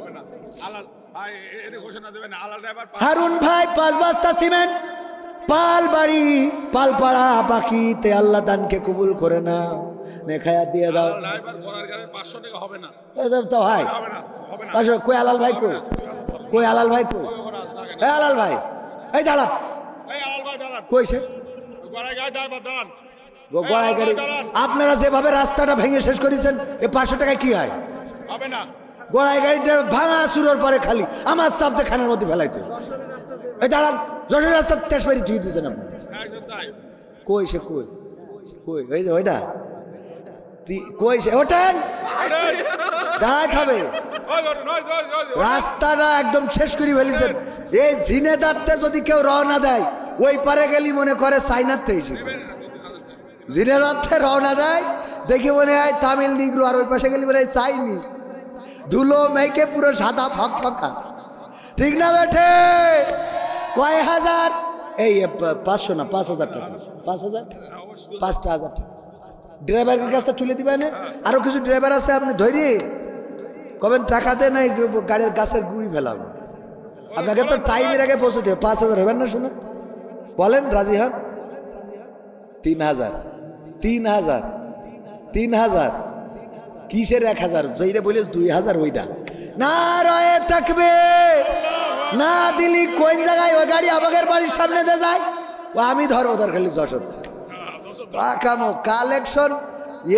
হারুন ভাই 5 বস্তা সিমেন্ট, পাল বাড়ি পালপাড়া বাকিতে আল্লাহ দানকে কবুল করে না, নেখায়া দিয়ে দাও। তো ভাই কই আলাল ভাই, কই কই আলাল ভাই, কই আলাল ভাই, এই দাঁড়া কইছে গড়াই গাড়ি। আপনারা যেভাবে রাস্তাটা ভেঙে শেষ করেছেন, এ 500 টাকায় কি হয়? গড়াই গাড়িটা ভাঙা শুরুর পরে খালি আমার সামনে খানের মধ্যে ফেলাইতে। এই দাঁড়ান, যশোর রাস্তা তেজবাড়ি ধুয়ে দিয়েছেন আপনি। কই সে, কই কই ওই যে ওইটা কই সে, ওঠেন দাঁড়াইতে হবে। রাস্তাটা একদম শেষ করে ফেলেছেন। এই ঝিনেদারতে যদি কেউ রওনা দেয়, ওই পারে গেলি মনে করে চাইনাতে এসেছে। ঝিনেদারতে রওনা দেয় দেখি মনে হয় তামিল নিগ্রো, আর ওই পাশে গেলি মনে হয় চাইনি, ধুলো মেঘে পুরো সাদা ফক ফকা। ঠিক না বেঠে? কয় হাজার, এই 500 না 5000 টাকা, 5000 5,000 টাকা ড্রাইভারের কাছে তুলে দিবেন। আরো কিছু ড্রাইভার আছে, আপনি ধৈর্য কবেন টাকা দেন, এই গাড়ির গাছের গুড়ি ফেলাম। আপনাকে তো টাইমের আগে পৌঁছতে হবে। 5000 হবেন না? শুনে বলেন, রাজি হন? 3000 3000 3000 কিসের 1000? যেইটা বলিস 2000 ওইটা না রয়ে থাকবে না দিলি কোন জায়গায় ওই গাড়ি আমাদের বাড়ির সামনে দিয়ে যায়, ও আমি ধরো ওদের খালি যশোর কামো কালেকশন।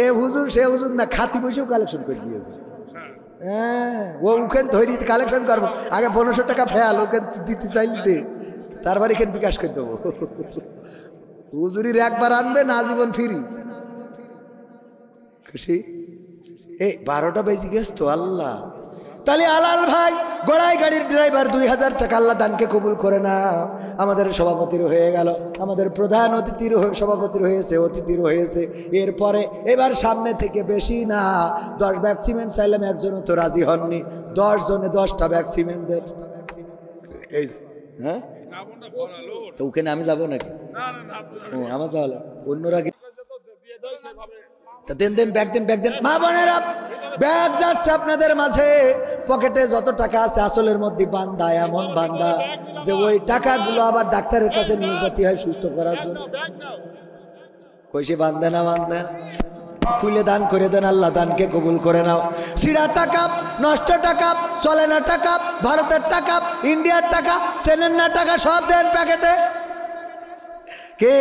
এ হুজুর সে হুজুর না, খাতি বসেও কালেকশন করে দিয়েছে। হ্যাঁ, ও ওখানে ধরি কালেকশন করবো, আগে 1500 টাকা ফেয়াল ওকে দিতে চাইলে দে, তারপর এখানে বিকাশ করে দেবো। হুজুরির একবার আনবে না জীবন ফিরি খুশি। এই 12টা বেজে গেছ তো আল্লাহ। তাহলে আলাল ভাই গড়াই গাড়ির ড্রাইভার 2000 টাকা আল্লাহ দানকে কবুল করে না। আমাদের সভাপতির হয়ে গেল, আমাদের প্রধান অতিথির সভাপতির হয়েছে, অতিথির হয়েছে। এরপরে এবার সামনে থেকে বেশি না 10 ব্যাগ সিমেন্ট চাইলাম, একজনও তো রাজি হননি। 10 জনে 10টা ব্যাগ সিমেন্ট দেন। এই হ্যাঁ, তো ওখানে আমি যাবো নাকি? ও আমার যাওয়া অন্যরা দেন দেন ব্যাগ দেন, ব্যাগ দেন। মা বোনেরা, ব্যাগ যাচ্ছে আপনাদের মাঝে। পকেটে যত টাকা আছে আসলের মধ্যে বান্দা, এমন বান্দা যে ওই টাকাগুলো আবার ডাক্তারের কাছে নিয়ে যেতে হয় সুস্থ করার জন্য। কইসে বান্দে না বান্দে খুলে দান করে দেন, আল্লাহ দানকে কবুল করে নাও। সিরা টাকা, নষ্ট টাকা, চলে না টাকা, ভারতের টাকা, ইন্ডিয়ার টাকা, সেনের না টাকা, সব দেন প্যাকেটে। কে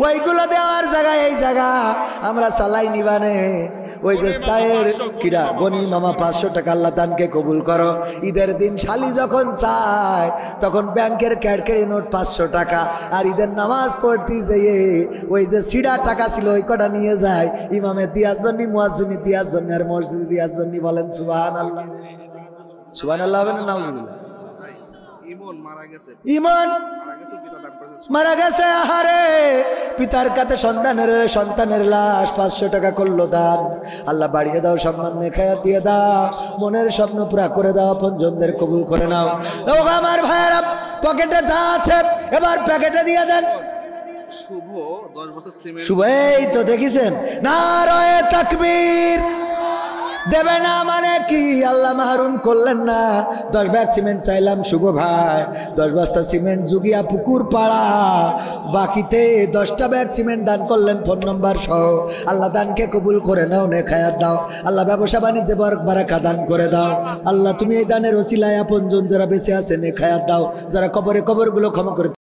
ওইগুলো দেওয়ার জায়গায় এই জায়গা আমরা চালাই নিবানে। ওই যে সায়ের কিরা গনি মামা 500 টাকা আল্লাহ দানকে কবুল করো। ঈদের দিন শালি যখন চায় তখন ব্যাংকের ক্যাডকেড়ি নোট 500 টাকা, আর ঈদের নামাজ পড়তে যেয়ে ওই যে সিডা টাকা ছিল ওই কটা নিয়ে যায় ইমামের দিয়ার জন্য, মুয়াজ্জিনি দিয়ার জন্য, আর মসজিদে দিয়ার জন্য। বলেন সুবহানাল্লাহ। সুবহানাল্লাহ হবে না নাউজুবিল্লাহ? ইমন মারা গেছে, আহারে পিতার কাছে সন্তানের লাশ 500 টাকা করলো দান। আল্লাহ বাড়িয়ে দাও, সম্মান নেখায়াত দিয়ে দাও, মনের স্বপ্ন পুরা করে দাও, আপনজনদের কবুল করে নাও। ও আমার ভাইয়েরা, পকেটে যা আছে এবার প্যাকেটে দিয়ে দেন। শুভ 10 বছর সিমেন্ট, শুভ, এই তো দেখেছেন, নারায়ে তাকবীর। দেবে না মানে কি? আল্লাহ মাহরুম করলেন না। 10 ব্যাগ সিমেন্ট চাইলাম শুভ ভাই, 10 বস্তা সিমেন্ট জুগিয়া পুকুর পাড়া, বাকিতে 10টা ব্যাগ সিমেন্ট দান করলেন ফোন নম্বর সহ। আল্লাহ দানকে কবুল করে নাও, নেখায়াত দাও। আল্লাহ ব্যবসা বাণিজ্যে বারাকা দান করে দাও। আল্লাহ তুমি এই দানের ওসিলায় আপনজন যারা বেঁচে আছে নেখায়াত দাও, যারা কবরগুলো ক্ষমা করে